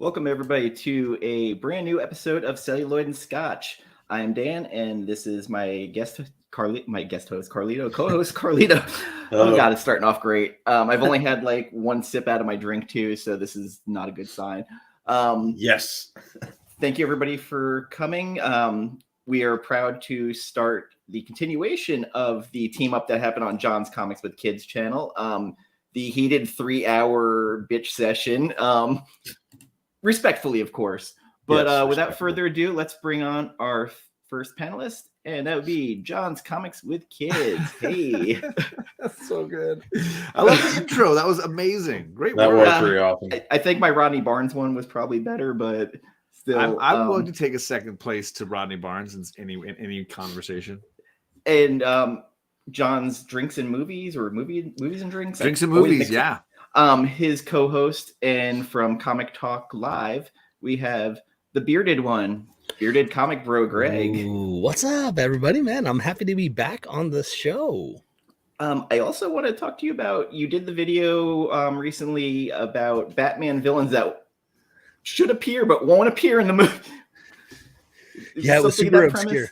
Welcome everybody to a brand new episode of Celluloid Scotch. I am Dan, and this is my guest host Carlito, co-host Carlito. Oh God, it's starting off great. I've only had like one sip out of my drink too, so this is not a good sign. Yes. Thank you everybody for coming. We are proud to start the continuation of the team up that happened on John's Comics with Kids channel. The heated 3-hour bitch session. Respectfully, of course. But Yes, without further ado, let's bring on our first panelist, and that would be John's Comics with Kids. Hey. That's so good. I love the intro. That was amazing. Great That work. was pretty awesome. I think my Rodney Barnes one was probably better, but still. I'm willing to take a second place to Rodney Barnes in any conversation. And John's Drinks and Movies, or Movies and Drinks? Drinks and Movies, yeah. His co-host, and from Comic Talk Live, we have the bearded one, bearded comic bro Greg. Ooh, what's up, everybody? Man, I'm happy to be back on the show. I also want to talk to you about, you did the video recently about Batman villains that should appear but won't appear in the movie. Yeah, it was super obscure.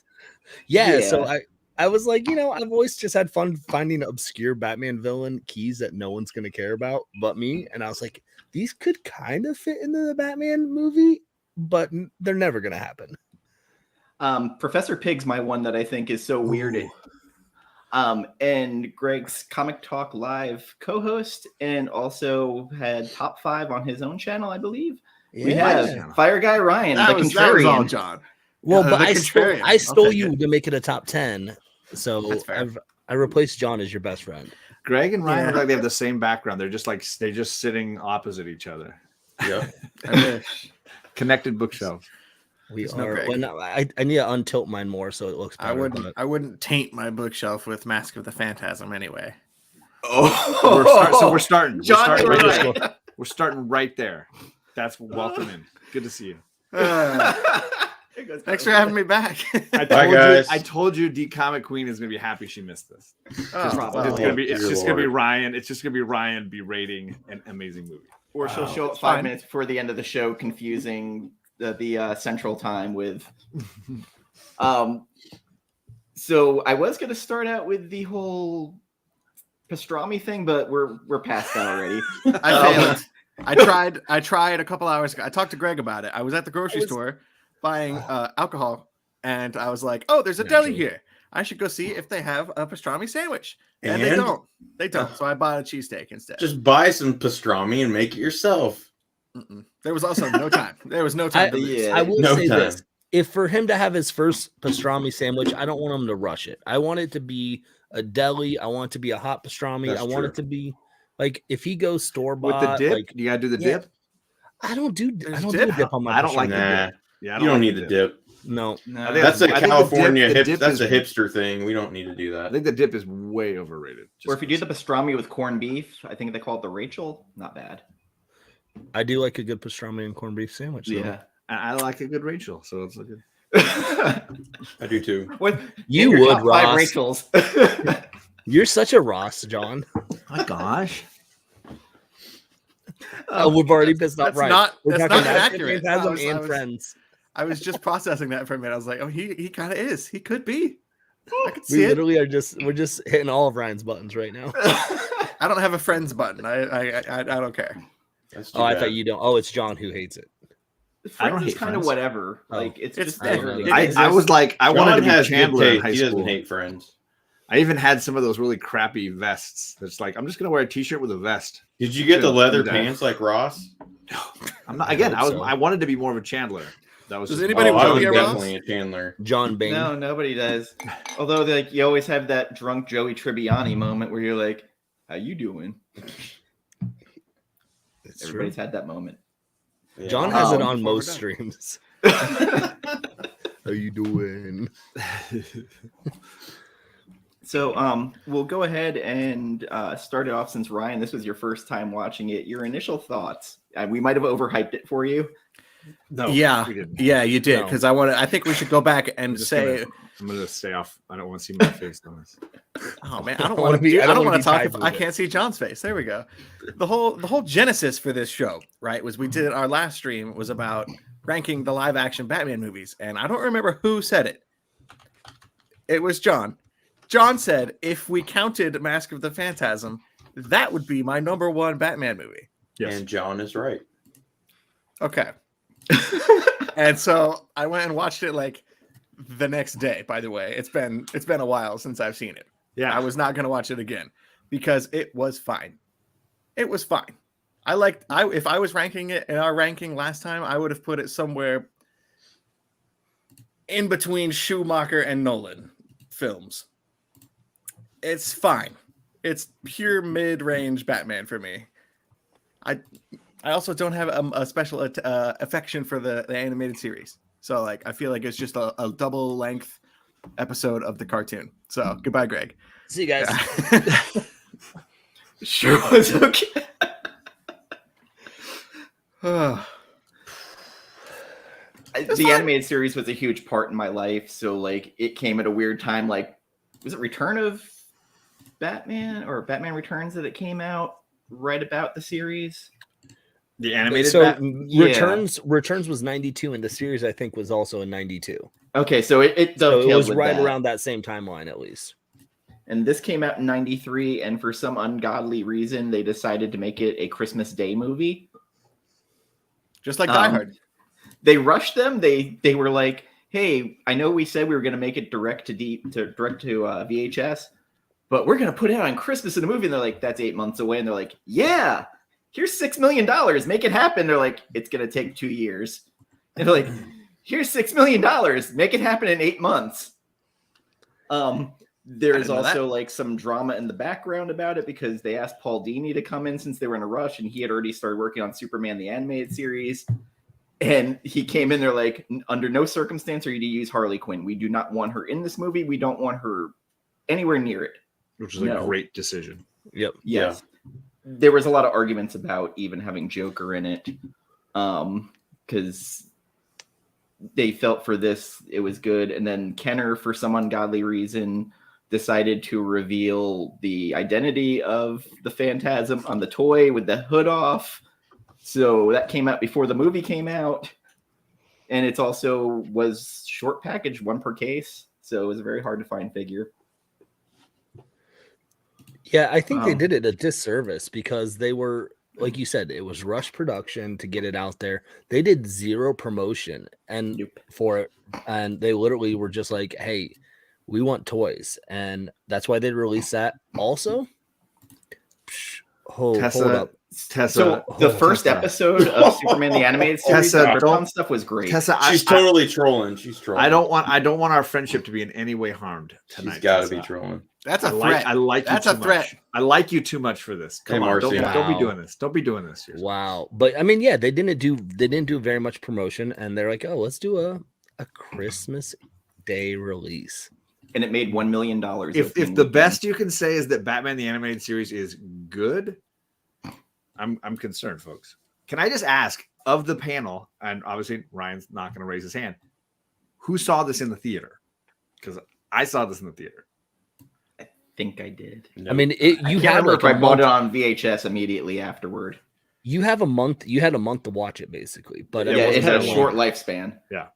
Yeah, so I was like, I've always just had fun finding obscure Batman villain keys that no one's going to care about but me. And I was like, these could kind of fit into the Batman movie, but they're never going to happen. Professor Pig's my one that I think is so weird. And Greg's Comic Talk Live co-host, and also had top 5 on his own channel, I believe. Yeah. We have Fire Guy Ryan, That the was contrarian. all John. Well, but I stole you it. to make it a top 10. So I replaced John as your best friend. Greg and Ryan look like they have the same background. They're just sitting opposite each other. Yep. Connected bookshelves. We There's no are. Greg. Well, no, I need to untilt mine more so it looks better. I wouldn't taint my bookshelf with Mask of the Phantasm anyway. We're starting. John, We're starting right there. That's welcome in. Good to see you. Thanks for having me back. I told you D Comic Queen is gonna be happy she missed this. It's just gonna be Ryan. It's just gonna be Ryan berating an amazing movie. Or she'll show up 5 minutes before the end of the show, confusing the central time with. So I was going to start out with the whole pastrami thing, but we're past that already. I failed. I tried a couple hours ago. I talked to Greg about it. I was at the grocery store buying alcohol, and I was like, "Oh, there's a deli here. I should go see if they have a pastrami sandwich." And they don't. They don't. So I bought a cheesesteak instead. Just buy some pastrami and make it yourself. There was also no time. There was no time. I will say this. If for him to have his first pastrami sandwich, I don't want him to rush it. I want it to be a deli. I want it to be a hot pastrami. That's I want it to be like, if he goes store bought With the dip, like, you gotta do the dip. I don't do There's do dip? dip on my. I don't like pastrami. the dip. Yeah, You don't need the dip. No, That's a I think the California dip that's is- a hipster thing. We don't need to do I that. think the dip is way overrated. Or if you do the pastrami with corned beef, I think they call it the Rachel. Not bad. I do like a good pastrami and corned beef sandwich. Though. Yeah. I like a good Rachel, so it's good. I do too. What You your would, top 5 Ross. Rachels. You're such a Ross, John. My gosh. We've already pissed off That's Ryan. not- We're that's talking not Mask of accurate. Phantasm I was- and Friends. I was just processing that for a minute. I was like, "Oh, he kind of is. He could be. I could see We it." literally we're just hitting all of Ryan's buttons right now. I don't have a friends button. I don't care. That's too Oh, I bad. thought you don't. Oh, it's John who hates it. I don't Friends is hate kind of Friends. whatever. Oh. Like it's It's just there. there. It I exists. was like, I John wanted to be has good Chandler in taste. high He school. doesn't hate Friends. I even had some of those really crappy vests. It's like, I'm just gonna wear a t-shirt with a vest. Did you get the Should leather do that. pants like Ross? I'm not. Again, hope so. I wanted to be more of a Chandler. That was Does just- anybody I want to was be a Ross? definitely a Chandler. John Bain. No, nobody does. Although, like, you always have that drunk Joey Tribbiani moment where you're like, "How you doing?" It's Everybody's had that moment. Yeah. John has it on before we're most done. streams. How you doing? So, we'll go ahead and start it off, since Ryan, this was your first time watching it. Your initial thoughts? We might have overhyped it for you. No. Yeah, we didn't. yeah, you did. No. Because I think we should go back and say. I'm gonna stay off. I don't want to see my face on this. Oh man, I don't wanna want to be. I don't want be to talk tied if with I it. can't see John's face. There we go. The whole genesis for this show, right, was we did our last stream was about ranking the live action Batman movies, and I don't remember who said it. It was John. John said if we counted Mask of the Phantasm, that would be my number one Batman movie. Yes. And John is right. Okay. And so I went and watched it like the next day. By the way, it's been a while since I've seen it. Yeah. I was not going to watch it again because it was fine. It was fine. If I was ranking it in our ranking last time, I would have put it somewhere in between Schumacher and Nolan films. It's fine. It's pure mid-range Batman for me. I also don't have a special affection for the animated series. So like I feel like it's just a double length episode of the cartoon. So goodbye, Greg. See you guys. Sure was okay. Yeah. The animated series was a huge part in my life, so like it came at a weird time. Like, was it Return of Batman or Batman Returns that it came out right about the series? The animated So Yeah. Returns was 92, and the series I think was also in 92. Okay, so it So dovetailed it was with right that. around that same timeline, at least. And this came out in 93, and for some ungodly reason, they decided to make it a Christmas Day movie. Just like Die Um, Hard. They rushed them. They were like, "Hey, I know we said we were going to make it direct to VHS, but we're going to put it out on Christmas in a movie." And they're like, "That's 8 months away." And they're like, "Yeah, here's $6 million. Make it happen." They're like, "It's going to take 2 years." And they're like, "Here's $6 million. Make it happen in 8 months." There's know also that. like some drama in the background about it because they asked Paul Dini to come in since they were in a rush, and he had already started working on Superman the animated series. And he came in there like, under no circumstance are you to use Harley Quinn. We do not want her in this movie. We don't want her anywhere near it. which is a No. great decision. Yep. Yes. There was a lot of arguments about even having Joker in it. Because they felt for this, it was good. And then Kenner, for some ungodly reason, decided to reveal the identity of the Phantasm on the toy with the hood off. So that came out before the movie came out. And it's also was short package, one per case. So it was a very hard to find figure. Yeah, I think they did it a disservice because they were, like you said, it was rush production to get it out there. They did zero promotion and for it, and they literally were just like, "Hey, we want toys," and that's why they released that. Also, hold up. So the first episode of Superman the Animated Series, the Krypton stuff was great. Tessa, She's totally trolling. She's trolling. I don't want our friendship to be in any way harmed tonight. She's got to Tessa. be trolling. That's a threat. I like That's you a too threat. much. I like you too much for this. Come Hey, on, Marcy. don't be Wow. doing this. Don't be doing this. Seriously. Wow, but I mean, yeah, they didn't do very much promotion, and they're like, "Oh, let's do a Christmas Day release." And it made $1 million. If the best you can say is that Batman the Animated Series is good, I'm concerned, folks. Can I just ask of the panel, and obviously Ryan's not going to raise his hand, who saw this in the theater? Because I saw this in the theater. I think I did. I mean, You you can't had remember like if I a bought month. it on VHS immediately afterward. You had a month to watch it, basically. But Yeah, it had a wasn't short long. lifespan. Yeah.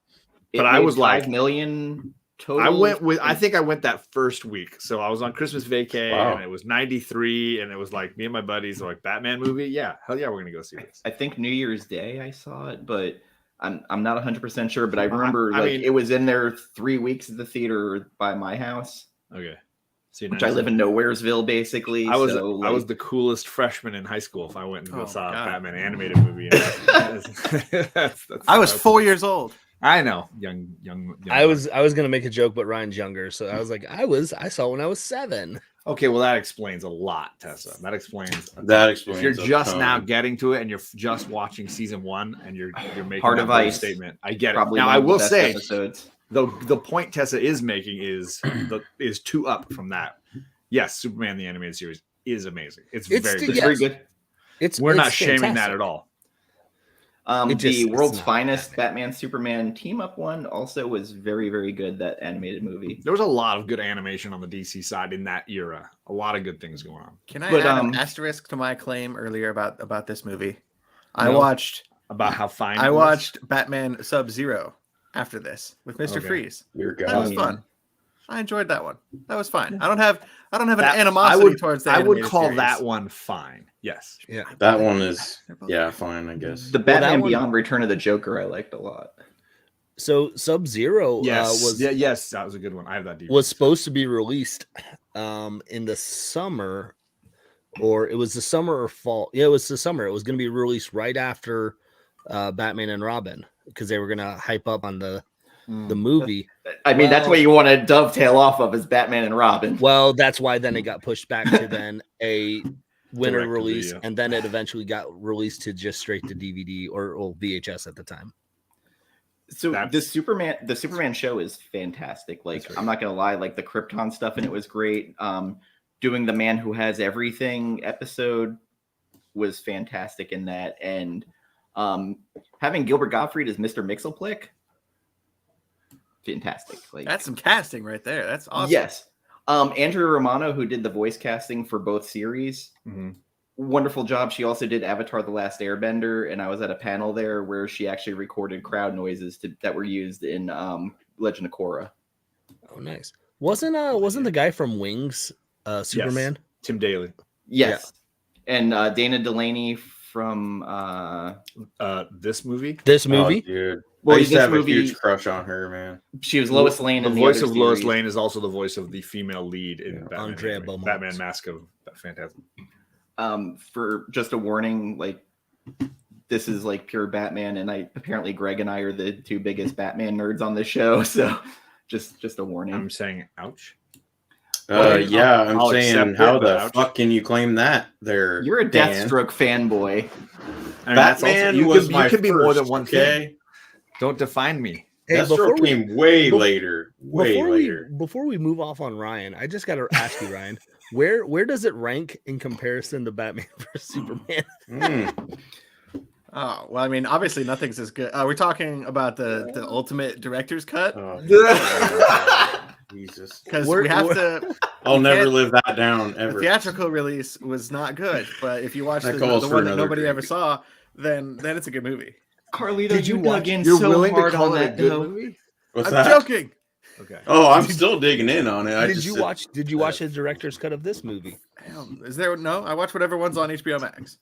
It But I made was like- 5 million total. I think I went that first week. So I was on Christmas vacay and it was 93 and it was like me and my buddies were like, Batman movie? Yeah, hell yeah, we're gonna go see this. I think New Year's Day I saw it, but I'm not 100% sure. But I remember I mean- it was in there 3 weeks at the theater by my house, Okay. See, which I live in Nowheresville, basically. I was so, I was the coolest freshman in high school if I went and Oh, saw a God. Batman animated movie. That's I was 4 years old. I know, young. I was gonna make a joke, but Ryan's younger, so I was like, I saw when I was 7. Okay, well that explains a lot, Tessa. That explains. That explains. If you're a just ton. now getting to it and you're just watching season 1 and you're making Heart that of bold Ice. statement, I get it. probably Now one I of the will best say episodes. the point Tessa is making is two up from that. Yes, Superman the animated series is amazing. It's It's very the- good. It's very good. It's We're not it's shaming that fantastic. at all. The it's World's not Finest Batman Superman team up one also was very, very good. That animated movie. There was a lot of good animation on the DC side in that era. A lot of good things going on. Can I But, add an asterisk to my claim earlier about this movie? I No. watched About how fine I it was? watched Batman Sub-Zero after this with Mr. Okay. Freeze. Dear That God. was fun. I enjoyed that one. That was fine. I don't have an That- animosity towards the I would animated call series. that one fine. Yes. Yeah. That one is, They're both yeah, fine. fine, I guess. The that Batman one- Beyond Return of the Joker I liked a lot. So Sub-Zero Yes. Yes, that was a good one. I have that DVD. was supposed to be released in the summer, or it was the summer or fall. Yeah, it was the summer. It was going to be released right after Batman and Robin because they were going to hype up on the movie. I mean, that's Well- what you want to dovetail off of is Batman and Robin. Well, that's why then it got pushed back to then a winter Direct to release, video. and then it eventually got released to just straight to DVD or VHS at the time. So That's- the Superman show is fantastic. Like, That's right. I'm not gonna lie, like the Krypton stuff and it was great. Doing the Man Who Has Everything episode was fantastic in that, and having Gilbert Gottfried as Mr. Mxyzptlk, fantastic. Like, That's some casting right there. That's awesome. yes. Andrea Romano, who did the voice casting for both series, Mhm. wonderful job. She also did Avatar: The Last Airbender, and I was at a panel there where she actually recorded crowd noises that were used in Legend of Korra. Oh, nice. Wasn't the guy from Wings Superman? Tim Daly. Yes, and Dana Delaney from This movie. This Oh, movie? dude. Well, I used to this have movie- a huge crush on her, man. she was Lois Lane. The in voice other of Lois series. Lane is also the voice of the female lead in Batman. Andrea anyway. Beaumont. Batman Mask of Fantasm. For just a warning, like this is like pure Batman, and apparently Greg and I are the two biggest Batman nerds on this show, so just a warning. I'm saying, ouch. Yeah, I'm I'll saying, accept how it, but the ouch. fuck can you claim that there? You're a Dan? Deathstroke fanboy. I mean, that's also- Batman you was can, my you can be more than first, one okay? thing. Don't define me. Hey, Deathstroke came way later. Way later. Before we move off on Ryan, I just got to ask you, Ryan, where does it rank in comparison to Batman vs Superman? Mm. Oh, well, I mean, obviously nothing's as good. We're talking about the ultimate director's cut Oh, Jesus. because We're- we have we're- to. I'll you never can't- live that down The ever. theatrical release was not good, but if you watch That the calls one for that another nobody drink. ever saw, then it's a good movie. Carlito, Did you dug watch- in You're so willing to hard call on it a that good though. movie? What's I'm that? joking. Okay. Oh, I'm still digging in on it. Did you watch the director's cut of this movie? Hell, is there no? I watch whatever one's on HBO Max.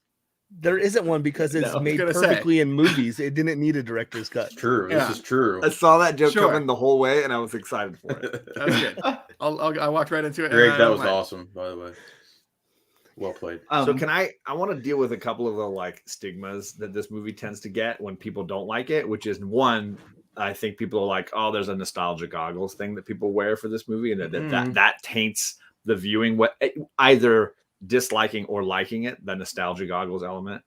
There isn't one because it's No, I was made gonna say. perfectly in movies. It didn't need a director's cut. True. Yeah. This is true. I saw that joke Sure. coming the whole way, and I was excited for it. That was good. I walked right into it. and Greg, I that don't was mind. awesome, by the way. Well played. So can I want to deal with a couple of the like stigmas that this movie tends to get when people don't like it, which is one, I think people are like, oh, there's a nostalgia goggles thing that people wear for this movie, and that taints the viewing, what either disliking or liking it, the nostalgia goggles element,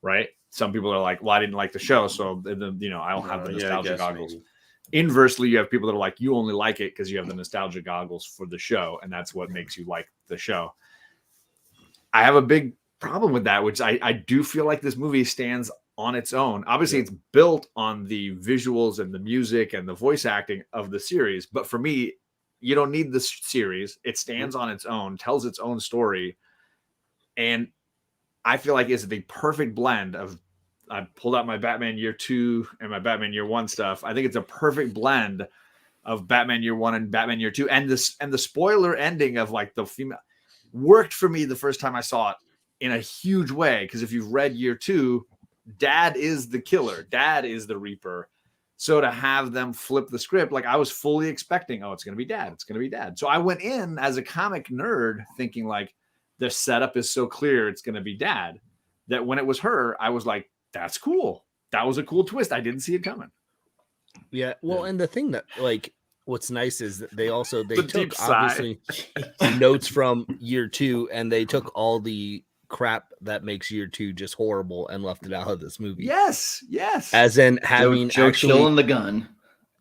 right? Some people are like, well, I didn't like the show, so I don't have the Yeah, I nostalgia guess goggles. maybe. Inversely, you have people that are like, you only like it because you have the nostalgia goggles for the show, and that's what makes you like the show. I have a big problem with that, which I do feel like this movie stands on its own. Obviously, it's built on the visuals and the music and the voice acting of the series. But for me, you don't need the series. It stands on its own, tells its own story. And I feel like it's the perfect blend of, I pulled out my Batman Year 2 and my Batman Year 1 stuff. I think it's a perfect blend of Batman Year 1 and Batman Year 2. And the spoiler ending of like the female worked for me the first time I saw it in a huge way. Because if you've read Year 2, Dad is the killer. Dad is the Reaper. So to have them flip the script, like I was fully expecting, oh, it's going to be Dad. It's going to be Dad. So I went in as a comic nerd thinking like the setup is so clear it's going to be Dad, that when it was her, I was like, that's cool. That was a cool twist. I didn't see it coming. Yeah. Well, and the thing that like what's nice is that they The deep took sigh. obviously notes from Year 2 and they took all the crap that makes Year 2 just horrible and left it out of this movie. Yes. As in having Joe chilling the gun.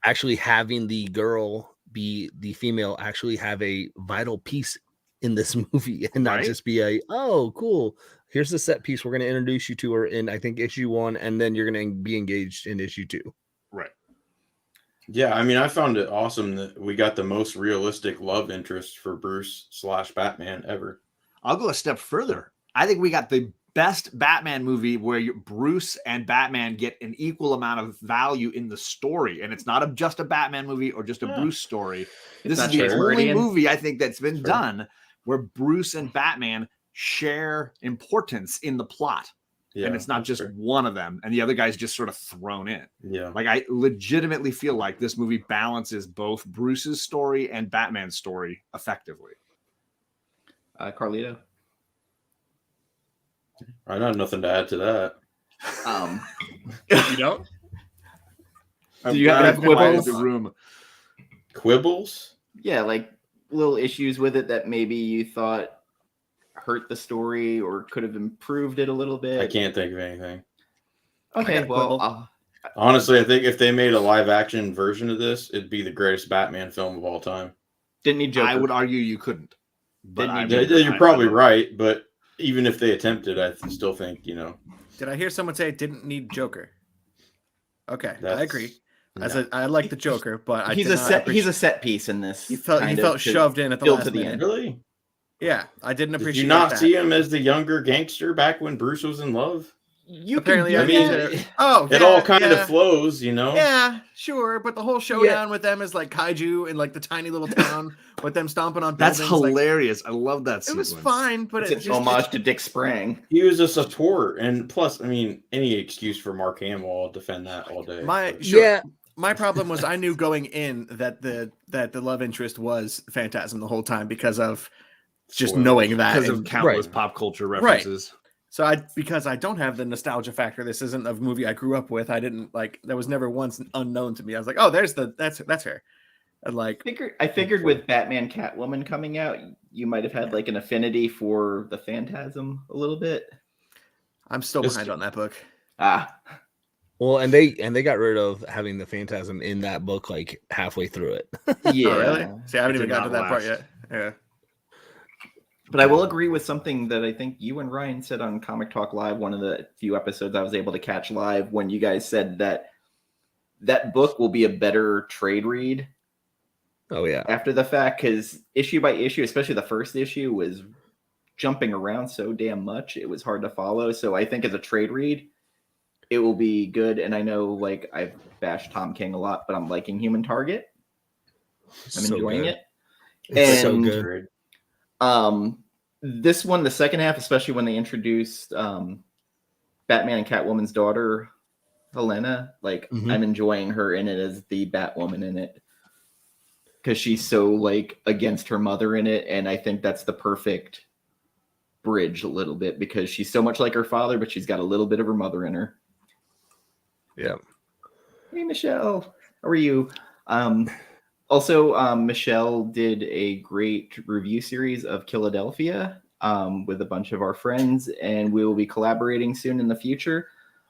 actually having the girl be the female actually have a vital piece in this movie and not Right? just be a, oh, cool, Here's the set piece we're going to introduce you to her in, I think, issue 1, and then you're going to be engaged in issue 2. Right. Yeah, I mean, I found it awesome that we got the most realistic love interest for Bruce/Batman ever. I'll go a step further. I think we got the best Batman movie where Bruce and Batman get an equal amount of value in the story, and it's not just a Batman movie or just a Bruce story. This is the only movie I think that's been done where Bruce and Batman share importance in the plot. Yeah, and it's not just one of them, and the other guy's just sort of thrown in. Yeah. Like, I legitimately feel like this movie balances both Bruce's story and Batman's story effectively. Carlito? I got nothing to add to that. You don't? Do you have quibbles? The room. Quibbles? Yeah, like little issues with it that maybe you thought hurt the story or could have improved it a little bit. I can't think of anything. Okay, well, honestly, I think if they made a live action version of this, it'd be the greatest Batman film of all time. Didn't need Joker. I would argue you couldn't. But you're probably right, but even if they attempted, I still think, Did I hear someone say it didn't need Joker? Okay, I agree. I like the Joker, but he's a set piece in this. He felt shoved in at the last minute. Really? Yeah, I didn't appreciate. Did you not see him as the younger gangster back when Bruce was in love? Apparently, it all kind of flows, Yeah, sure, but the whole showdown with them is like kaiju in like the tiny little town with them stomping on buildings. That's hilarious. I love that sequence. It was fine, but it's an homage to Dick Sprang. He was a support, and plus, I mean, any excuse for Mark Hamill, I'll defend that all day. My problem was I knew going in that the love interest was Phantasm the whole time because of just knowing that because of countless pop culture references. Right. So because I don't have the nostalgia factor, this isn't a movie I grew up with. I didn't that was never once unknown to me. I was like, oh, that's her. And I figured with Batman Catwoman coming out, you might have had like an affinity for the Phantasm a little bit. I'm still behind on that book. Well, and they got rid of having the Phantasm in that book like halfway through it. Yeah. Oh, really? See, I haven't even gotten to that part yet. Yeah. But I will agree with something that I think you and Ryan said on Comic Talk Live, one of the few episodes I was able to catch live, when you guys said that book will be a better trade read. Oh, yeah. After the fact, because issue by issue, especially the first issue, was jumping around so damn much. It was hard to follow. So I think as a trade read, it will be good. And I know I've bashed Tom King a lot, but I'm liking Human Target. I'm enjoying it. It's so good. This one, the second half, especially when they introduced Batman and Catwoman's daughter, Helena, I'm enjoying her in it as the Batwoman in it. Because she's so against her mother in it, and I think that's the perfect bridge a little bit because she's so much like her father, but she's got a little bit of her mother in her. Yeah. Hey, Michelle, how are you? Also, Michelle did a great review series of Philadelphia with a bunch of our friends, and we will be collaborating soon in the future.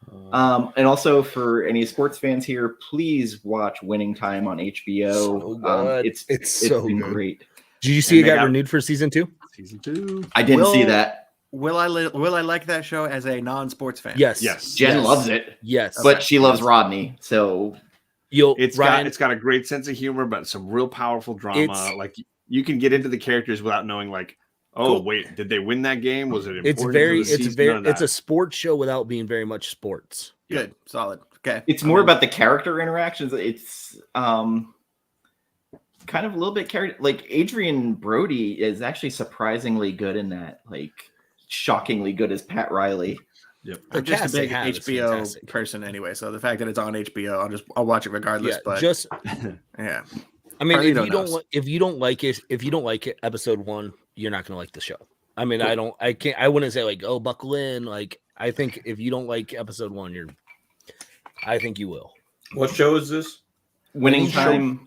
And also for any sports fans here, please watch Winning Time on HBO. So good. It's so been good. Great. Did you see it got renewed for season 2? Season 2. I didn't see that. Will I like that show as a non-sports fan? Yes. Jen loves it. Yes. But she loves Rodney. So it's got a great sense of humor, but some real powerful drama. You can get into the characters without knowing wait, did they win that game? Was it important? It's a sports show without being very much sports. Good. Solid. Okay. It's more about the character interactions. It's kind of a little bit Adrian Brody is actually surprisingly good in that. Shockingly good as Pat Riley. Yep. I'm just a big HBO person anyway, so the fact that it's on HBO, I'll watch it regardless. But yeah. I mean, if you don't like it, episode 1, you're not gonna like the show. I mean, cool. I wouldn't say buckle in. I think if you don't like episode 1, I think you will. What show is this? Winning Time.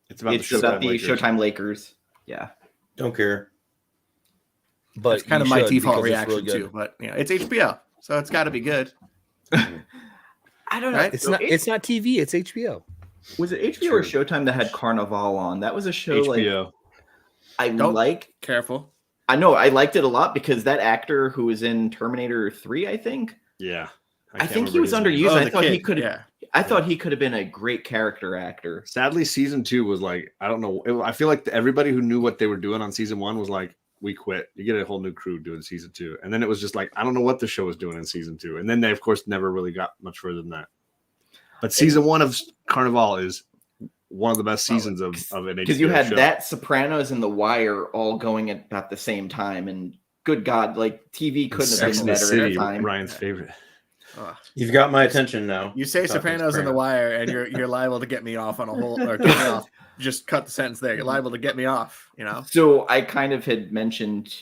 It's about the Showtime Lakers. Yeah. Don't care. But it's kind of my default reaction too. But it's HBO, so it's got to be good. I don't know. Right? It's not TV. It's HBO. Was it HBO or Showtime that had Carnival on? That was a show HBO. Careful. I know I liked it a lot because that actor who was in Terminator 3, I think. Yeah. I think he was underused. I thought he could have. Yeah. I thought he could have been a great character actor. Sadly, season 2 was like, I don't know. I feel like everybody who knew what they were doing on season 1 was like, we quit. You get a whole new crew doing season 2. And then it was just like, I don't know what the show was doing in season 2. And then they, of course, never really got much further than that. But season 1 of Carnival is one of the best seasons of an HBO because you had show. that, Sopranos, and The Wire all going at about the same time. And good God, like TV couldn't have been better at the time. Ryan's favorite. You've got my attention now. You say Sopranos and The Wire, and you're liable to get me off on a whole, or get me off. Just cut the sentence there. You're liable to get me off. You know. So I kind of had mentioned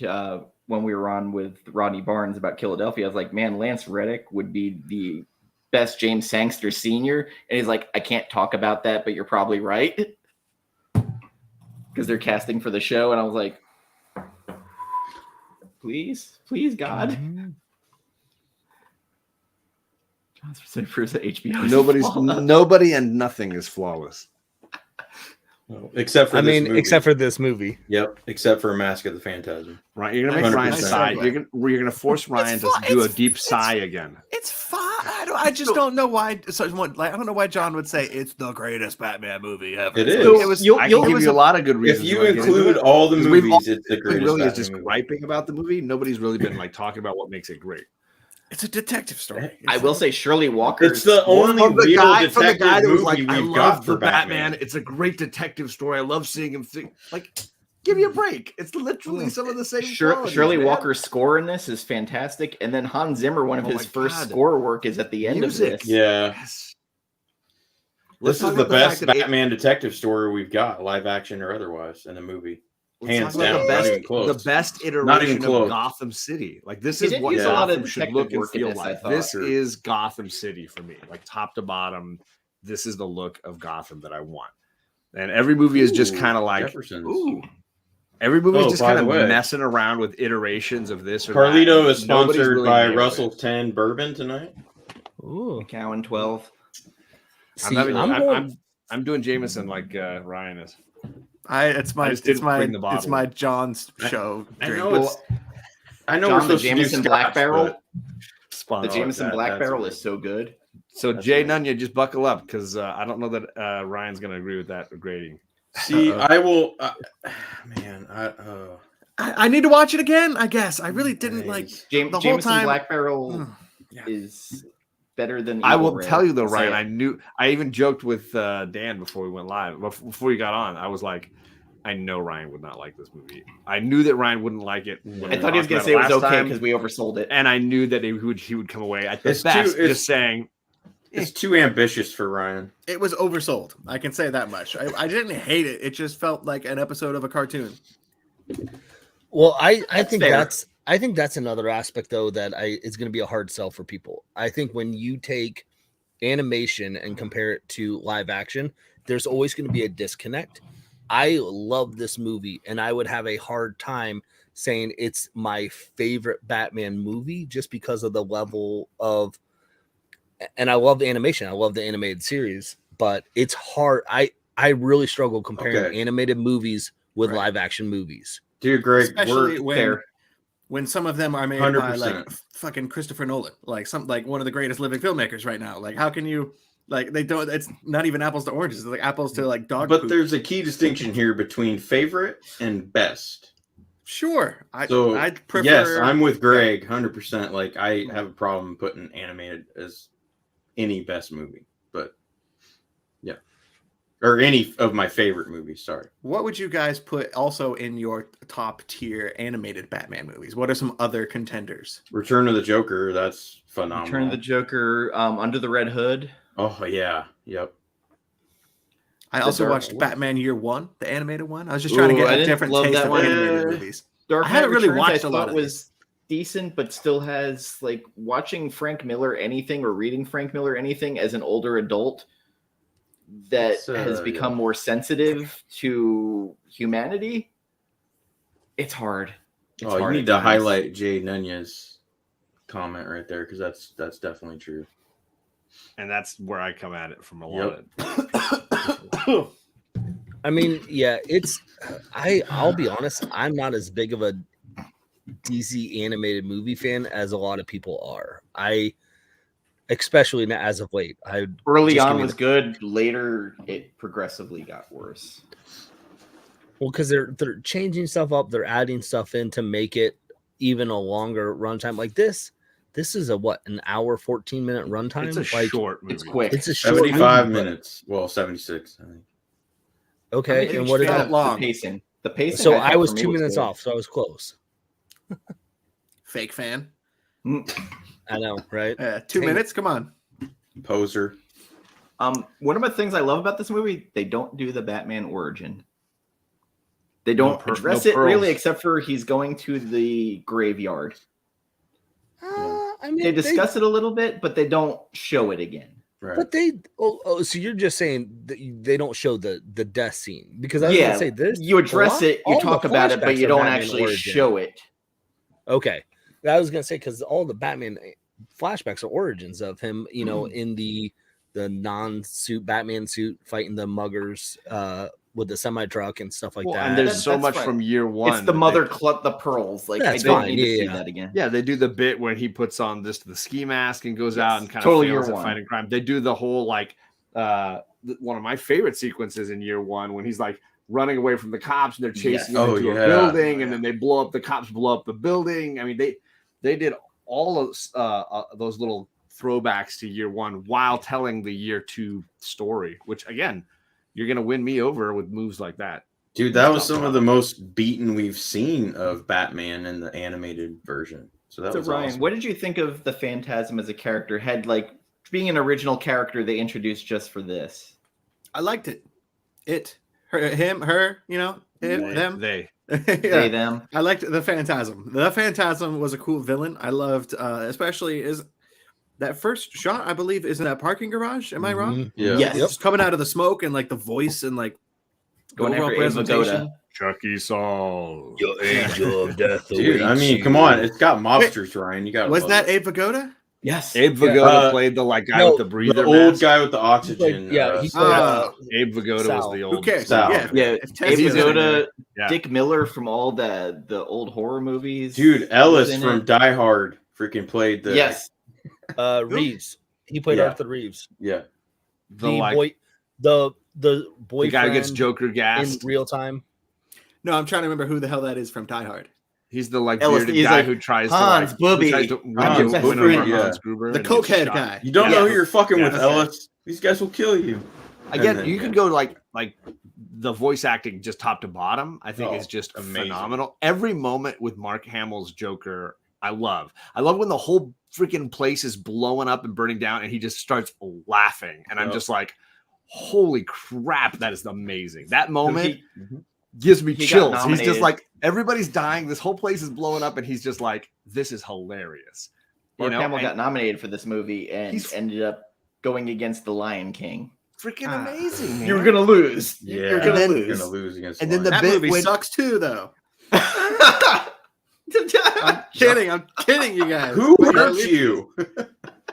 when we were on with Rodney Barnes about Philadelphia, I was like, man, Lance Reddick would be the best James Sangster Sr. And he's like, I can't talk about that, but you're probably right, because they're casting for the show. And I was like, please, God. Mm-hmm. For HBO. Nobody and nothing is flawless. Well, except for except for this movie. Yep, except for Mask of the Phantasm. Right, you're gonna make 100%. Ryan sigh. You're gonna force Ryan to do a deep sigh again. It's fine. I just don't know why. I don't know why John would say it's the greatest Batman movie ever. It is. I can give you a lot of good reasons. If you include all the movies, it's the greatest. Really, is Batman just movie. griping about the movie. Nobody's really been like talking about what makes it great. It's a detective story. I will say Shirley Walker. It's the only From the real guy detective that was movie like, I we've got love for the Batman. It's a great detective story. I love seeing him think. Like, give me a break. It's literally some of the same. Shirley Walker's score in this is fantastic, and then Hans Zimmer, one of his first score work, is at the end of this. Yeah. Yes. This is the best Batman detective story we've got, live action or otherwise, in a movie. Hands down, not even close. The best iteration Not even of close. Gotham City. Like, this He is did what use a lot of Gotham should detective look and work in feel this, I like. thought. This is Gotham City for me. Like, top to bottom, this is the look of Gotham that I want. And every movie is just kind of like, Jefferson's. ooh. Every movie is just by kind the of way, messing around with iterations of this or Carlito that. is Nobody's sponsored really by nailed Russell it. 10 Bourbon tonight. Ooh. Cowan 12. See, I'm doing Jameson like Ryan is. It's my John's show. I drink. know I know John, we're the supposed to do Jameson Black Scotch, Barrel. but- The Jameson Black Barrel is so good. So Jay Nunya, just buckle up because I don't know that Ryan's going to agree with that grading. See, I will. I need to watch it again. I guess I really didn't like the whole Jameson time. Black Barrel is better than. I will Evil tell you though, Red. I'll Ryan. say it. I even joked with Dan before we went live, before you got on. I was like, I know Ryan would not like this movie. I knew that Ryan wouldn't like it. when I we thought he was talked going to about say it was last okay time, because we oversold it. and I knew that he would come away at the It's best too- just saying. It's too ambitious for Ryan. It was oversold. I can say that much. I didn't hate it. It just felt like an episode of a cartoon. Well, I think fair. that's another aspect though that it's going to be a hard sell for people. I think when you take animation and compare it to live action, there's always going to be a disconnect. I love this movie, and I would have a hard time saying it's my favorite Batman movie just because of the level of. And I love the animation. I love the animated series, but it's hard. I really struggle comparing animated movies with live action movies. Dear Greg, Especially we're when some of them are made 100%. by like fucking Christopher Nolan, like one of the greatest living filmmakers right now. Like, how can you they don't? It's not even apples to oranges. It's like apples to like dog. But poop. there's a key distinction here between favorite and best. Sure, I prefer. Yes, I'm with Greg 100%. Like, I have a problem putting animated as any best movie, but yeah, or any of my favorite movies. Sorry. What would you guys put also in your top tier animated Batman movies? What are some other contenders? Return of the Joker. That's phenomenal. Return of the Joker, Under the Red Hood. Oh yeah, yep. I also watched Batman Year One, the animated one. I was just trying to get a different taste of animated movies. Dark I haven't Knight really Returns, watched I a lot thought of was decent, but still has like watching Frank Miller anything or reading Frank Miller anything as an older adult that has become more sensitive to humanity. It's hard. It's you hard need at to times. highlight Jay Nunez's comment right there because that's definitely true. And that's where I come at it from a lot Yep. I mean, yeah, I'll be honest, I'm not as big of a DC animated movie fan as a lot of people are. Especially as of late. Early on was good. Later, it progressively got worse. Well, because they're changing stuff up, they're adding stuff in to make it even a longer runtime. Like this is an hour 14-minute runtime. It's a short movie. It's quick. It's a short 75 movie, minutes. Well, 76. I think. Okay, and what is felt that? long? The pacing. So I was 2 minutes off, so I was close. Fake fan. I know, right? 2 minutes. Come on. Poser. One of the things I love about this movie, they don't do the Batman origin. They don't address it really, except for he's going to the graveyard. I mean, they discuss it a little bit, but they don't show it again. Right. But so you're just saying that they don't show the death scene, because I was going to say this. You address it, you talk about it, but you don't actually show it. Okay, I was going to say, because all the Batman flashbacks are origins of him, in the non-suit Batman suit fighting the muggers with the semi-truck and stuff like that. And there's so much from year one. It's the mother clutch the pearls. Like, that's I don't fine. need to see that again. Yeah, they do the bit when he puts on the ski mask and goes out and kind totally of fails at fighting crime. They do the whole one of my favorite sequences in year one when he's like running away from the cops and they're chasing him into a building, and then they blow up the building. I mean, they did all of those little throwbacks to year one while telling the year two story, which again, you're gonna win me over with moves like that. Dude, that was some of the most beaten we've seen of Batman in the animated version. So that was Ryan, awesome. What did you think of the Phantasm as a character? Had being an original character they introduced just for this? I liked it. Him, her, them. They. They, them. I liked the Phantasm. The Phantasm was a cool villain. I loved, especially that first shot, I believe, is in that parking garage. Am I wrong? Yeah. Yes. Just coming out of the smoke and the voice and Going after Abe Vigoda. Chucky Song. Your angel of death. Dude, I mean, come on. It's got mobsters, Ryan. You got. Was that Abe Vigoda? Yes. Abe Vigoda played the guy with the breather. The old guy with the oxygen. He played, Abe Vigoda Sal. was the old. Who cares? Sal. Yeah. Abe Vigoda, Yeah. Dick Miller from all the old horror movies. Dude, Ellis in from it. Die Hard freaking played the. Yes. Reeves. He played Arthur Reeves. Yeah. The boyfriend guy who gets Joker in gassed real time. No, I'm trying to remember who the hell that is from Die Hard. He's the Ellis, bearded he's guy like, who tries Hans to Booby. win Hans over Booby, Hans Gruber The and gets cokehead shot. guy. You don't know who you're fucking with, Yeah. Ellis. These guys will kill you. Again, you could go like the voice acting just top to bottom. I think is just amazing. phenomenal. Every moment with Mark Hamill's Joker, I love. I love when the whole freaking place is blowing up and burning down, and he just starts laughing, and I'm just like, "Holy crap, that is amazing!" That moment gives me chills. He's just like, everybody's dying, this whole place is blowing up, and he's just like, "This is hilarious." Mark Hamill got nominated for this movie and ended up going against The Lion King. Freaking amazing, man. You were gonna lose. Yeah, you're gonna lose. You're gonna lose against. And then the That bit movie sucks too, though. I'm kidding, you guys. Who hurt you?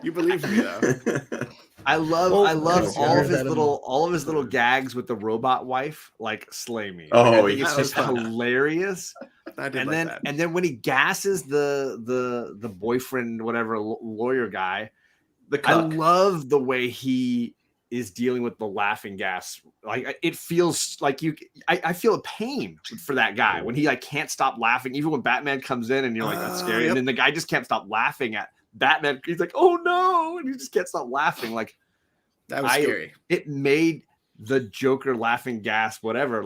You believe me though. I love yes, all I of heard his that little gags with the robot wife, like slay me. Oh, I think yeah. it's just hilarious. I did And then when he gasses the boyfriend, whatever lawyer guy, The I cuck. love the way he is dealing with the laughing gas. Like it feels like I feel a pain for that guy when he can't stop laughing, even when Batman comes in and you're like, that's scary. Yep. And then the guy just can't stop laughing at Batman. He's like, oh no, and he just can't stop laughing. Like That was scary. It made the Joker laughing gas, whatever,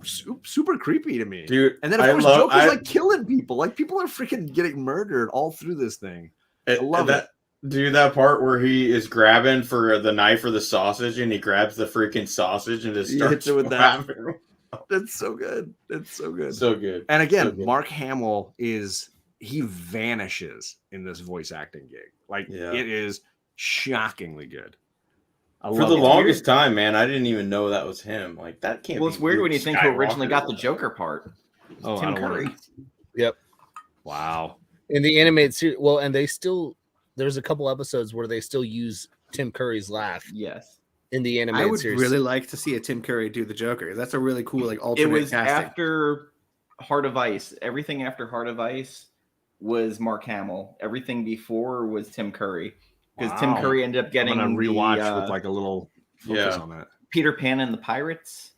super creepy to me, Dude. And then of course Joker's killing people. Like people are freaking getting murdered all through this thing. I love that. Dude, that part where he is grabbing for the knife or the sausage, and he grabs the freaking sausage and just starts hits it with that. laughing. That's so good. It's so good. So good. And again, So good. Mark Hamill he vanishes in this voice acting gig. It is shockingly good. For the longest time, man, I didn't even know that was him. Like that can't. Well, be it's weird Luke when you think who originally Skywalker. got the Joker part. Oh, Tim Curry. Yep. Wow. In the animated series, and there's a couple episodes where they still use Tim Curry's laugh Yes. in the I animated would series. really like to see a Tim Curry do the Joker. That's a really cool alternate It was casting. after Heart of Ice. Everything after Heart of Ice was Mark Hamill. Everything before was Tim Curry. Because Tim Wow. Curry ended up getting I'm gonna rewatch the, with like a little focus on that. Peter Pan and the Pirates.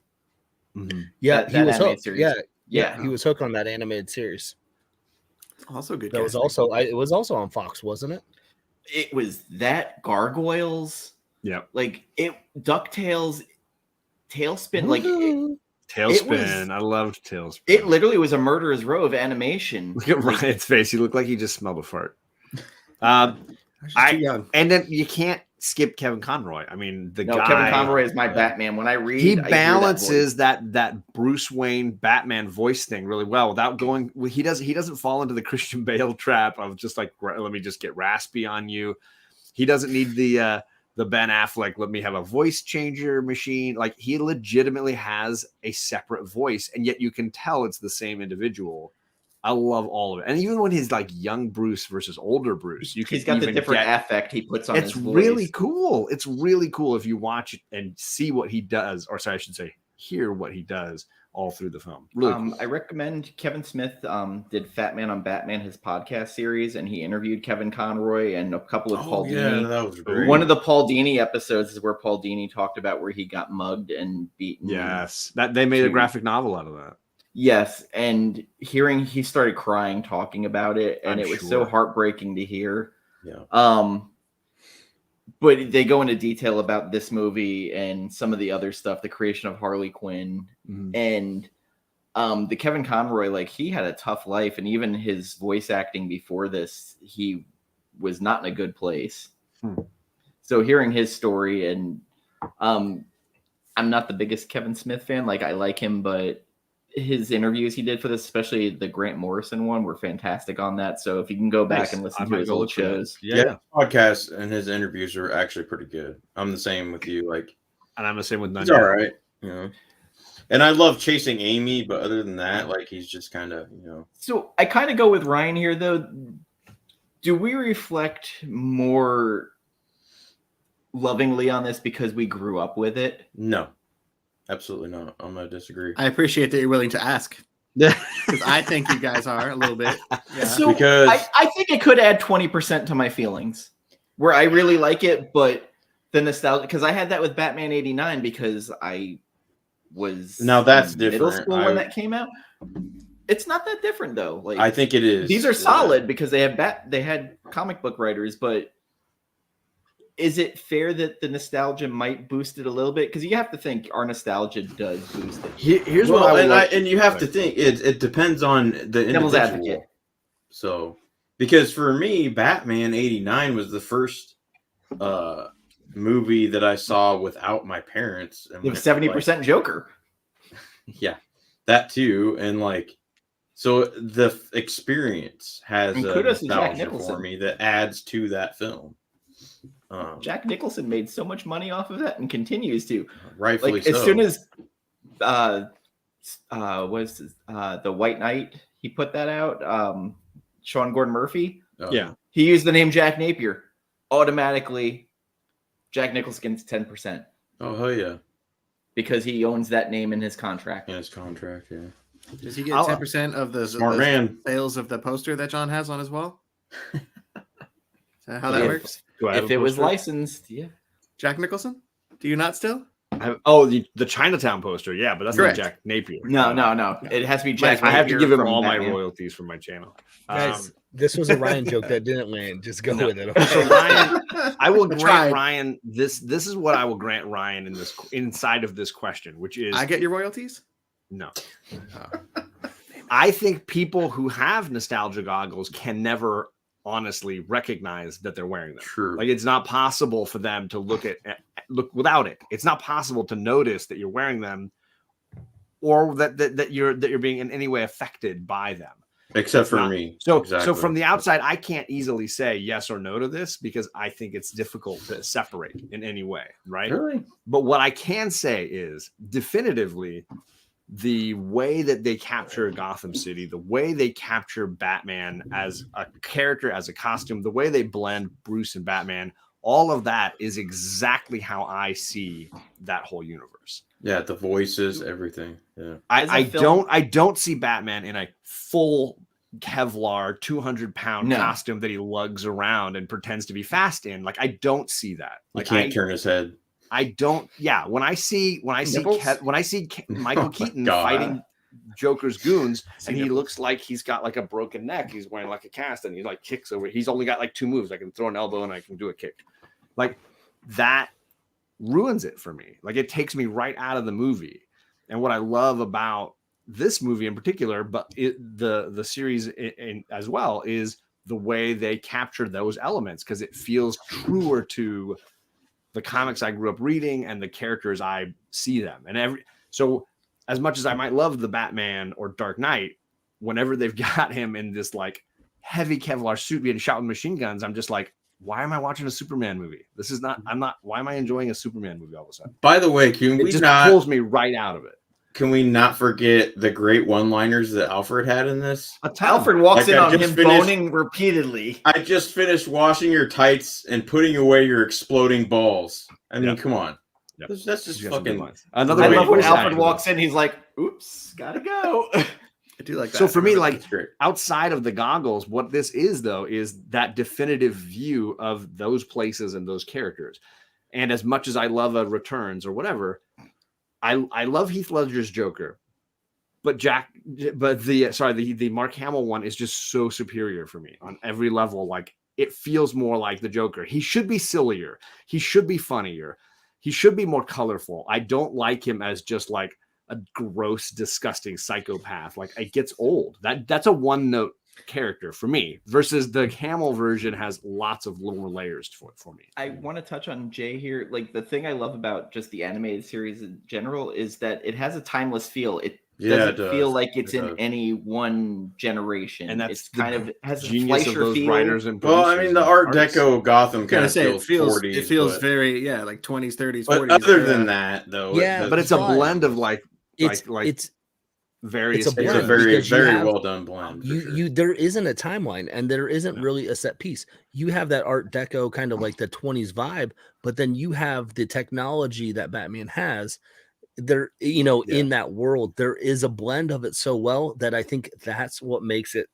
Mhm. Yeah, That he was animated hooked. series. Yeah, he was hooked on that animated series. Also good. That was casting. it was also on Fox, wasn't it? It was that, Gargoyles. Yep. Like it, DuckTales, Tailspin. Like Woohoo. Tailspin. I loved Tailspin. it literally was a murderer's row of animation. Look at Like, Ryan's face. He looked like he just smelled a fart. Too young. And then you can't skip Kevin Conroy. I mean, the guy. Kevin Conroy is my Batman. When I read, He I hear that balances voice. that Bruce Wayne Batman voice thing really well without going. He doesn't fall into the Christian Bale trap of just like, let me just get raspy on you. He doesn't need the Ben Affleck, let me have a voice changer machine. Like he legitimately has a separate voice, and yet you can tell it's the same individual. I love all of it. And even when he's like young Bruce versus older Bruce, He's got the different affect he puts on his voice. It's really cool. It's really cool if you watch it and see what he does, or sorry, I should say, hear what he does all through the film. Really cool. I recommend Kevin Smith did Fat Man on Batman, his podcast series, and he interviewed Kevin Conroy and a couple of Paul Dini. Yeah, that was great. One of the Paul Dini episodes is where Paul Dini talked about where he got mugged and beaten. Yes, that they made a graphic novel out of that. Yes, and he started crying talking about it, and it was so heartbreaking to hear. Yeah. But they go into detail about this movie and some of the other stuff, the creation of Harley Quinn, and the Kevin Conroy. Like he had a tough life, and even his voice acting before this, he was not in a good place. So hearing his story, and I'm not the biggest Kevin Smith fan. Like I like him, but his interviews he did for this, especially the Grant Morrison one, were fantastic on that. So if you can go back and listen to his old shows, yeah, podcasts and his interviews are actually pretty good. I'm the same with you, like, and I'm the same with Nunez. He's all right, you know. And I love Chasing Amy, but other than that, like, he's just kind of, you know. So I kind of go with Ryan here, though. Do we reflect more lovingly on this because we grew up with it? No. Absolutely not. I'm going to disagree. I appreciate that you're willing to ask. Because I think you guys are a little bit. Yeah. So because I think it could add 20% to my feelings where I really like it, but the nostalgia, because I had that with Batman 89 because I was now that's in different. middle school when that came out. It's not that different though. Like I think it is. These are solid because they had comic book writers, but is it fair that the nostalgia might boost it a little bit? Because you have to think our nostalgia does boost it. Here's what and you have to think it depends on the Devil's individual. advocate. So because for me, Batman 89 was the first movie that I saw without my parents. And it was 70% Joker. Yeah, that too, and like. So the experience has a nostalgia for me that adds to that film. Jack Nicholson made so much money off of that and continues to. Rightfully like, so. As soon as the White Knight, he put that out. Sean Gordon Murphy. Yeah. He used the name Jack Napier. Automatically, Jack Nicholson gets 10%. Oh, hell yeah. Because he owns that name in his contract. In his contract, yeah. Does he get 10% of the sales of the poster that John has on his wall? Is that how that works? If it was licensed, yeah. Jack Nicholson? Do you not still? The Chinatown poster, yeah, but that's Correct. not Jack Napier. No. It has to be Jack. I have to give him all Batman. my royalties from my channel. Guys, this was a Ryan joke that didn't land. Just go with it. Okay? So Ryan, I will grant Ryan this. This is what I will grant Ryan in this inside of this question, which is I get your royalties? No. I think people who have nostalgia goggles can never honestly recognize that they're wearing them. True. Like it's not possible for them to look without it. It's not possible to notice that you're wearing them or that you're being in any way affected by them. Except for me. So from the outside, I can't easily say yes or no to this because I think it's difficult to separate in any way, right? Really? But what I can say is definitively the way that they capture Gotham City, the way they capture Batman as a character, as a costume, the way they blend Bruce and Batman all of that is exactly how I see that whole universe. Yeah, the voices, everything. Yeah. I don't see Batman in a full Kevlar 200-pound costume that he lugs around and pretends to be fast in. Like, I don't see that. Like, He can't turn his head. I don't. Yeah, when I see Michael Keaton fighting Joker's goons, and he looks like he's got like a broken neck. He's wearing like a cast, and he like kicks over. He's only got like 2 moves. I can throw an elbow and I can do a kick. Like, that ruins it for me. Like, it takes me right out of the movie. And what I love about this movie in particular, but the series as well, is the way they capture those elements, because it feels truer to the comics I grew up reading and the characters I see them. And so as much as I might love the Batman or Dark Knight, whenever they've got him in this like heavy Kevlar suit being shot with machine guns, I'm just like, why am I watching a Superman movie? This is not, why am I enjoying a Superman movie all of a sudden? By the way, pulls me right out of it. Can we not forget the great one-liners that Alfred had in this? Alfred walks in on him boning repeatedly. I just finished washing your tights and putting away your exploding balls. I mean, come on. Yep. That's just fucking... I love when Alfred walks in, he's like, oops, gotta go. I do like that. So for me, like, outside of the goggles, what this is, though, is that definitive view of those places and those characters. And as much as I love a Returns or whatever, I love Heath Ledger's Joker, but the Mark Hamill one is just so superior for me on every level. Like, it feels more like the Joker. He should be sillier. He should be funnier. He should be more colorful. I don't like him as just like a gross, disgusting psychopath. Like, it gets old. That's a one-note character for me, versus the Hamill version has lots of little layers for me. I want to touch on Jay here. Like, the thing I love about just the animated series in general is that it has a timeless feel. It doesn't feel like it's in any one generation, and that's kind of has genius of those writers and well, I mean, the Art Deco Gotham kind of feels 40s. It feels very like 20s, 30s, 40s. But other than that, though, but it's a blend of it's various. It's a very well done blend. There isn't a timeline, and there isn't really a set piece. You have that Art Deco kind of like the 20s vibe, but then you have the technology that Batman has. There, in that world, there is a blend of it so well that I think that's what makes it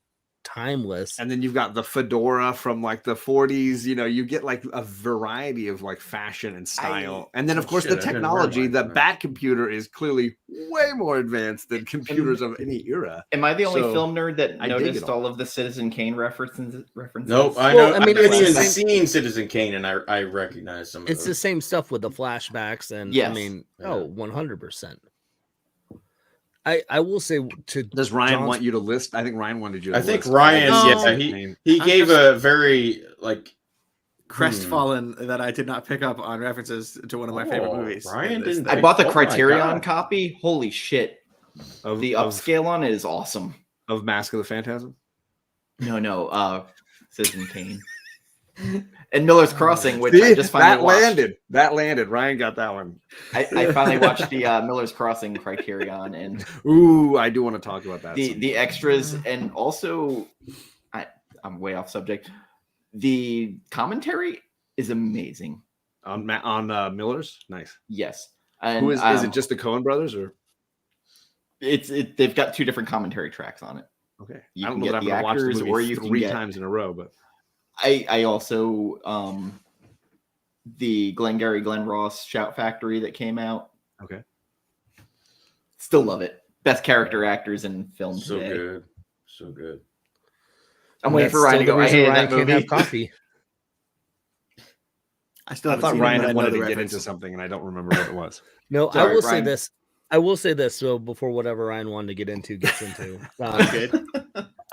timeless. And then you've got the fedora from like the 40s. You get like a variety of like fashion and style. And then of course the technology, the Bat computer is clearly way more advanced than computers of any era. Am I the only film nerd that noticed all of the Citizen Kane references? Nope, I know. I mean, I've seen Citizen Kane, and I recognize some of it's the same stuff with the flashbacks, and I mean, 100%. I will say does Ryan want you to list? I think Ryan wanted you to list. I think Ryan, he gave a very like crestfallen that I did not pick up on references to one of my favorite movies. Ryan didn't. I bought the Criterion copy. Holy shit. The upscale on it is awesome. Of Mask of the Phantasm? No, Citizen Kane. And Miller's Crossing, which I just finally watched. That landed. Ryan got that one. I finally watched the Miller's Crossing Criterion, and I do want to talk about that. The extras, and also, I'm way off subject. The commentary is amazing on Miller's. Nice. Yes. And who is it? Just the Coen brothers, or they've got 2 different commentary tracks on it. Okay, you can get the actors, or you can 3 times in a row, but. I also the Glenn Ross Shout Factory that came out. Okay. Still love it. Best character actors in film today. So good. I'm waiting for Ryan to go. I hated that movie. Can't have coffee. I thought Ryan wanted to get into something, and I don't remember what it was. No, sorry, I will say this. So before whatever Ryan wanted to get into gets into, good.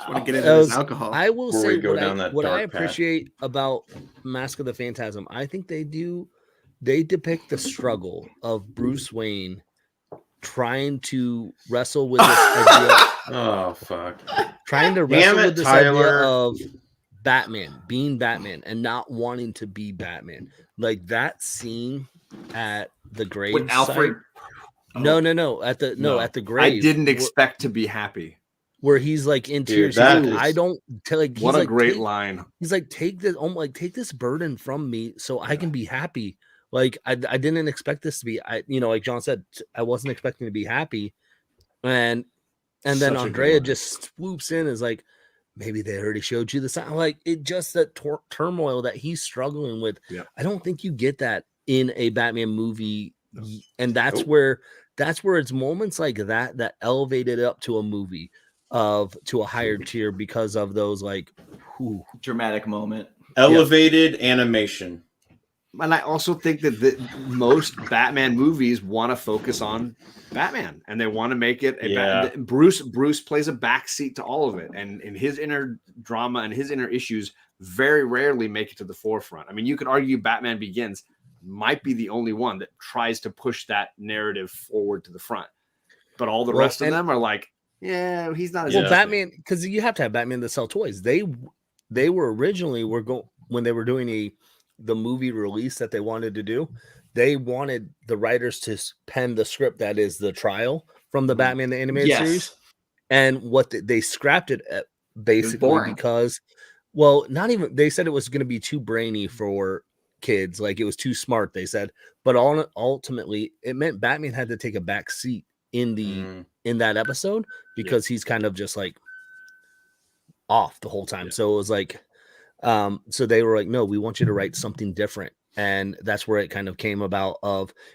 Want to get into this alcohol. I will say what I appreciate about Mask of the Phantasm. I think they depict the struggle of Bruce Wayne trying to wrestle with this idea. Oh fuck! Trying to wrestle with this idea of Batman being Batman and not wanting to be Batman. Like that scene at the grave. With Alfred. No. At the grave. I didn't expect to be happy. where he's like in Dude, tears. that He's like, is- I don't tell like What he's a like, great take- line. He's like, take this burden from me so I can be happy. Like I didn't expect this to be, like John said, I wasn't expecting to be happy. And then Such a good Andrea line. just swoops in, is like, maybe they already showed you the sign. Like it just that turmoil that he's struggling with. Yep. I don't think you get that in a Batman movie. No. And that's Nope. where it's moments like that elevated up to a movie to a higher tier because of those like Dramatic moment. Elevated animation. And I also think that most Batman movies want to focus on Batman, and they want to make it Bruce plays a backseat to all of it, and in his inner drama and his inner issues very rarely make it to the forefront. I mean, you could argue Batman Begins might be the only one that tries to push that narrative forward to the front, but all the rest of them are like, yeah, he's not. Well, Batman, because you have to have Batman to sell toys. They were originally when they were doing the movie release that they wanted to do, they wanted the writers to pen the script that is the trial from the Batman the Animated Series, and what they scrapped it basically because, well, not even, they said it was going to be too brainy for kids, like it was too smart, they said, but ultimately it meant Batman had to take a back seat in that episode because he's kind of just like off the whole time. So it was like, so they were like, no, we want you to write something different. And that's where it kind of came about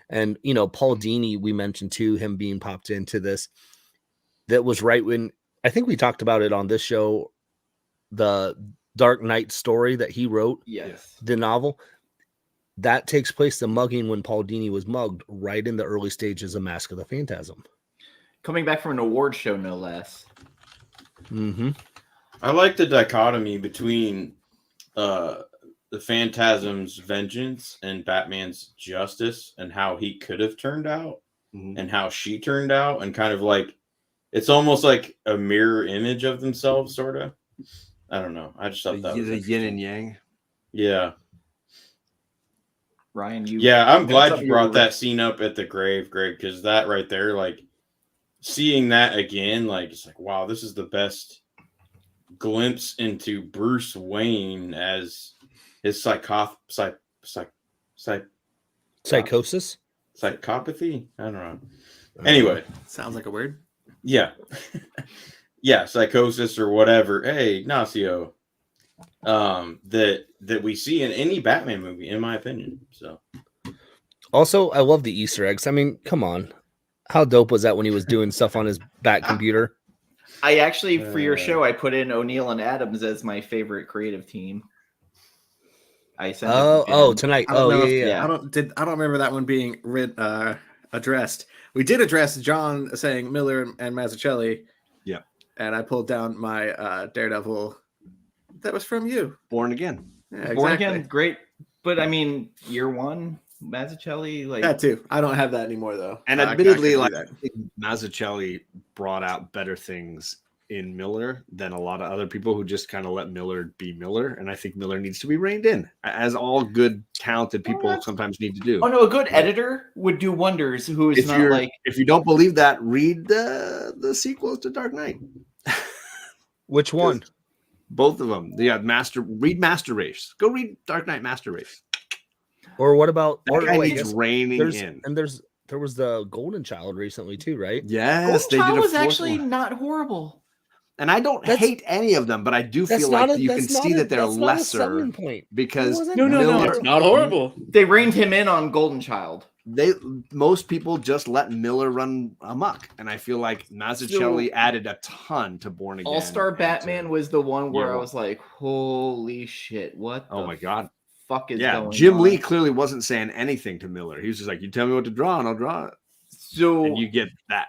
and Paul Dini, we mentioned too, him being popped into this. That was right when, I think we talked about it on this show, the Dark Knight story that he wrote, the novel, that takes place, the mugging, when Paul Dini was mugged right in the early stages of Mask of the Phantasm. Coming back from an award show, no less. Mm-hmm. I like the dichotomy between the Phantasm's vengeance and Batman's justice, and how he could have turned out and how she turned out, and kind of like it's almost like a mirror image of themselves, sort of. I don't know. I just thought that was the yin and yang. Yeah. Ryan, I'm glad you brought that scene up at the grave, Greg, because that right there, like seeing that again, like it's like, wow, this is the best glimpse into Bruce Wayne as his psychopathy. I don't know. Anyway, sounds like a word. Yeah. Yeah, psychosis or whatever. Hey, Ignacio. That we see in any Batman movie, in my opinion. So also, I love the Easter eggs. I mean, come on. How dope was that when he was doing stuff on his back computer? I actually, for your show, I put in O'Neill and Adams as my favorite creative team. I sent tonight. I don't remember that one being addressed. We did address John saying Miller and Mazzucchelli. Yeah. And I pulled down my Daredevil. That was from you. Born Again. Yeah, Born exactly. Again, great. But I mean, year one, Mazzucchelli, like that too. I don't have that anymore though. And admittedly, like Mazzucchelli brought out better things in Miller than a lot of other people who just kind of let Miller be Miller. And I think Miller needs to be reined in, as all good, talented people sometimes need to do. Oh no, a good editor would do wonders. Who is not like, if you don't believe that, read the sequels to Dark Knight. Which one? Both of them. Yeah, read Master Race. Go read Dark Knight Master Race. Or what about reining in? And there was the Golden Child recently too, right? Yes, Golden Child was actually not horrible. And I don't hate any of them, but I do feel like you can see that they're lesser because no, it's not horrible. They reined him in on Golden Child. Most people just let Miller run amok, and I feel like Mazzucchelli added a ton to Born Again. All-Star Batman was the one where I was like, holy shit, what the my god fuck is going on? Jim Lee clearly wasn't saying anything to Miller. He was just like, you tell me what to draw and I'll draw it. So and you get that.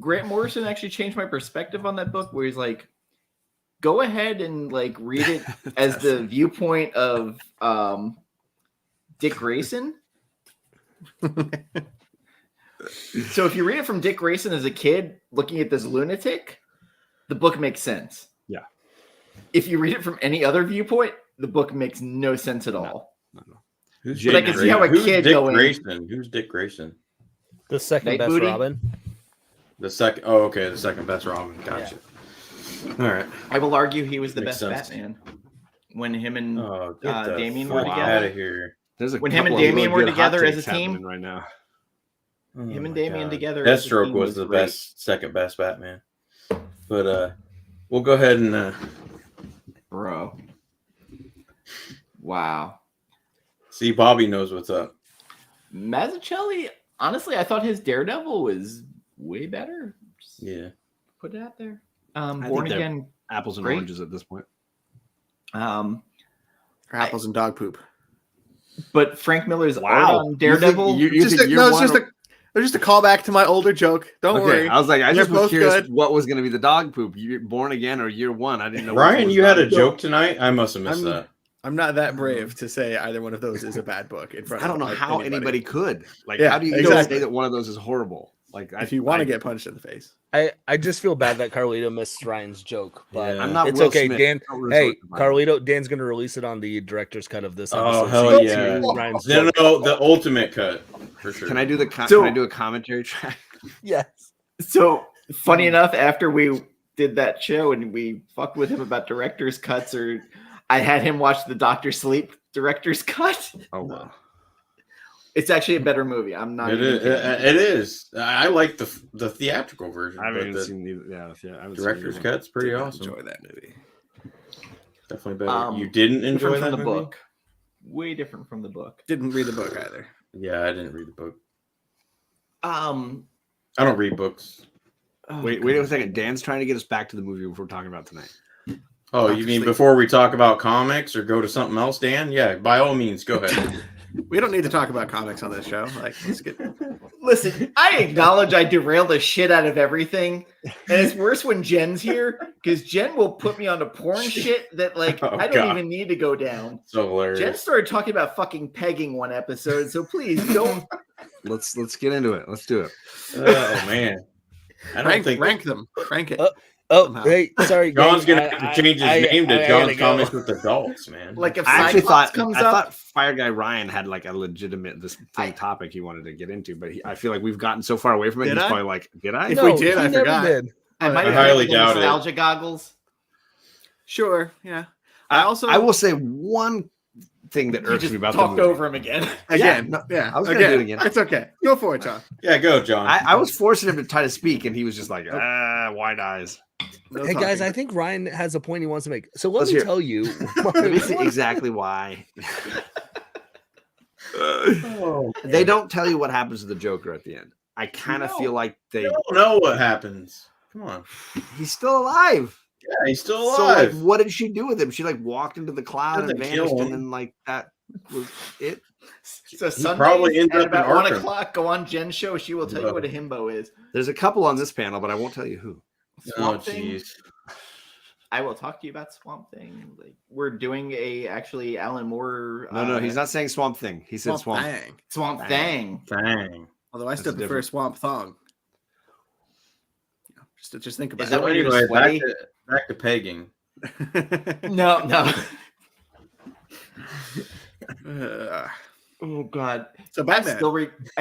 Grant Morrison actually changed my perspective on that book, where he's like, go ahead and like read it as the viewpoint of Dick Grayson. So if you read it from Dick Grayson as a kid looking at this lunatic, the book makes sense. Yeah. If you read it from any other viewpoint, the book makes no sense at all. No. Who's but I can see how a kid Dick going. Grayson? Who's Dick Grayson? The second Night best Booty? Robin. The second. Oh, okay. The second best Robin. Gotcha. All right. I will argue he was the Makes best sense. Batman when him and Get the Damian were fuck together. out of here. There's a When him and couple of Damian were good hot together as a takes team? happening right now. Oh Him and my Damian God. together as a Deathstroke team was was the great. best, second best Batman. But we'll go ahead and Bro. Wow. see. Bobby knows what's up. Mazzucchelli, honestly, I thought his Daredevil was way better. Just Yeah. put it out there. think Born they're Again. Apples and Great. oranges at this point. Um, Apples and dog poop. but Frank Miller's Wow. art on Daredevil. You Just think a, year no, one? it's just a callback to my older joke. Don't Okay, worry. I was like, I They're just was both curious good. what was going to be the dog poop. Year, Born Again or Year One? I didn't know. which Ryan, was you had a dog. joke tonight. I must have missed that. I'm not that brave to say either one of those is a bad book in front I don't know of how anybody could. Like, Yeah, how do you exactly. say that one of those is horrible? Like, If you want to get punched in the face. I just feel bad that Carlito missed Ryan's joke, but Yeah. I'm not. it's Will okay. Smith. Dan, Don't hey, resort to violence. Carlito, Dan's gonna release it on the director's cut of this Oh, episode. hell so you yeah. can see Ryan's No, joke. no, the ultimate cut for sure. Can I do the? Can So- I do a commentary track? Yes. So funny enough, after we did that show and we fucked with him about director's cuts, or I had him watch the Doctor Sleep director's cut. Oh wow. It's actually a better movie. I'm not. It even is. kidding. It is. I like the theatrical version. I haven't but even the seen either. Yeah, I haven't director's seen either one. cut's pretty Did not awesome. Enjoy that movie. Definitely better. You Different didn't enjoy from that the movie? book. Way different from the book. Didn't read the book either. Yeah, I didn't read the book. I don't read books. Oh, Wait a second. Dan's trying to get us back to the movie we're talking about tonight. Oh, Dr. you mean Sleep. before we talk about comics or go to something else, Dan? Yeah, by all means, go ahead. We don't need to talk about comics on this show. Like, let's get. Listen, I acknowledge I derail the shit out of everything, and it's worse when Jen's here because Jen will put me on the porn shit that like Oh, I don't God. even need to go down. So hilarious. Jen started talking about fucking pegging one episode, so please don't. Let's get into it. Let's do it. Oh man, I don't think rank them. Rank it. Oh, Somehow. hey, sorry. John's gang, gonna have to change his name to I John's gotta go. Comics with Adults, man. Like if I actually Cyclops thought comes I up, thought Fire Guy Ryan had like a legitimate topic he wanted to get into, but I feel like we've gotten so far away from it. Did He's I? probably like, did I? If we did, he I never forgot. did. I might I have highly the doubt it. nostalgia goggles. Sure. Yeah. I also I will say one thing that You irks just me about the talked movie. over him again. again. no, Yeah. I was gonna do it again. It's okay. Go for it, John. Yeah, go, John. I was forcing him to try to speak, and he was just like, wide eyes. No Hey guys, talking. I think Ryan has a point he wants to make. So let Let's me hear it. tell you. Let me see exactly why. Oh, They don't tell you what happens to the Joker at the end. I kind of No. feel like I don't know what happens. Come on. he's still alive. Yeah, he's still So like, alive. what did she do with him? She like walked into the cloud and Doesn't kill vanished, and him. then like that was it. So Sunday probably ends at up in about 1 Arkham. o'clock. Go on Jen's show. She will tell you what a himbo is. There's a couple on this panel, but I won't tell you who. Oh, Swamp Thing. jeez. I will talk to you about Swamp Thing. Like we're doing actually Alan Moore. No, he's not saying Swamp Thing. He said Swamp. Thing. Swamp Thing. Thing. Dang. Although I still That's prefer different. Swamp Thong. Just think about Is that it. when you're Anyway, sweaty? back to pegging. No. Uh, Oh God. so I Batman.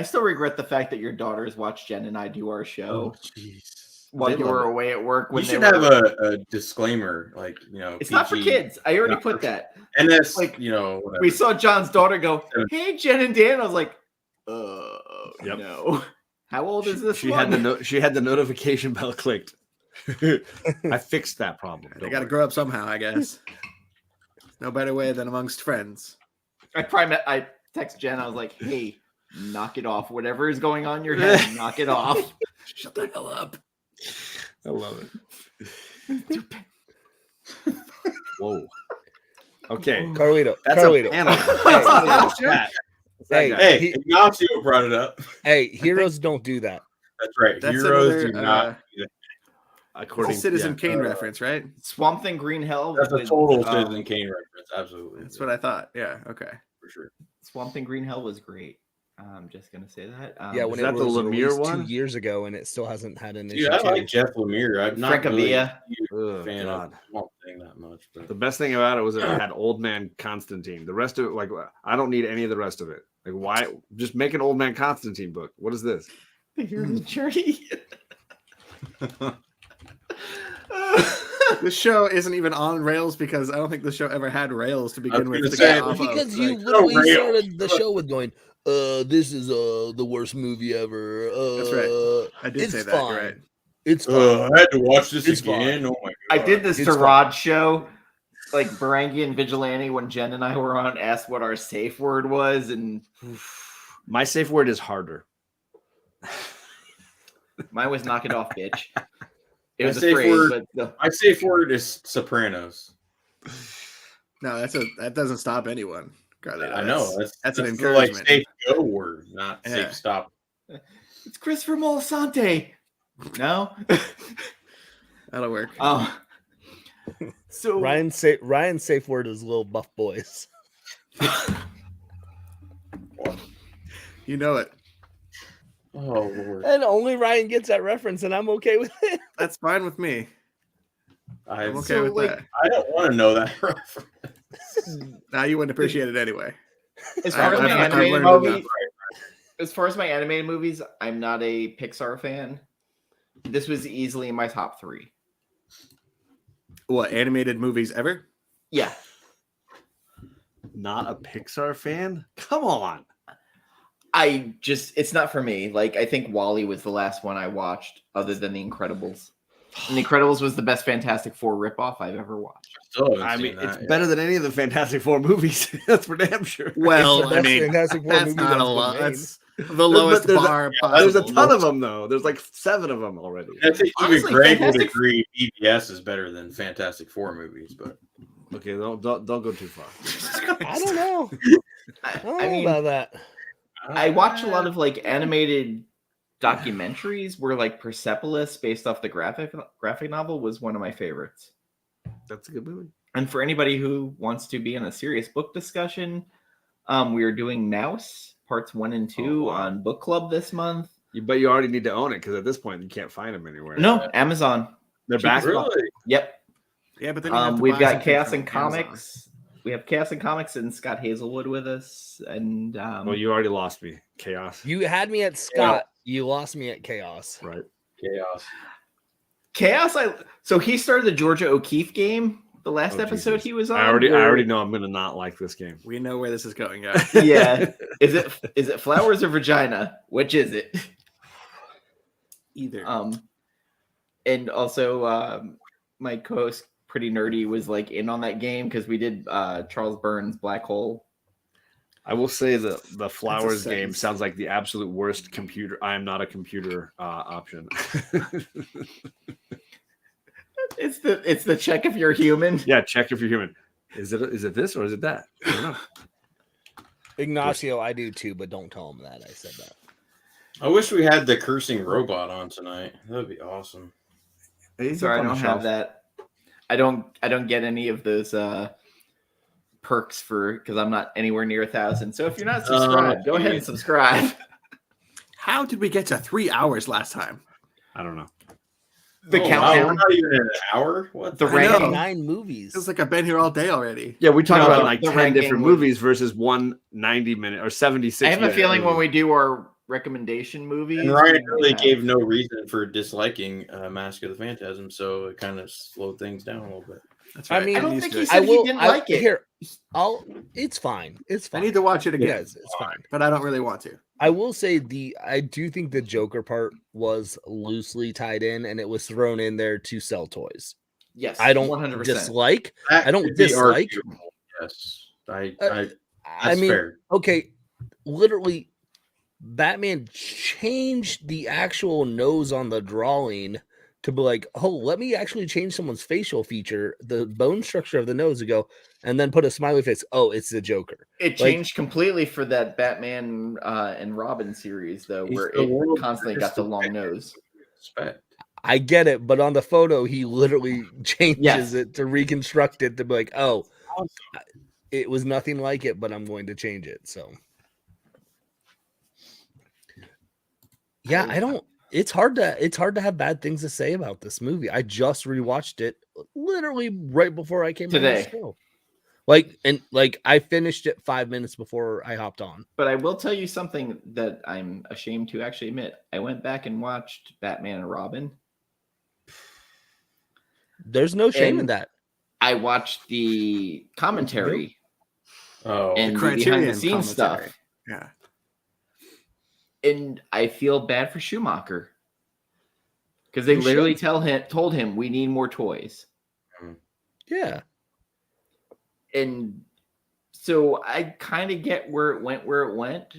still regret the fact that your daughters watched Jen and I do our show jeez. while They you love were it. away at work. We When should they have were, a disclaimer, like, you know, It's not for PG. kids. I already Not put for- that. And that's, Like, you know, whatever. We saw John's daughter go, "Hey, Jen and Dan." I was like, Yep. no. How old is this She one? had the notification bell clicked. I fixed that problem. They Don't got to worry. grow up somehow, I guess. No better way than amongst friends. I text Jen. I was like, "Hey, knock it off. Whatever is going on in your head, knock it off." Shut the hell up. I love it. Whoa. Okay. Carlito. That's Carlito. a panel. Hey, Hey, he- Ignacio brought it up. hey, heroes don't do that. That's right. That's Heroes another, do not. do that. It's According a Citizen yeah. Kane reference, right? Swamp Thing, Green Hell. That's a with, total Citizen Kane reference. Absolutely. That's what I thought. Yeah. Okay. for sure. Swamp Thing, Green Hell was great. I'm just gonna say that. Yeah, when is it that the was Lemire released one? 2 years ago, and it still hasn't had an issue. Dude, I too. like Jeff Lemire. I'm not really a Francavilla. huge Oh, fan God. of Swamp Thing that much. But The best thing about it was it had old man Constantine. The rest of it, like, I don't need any of the rest of it. Like, why? Just make an old man Constantine book. What is this? The hero's journey. This show isn't even on rails because I don't think the show ever had rails to begin with. gonna To say, get off because of. you Like, literally rails. started the show with going, this is the worst movie ever. That's right. I did it's say that. fine. You're right. It's fine. I had to watch this It's again. fine. Oh my god! I did this It's to fun. Rod's show, like Barangi and Vigilante, when Jen and I were on, asked what our safe word was, and My safe word is harder. mine was "knock it off, bitch." It My was a safe phrase, word- but My safe word is Sopranos. No, that doesn't stop anyone. Carlito. I know That's an the, encouragement. like safe go word, not Yeah. safe stop. it's Christopher Moltisanti. No. That'll work. So Ryan's safe word is little buff boys. You know it. Oh Lord, And only Ryan gets that reference, and I'm okay with it. That's fine with me. I'm okay So, with like, that. I don't want to know that reference. Now you wouldn't appreciate it anyway. as far as I've my learned animated enough. movies, I'm not a Pixar fan. This was easily in my top 3. What animated movies ever? Yeah. Not a Pixar fan? Come on. It's not for me. Like, I think Wall-E was the last one I watched other than The Incredibles. And The Incredibles was the best Fantastic Four ripoff I've ever watched. Still haven't I seen mean, that it's yet. better than any of the Fantastic Four movies. That's for damn sure. Well, It's the I best mean, Fantastic Four that's movie not that's a been lot. made. That's the lowest there's a- bar There's a possible. ton of them, though. There's like 7 of them already. I think even Honestly, Greg would Fantastic- agree BBS is better than Fantastic Four movies, but Okay, don't go too far. I don't know. I don't know mean, about that. I watch a lot of like animated documentaries where like Persepolis, based off the graphic novel, was one of my favorites. That's a good movie. And for anybody who wants to be in a serious book discussion, we are doing Mouse parts 1 and 2 Oh, wow. on book club this month. But you already need to own it because at this point you can't find them anywhere. No, Amazon. They're back. really, Yep. Yeah, but then you have to We've buy got something Chaos from and Amazon. Comics. We have Chaos and Comics and Scott Hazelwood with us. And Well, you already lost me. Chaos. You had me at Scott. You lost me at Chaos. Right. chaos. So he started the Georgia O'Keeffe game. The last Oh, episode Jesus. he was on. I already where- know I'm gonna not like this game. We know where this is going, guys. Yeah. Is it flowers or vagina? Which is it? Either. And also my co-host Pretty Nerdy was like in on that game because we did Charles Burns' Black Hole. I will say that the flowers game sentence. sounds like the absolute worst computer. I am not a computer option. It's the check if you're human. Yeah, check if you're human. Is it this or is it that? I don't know. Ignacio, I do too, but don't tell him that I said that. I wish we had the cursing robot on tonight. That would be awesome. He's Sorry, I up on don't the have shelf. that. I don't get any of those perks because I'm not anywhere near 1,000. So if you're not subscribed, go ahead and subscribe. How did we get to 3 hours last time? I don't know. The Wow, countdown. we're not even in an hour. What The the I know. ranking. 9 movies. Feels like I've been here all day already. Yeah, we talked No, about the- like the 10 ranking different was- movies versus one 90-minute or 76. I have a minute feeling when movie. we do our recommendation movies, And Ryan we really have- gave no reason for disliking Mask of the Phantasm, so it kind of slowed things down a little bit. That's I right. mean, I'm I don't used think to he it. said he didn't like it. Here, it's fine. It's I fine. need to watch it again, Yes, it's fine. but I don't really want to. I will say I do think the Joker part was loosely tied in, and it was thrown in there to sell toys. Yes, I don't 100%. dislike. That I don't could be dislike- arguable, Yes, I that's mean, fair. okay, literally, Batman changed the actual nose on the drawing to be like, oh, let me actually change someone's facial feature, the bone structure of the nose to go, and then put a smiley face. Oh, it's the Joker. It changed completely for that Batman and Robin series, though, He's where the it world's constantly got greatest the long detective. nose. Respect. I get it, but on the photo, he literally changes Yes. it to reconstruct it to be like, oh, Awesome. it was nothing like it, but I'm going to change it. So, yeah, I don't. It's hard to have bad things to say about this movie. I just rewatched it literally right before I came Today. on the show. Like I finished it 5 minutes before I hopped on. But I will tell you something that I'm ashamed to actually admit. I went back and watched Batman and Robin. There's no shame in And that. I watched the commentary and The the behind the Criterion scenes stuff. commentary. Yeah. And I feel bad for Schumacher. Because they You literally should. told him we need more toys. Yeah. And so I kind of get where it went.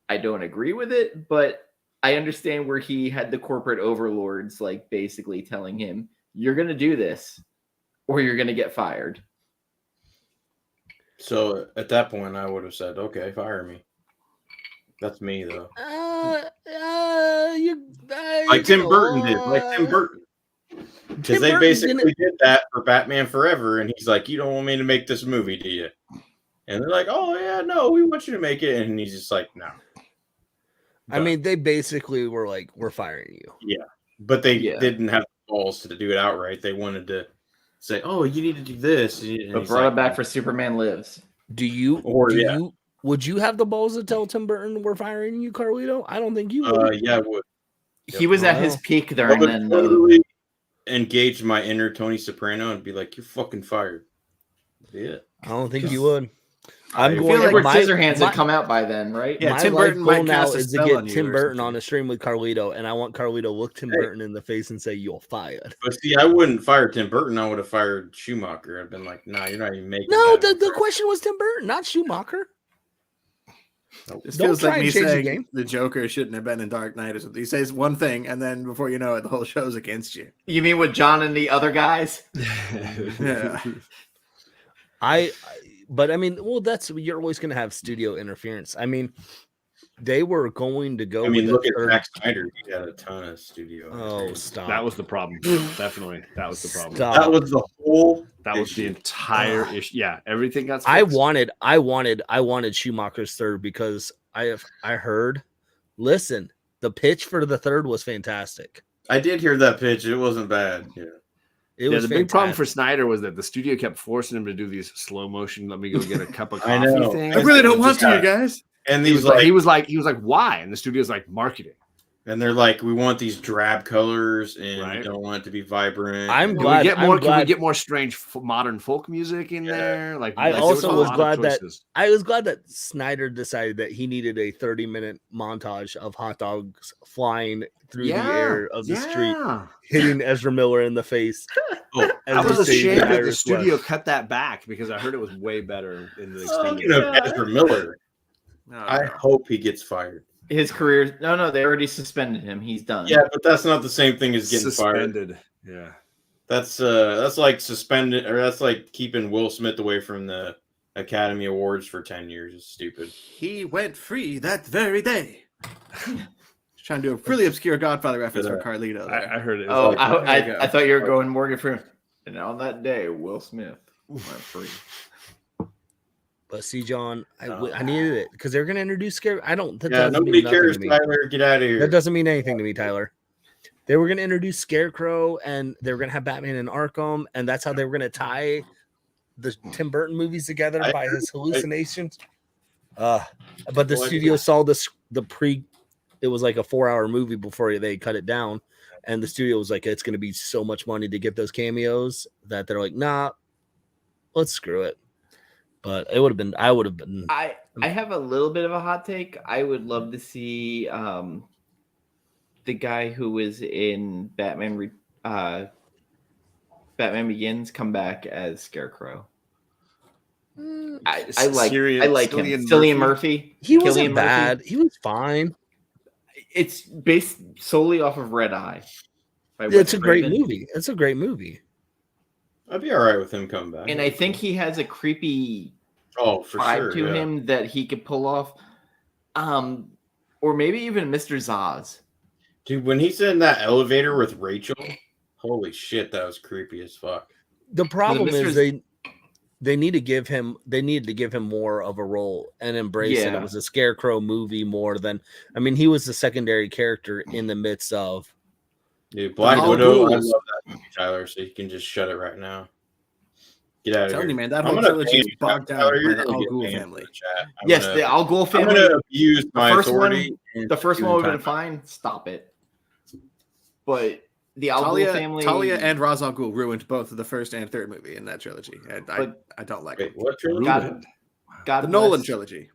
I don't agree with it, but I understand where he had the corporate overlords like basically telling him, you're going to do this or you're going to get fired. So at that point, I would have said, okay, fire me. That's me, though. Like Tim Burton did. Like Tim Burton. Because they basically did that for Batman Forever. And he's like, you don't want me to make this movie, do you? And they're like, oh, yeah, no, we want you to make it. And he's just like, no. I mean, they basically were like, we're firing you. Yeah. But they didn't have the balls to do it outright. They wanted to say, oh, you need to do this. And but brought it back for Superman Lives. Would you have the balls to tell Tim Burton we're firing you, Carlito? I don't think you would. Yeah, I would. He was at his peak there, and then totally engage my inner Tony Soprano and be like, "You're fucking fired." Yeah, I don't think you would. I feel like Edward Scissorhands had come out by then, right? Yeah, my Tim life Burton goal might now cast a is to spell get on you Tim or Burton something. on a stream with Carlito, and I want Carlito to look Tim Burton in the face and say, "You're fired." but see, I wouldn't fire Tim Burton. I would have fired Schumacher. I've been like, "Nah, you're not even making." No, the question was Tim Burton, not Schumacher. This Don't feels try like and me change the saying game. the Joker shouldn't have been in Dark Knight or something. He says one thing, and then before you know it, the whole show's against you. You mean with John and the other guys? Yeah. But I mean, well, you're always going to have studio interference. I mean, they were going to go. I mean, with look at third- Zack Snyder. He had a ton of studio. Oh, stop! That was the problem. Definitely, that was the problem. Stop. That was the whole. That was the entire issue. Yeah, everything got. I fixed. wanted Schumacher's third because I heard. Listen, the pitch for the third was fantastic. I did hear that pitch. It wasn't bad. Yeah. It was The big problem for fantastic. Snyder was that the studio kept forcing him to do these slow motion. Let me go get a cup of I coffee know. things. I really don't It want just to, you got- guys. And He these was like, why? And the studio's like, marketing. and they're like, we want these drab colors, and Right. we don't want it to be vibrant. I'm And- glad- Can we glad- get more strange modern folk music in there? Like, I there also a was lot of glad that- choices. I was glad that Snyder decided that he needed a 30-minute montage of hot dogs flying through the air of the street, hitting Ezra Miller in the face. Oh, I was he saved ashamed that the Iris studio West. cut that back because I heard it was way better in the Speaking extended. of Ezra Miller, No, I no. hope he gets fired. His career. No, they already suspended him. He's done. Yeah, but that's not the same thing as getting fired. Suspended. Yeah. That's like suspended, or that's like keeping Will Smith away from the Academy Awards for 10 years. It's stupid. He went free that very day. Trying to do a really obscure Godfather reference for Carlito. there. I heard it. Oh, It's like- there you go. I thought you were going Morgan Freeman. And on that day, Will Smith went free. But see, John, I needed it because they're going to introduce Scare. I don't. That Yeah, doesn't nobody mean nothing cares, to me. Tyler. Get out of here. That doesn't mean anything to me, Tyler. They were going to introduce Scarecrow, and they were going to have Batman in Arkham, and that's how they were going to tie the Tim Burton movies together I by agree. his hallucinations. But the Well, I studio agree. saw the pre. It was like a 4-hour movie before they cut it down, and the studio was like, "It's going to be so much money to get those cameos that they're like, nah, let's screw it." But it would have been. I would have been. I have a little bit of a hot take. I would love to see the guy who was in Batman Begins come back as Scarecrow. I like him. Cillian Murphy. He wasn't Cillian Murphy. bad. He was fine. It's based solely off of Red Eye. by It's Wes a great Craven. movie. It's a great movie. I'd be all right with him coming back. And I think he has a creepy for vibe sure. to yeah. him that he could pull off. Or maybe even Mr. Zaz. Dude, when he's in that elevator with Rachel, holy shit, that was creepy as fuck. The problem Mr. is they need to give him more of a role and embrace it. Yeah. It was a Scarecrow movie more than he was the secondary character in the midst of Dude, Black All Widow, I ghouls. love that movie, Tyler, so you can just shut it right now. Get out I'm of telling here. you, man, that I'm whole gonna trilogy is ban you, bogged down Tyler. by You're the gonna Al get Ghul banned from family. the chat. Yes, the Al Ghul I'm family. gonna abuse my first one- authority. and The first do one would have time. been fine. Stop it. But the Al Ghul family. Talia and Ra's al Ghul ruined both of the first and third movie in that trilogy. And I don't like Wait, it. what trilogy? God The bless. Nolan trilogy.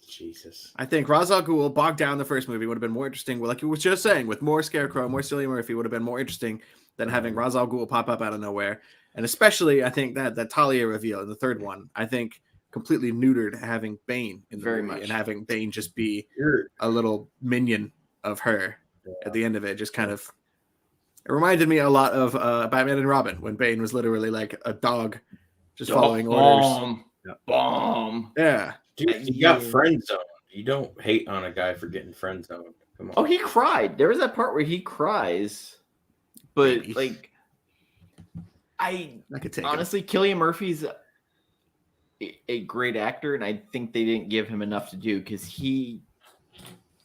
Jesus. I think Ra's al Ghul bogged down the first movie would have been more interesting. Like you was just saying, with more Scarecrow, more Cillian Murphy would have been more interesting than having Ra's al Ghul pop up out of nowhere. And especially, I think that Talia reveal in the third one, I think completely neutered having Bane in the Very movie much. and having Bane just be You're, a little minion of her at the end of it. Just kind of, it reminded me a lot of Batman and Robin when Bane was literally like a dog just following orders. Bomb. Yeah. dude, you got friend zoned. You don't hate on a guy for getting friend zoned. Come on. Oh, he cried. There was that part where he cries. But Maybe. like, I could take honestly, Cillian Murphy's a great actor, and I think they didn't give him enough to do because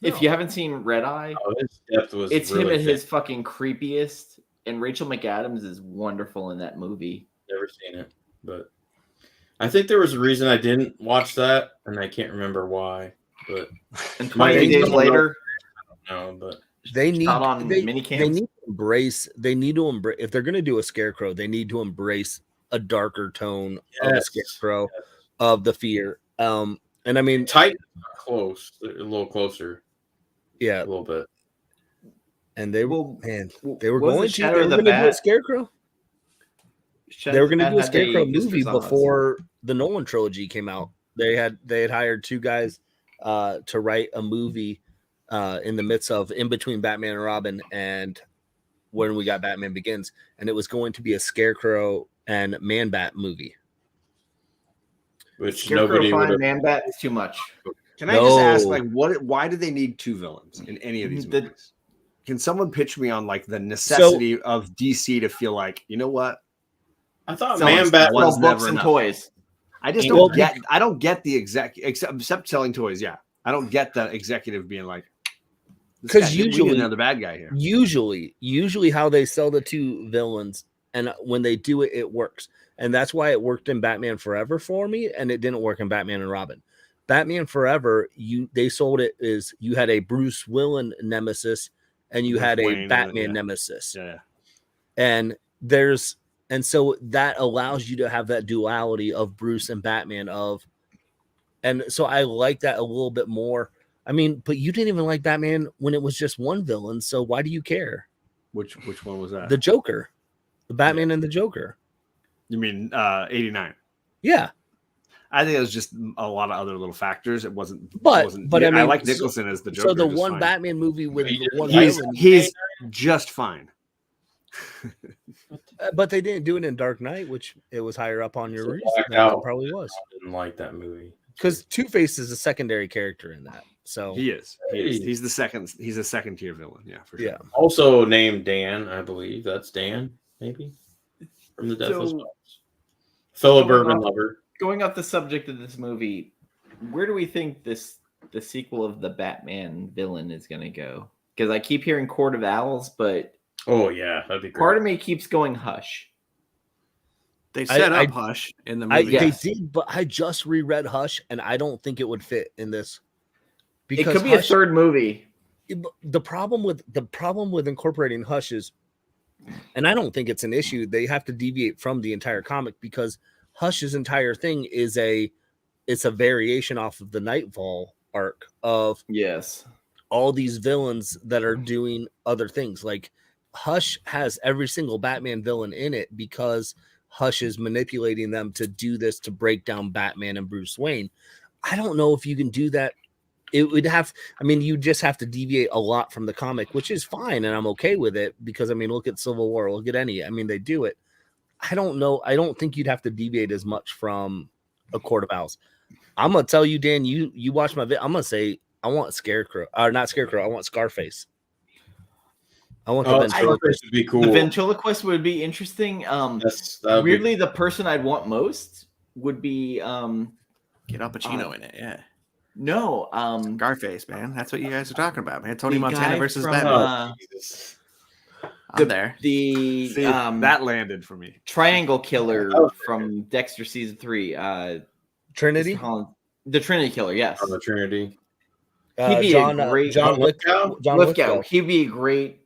if you haven't seen Red Eye, His depth was it's really him at thick. his fucking creepiest, and Rachel McAdams is wonderful in that movie. Never seen it, but I think there was a reason I didn't watch that, and I can't remember why. But And My 28 days name- later, no, but They need shot on they, mini they cams. need to embrace. They need to embrace. If they're going to do a Scarecrow, they need to embrace a darker tone of a Yes. Scarecrow, of the fear. And I mean, Titan close, a little closer, yeah, a little bit. and they were Well, man, well, they were what was going the to. Shadow They of were the going to do a Bat? Scarecrow. Shadow They were of the going to Bat do a had Scarecrow Mr. movie Zsasz. before the Nolan trilogy came out. They had hired two guys to write a movie in the midst of in between Batman and Robin and when we got Batman Begins, and it was going to be a Scarecrow and Man Bat movie. Which Scarecrow nobody would fine, have. Man Bat is too much. Can I just ask, No. like, why do they need two villains in any of these The- movies? Can someone pitch me on like the necessity of DC to feel like, you know what? I thought Selling Man Bat one's Sell never books and enough. toys. I just Well, don't get. I don't get the except selling toys. Yeah, I don't get the executive being like, this 'Cause guy- we need usually- another bad guy here. Usually how they sell the two villains, and when they do it, it works. And that's why it worked in Batman Forever for me, and it didn't work in Batman and Robin. Batman Forever, they sold it as you had a Bruce Wayne nemesis and you Bruce had Wayne, a Batman yeah. nemesis. Yeah, And so that allows you to have that duality of Bruce and Batman and so I like that a little bit more. I mean, but you didn't even like Batman when it was just one villain, so why do you care? which one was that? The Joker, the Batman and the Joker. You mean 89? Yeah, I think it was just a lot of other little factors. It wasn't. But I mean, like Nicholson as the Joker. so the just one fine. Batman movie with He the didn't one like villain, he's just fine. but they didn't do it in Dark Knight, which it was higher up on your So list. blacked than it out. probably was didn't like that movie. because Two-Face is a secondary character in that. So He is. Hey. He's the second. He's a second tier villain. Yeah, for sure. yeah, Also named Dan, I believe. That's Dan, maybe from the Deathless So- Bones. Philip Going Bourbon off- Lover. Going off the subject of this movie, where do we think the sequel of the Batman villain is going to go? Because I keep hearing Court of Owls, but Oh yeah, that'd be great. part of me keeps going Hush. They set I- up Hush in the movie. Yes. They did, but I just reread Hush, and I don't think it would fit in this. It could be a Hush, third movie. the problem with incorporating Hush is, and I don't think it's an issue. They have to deviate from the entire comic because Hush's entire thing is it's a variation off of the Nightfall arc of Yes. all these villains that are doing other things. Like Hush has every single Batman villain in it because Hush is manipulating them to do this to break down Batman and Bruce Wayne. I don't know if you can do that. It would have, I mean, you just have to deviate a lot from the comic, which is fine. And I'm okay with it because, I mean, look at Civil War, look at I mean, they do it. I don't know. I don't think you'd have to deviate as much from a Court of Owls. I'm going to tell you, Dan, you watch my video. I'm going to say, I want Scarecrow, or not Scarecrow. I want Scarface. I want the ventriloquist. Scarface would be cool. The ventriloquist would be interesting. That'd be- Weirdly, the person I'd want most would be Get Al Pacino in it. Yeah. no Scarface, man. That's what you guys are talking about, man. Tony the Montana guy versus from, Batman. Jesus. I'm there. the See, that landed for me. triangle killer Oh, from Dexter season 3. Trinity. The Trinity killer. Yes. On the Trinity. He'd be a great- John Lithgow? John Lithgow. Lithgow. He'd be a great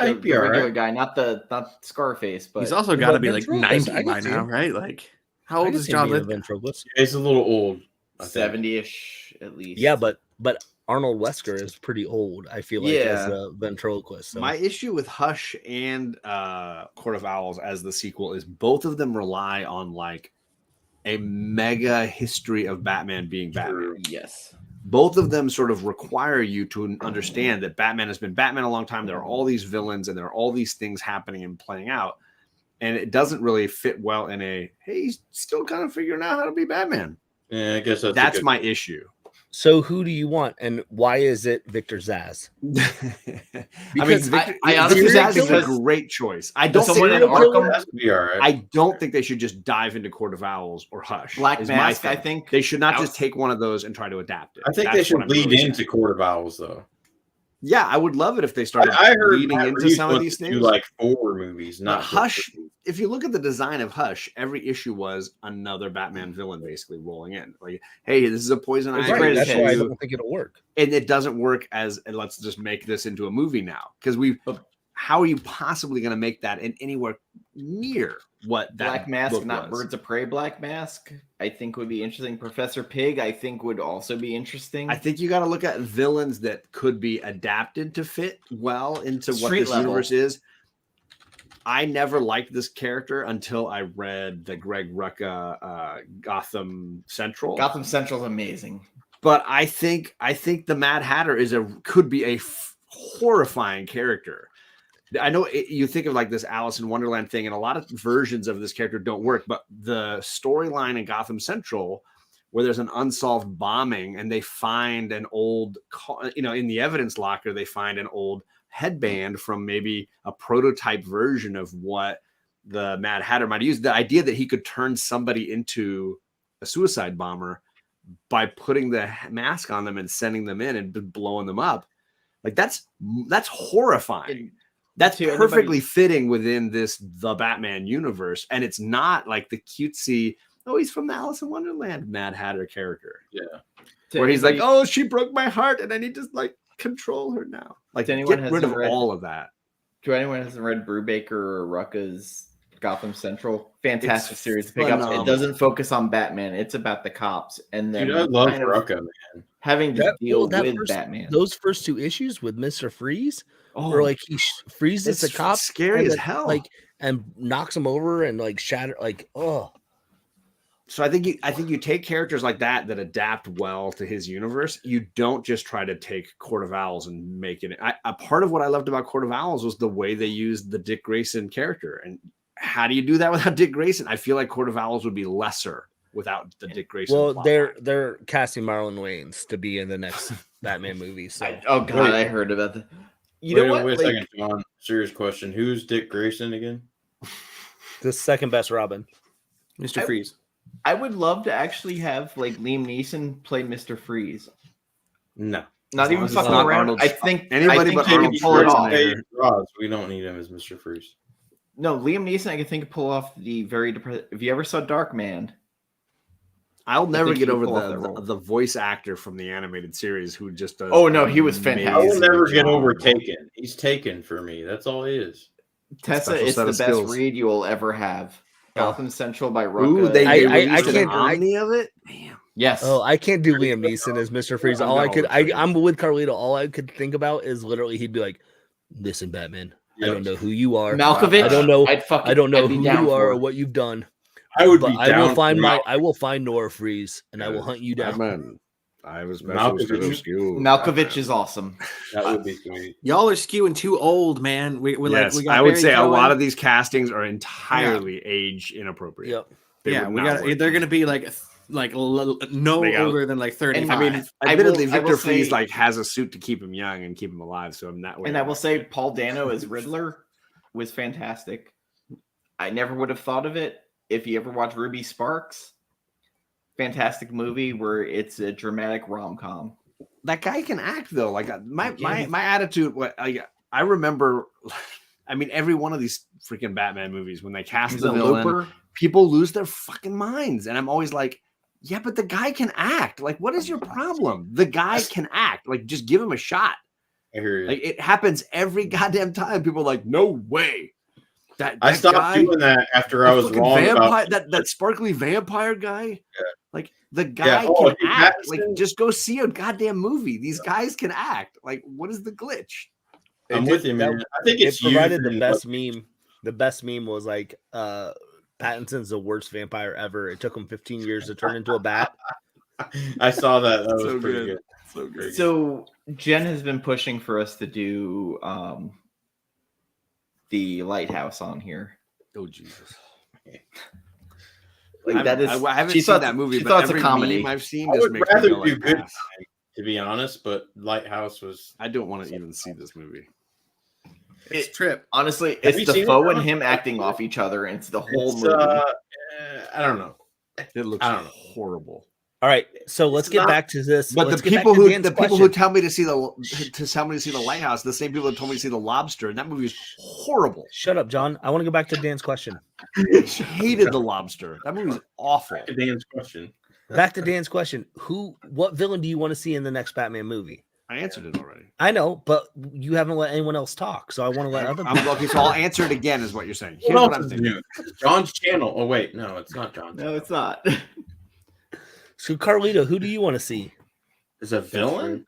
He'd be the all regular right. guy, not Scarface, but He's also got to But be like ventriloquist, 90 I by can see now, him. right? Like, how I old can is see him John being a Lithgow? ventriloquist. He's a little old. I think. 70-ish at least. Yeah, but Arnold Wesker is pretty old. I feel like as Yeah. a ventriloquist. So. My issue with Hush and Court of Owls as the sequel is both of them rely on like a mega history of Batman being Batman. Yes. Both of them sort of require you to understand that Batman has been Batman a long time. There are all these villains and there are all these things happening and playing out. And it doesn't really fit well in a, hey, he's still kind of figuring out how to be Batman. Yeah, I guess That's my issue. So who do you want, and why is it Victor Zsasz? Because I Victor honestly Zsasz think is a because great choice. I don't think someone in Arkham, That's be all right. I don't think they should just dive into Court of Owls or Hush. Black is my Mask, thing. I think They should not just take one of those and try to adapt it. I think That's they should what I'm lead really into saying. Court of Owls, though. Yeah, I would love it if they started I heard leading Matt into Reeves some of wants these to things. do like 4 movies, But not just Hush, 3. if you look at the design of Hush, every issue was another Batman villain basically rolling in. Like, hey, this is a Poison It's Ivy great, That's why I issue, don't think it'll work. and it doesn't work as. And let's just make this into a movie now because we. How are you possibly going to make that in anywhere near what that Black Mask, book not was? Birds of Prey Black Mask, I think would be interesting. Professor Pig, I think would also be interesting. I think you got to look at villains that could be adapted to fit well into what Street this level. universe is. I never liked this character until I read the Greg Rucka Gotham Central. Gotham Central is amazing. But I think the Mad Hatter could be a horrifying character. I know you think of like this Alice in Wonderland thing, and a lot of versions of this character don't work. But the storyline in Gotham Central, where there's an unsolved bombing, and they find an old, in the evidence locker, they find an old headband from maybe a prototype version of what the Mad Hatter might use. The idea that he could turn somebody into a suicide bomber by putting the mask on them and sending them in and blowing them up, like that's horrifying. That's perfectly fitting within the Batman universe, and it's not like the cutesy, oh, he's from the Alice in Wonderland Mad Hatter character. Yeah, where he's like, oh, she broke my heart, and I need to like control her now. Like, get rid of all of that. To anyone who hasn't read Brubaker or Rucka's Gotham Central, fantastic series to pick up. It doesn't focus on Batman; it's about the cops, and then I love Rucka, man. Having to deal with Batman. Those first 2 issues with Mr. Freeze, where like he freezes the cop, scary as hell, like and knocks him over and like shatter, like So I think you take characters like that adapt well to his universe. You don't just try to take Court of Owls and make it. A part of what I loved about Court of Owls was the way they used the Dick Grayson character. And how do you do that without Dick Grayson? I feel like Court of Owls would be lesser without the Dick Grayson. Well, they're casting Marlon Wayans to be in the next Batman movie. So I heard about that. Wait a second, John. Serious question: who's Dick Grayson again? The second best Robin, Mr. Freeze. I would love to actually have like Liam Neeson play Mr. Freeze. No, not even fucking around. I think anybody but Arnold pull it off. We don't need him as Mr. Freeze. No, Liam Neeson, I can think pull off the very depressed. If you ever saw Darkman, I'll never get over the voice actor from the animated series who just does. Oh no, he was fantastic. I will never get over Taken. He's Taken for me. That's all he is. Tessa is the best read you will ever have. Gotham Central by Rucka. Ooh, I can't any of it. Damn. Yes. Oh, I can't do Liam Neeson as Mr. Freeze. I'm with Carlito. All I could think about is literally he'd be like, "Listen, Batman, I don't know who you are, Malkovich. I don't know. I don't know who you are or what you've done. I would be. I will find Nora Freeze and I will hunt you down." Batman. I was Malkovich is awesome. That would be sweet. Y'all are skewing too old, man. I would say a lot of these castings are entirely age inappropriate. Yep. They're gonna be like older than like 35. I mean, admittedly, Victor Freeze like has a suit to keep him young and keep him alive, so I'm that way. And I will say, Paul Dano as Riddler was fantastic. I never would have thought of it. If you ever watch Ruby Sparks, fantastic movie where it's a dramatic rom-com. That guy can act though. Like my attitude. I remember. I mean, every one of these freaking Batman movies, when they cast the villain, people lose their fucking minds, and I'm always like, yeah, but the guy can act. Like, what is your problem? The guy can act. Like, just give him a shot. I hear you. Like it happens every goddamn time. People are like, no way. I stopped doing that after I was wrong vampire, about that sparkly vampire guy. Yeah. Like the guy Oh, can act. Pattinson. Like just go see a goddamn movie. These guys can act. Like what is the glitch? I'm with you, man. I think it's it provided used the in best meme. The best meme was like Pattinson's the worst vampire ever. It took him 15 years to turn into a bat. I saw that. That was So pretty good. good. So good. So Jen has been pushing for us to do the Lighthouse on here. Oh Jesus! Like that is. I haven't she seen thought- that movie, she but thought it's a every comedy. meme I've seen I just would makes me rather go do like, Good "Pass." Time, to be honest, but Lighthouse was. I don't want to even see this movie. It's Trip. Honestly, Have you it's seen Defoe it, and Ron? him acting off each other, and it's the whole It's, movie. I don't know. It looks I don't know. horrible. All right, so let's It's get not- back to this. But Let's the get back people to who Dan's the people who question. tell me to see the Lighthouse, the same people that told me to see the Lobster, and that movie is horrible. Shut up, John. I want to go back to Dan's question. I hated the Lobster. That movie's awful. Back to Dan's question. Back to Dan's question. What villain do you want to see in the next Batman movie? I answered it already. I know, but you haven't let anyone else talk, so I want to let other people. Okay, so I'll answer it again. Is what you're saying? Here's What what else I'm is thinking. new? John's channel. Oh wait, no, it's not John's. No, it's not. So Carlito, who do you want to see? Is a villain?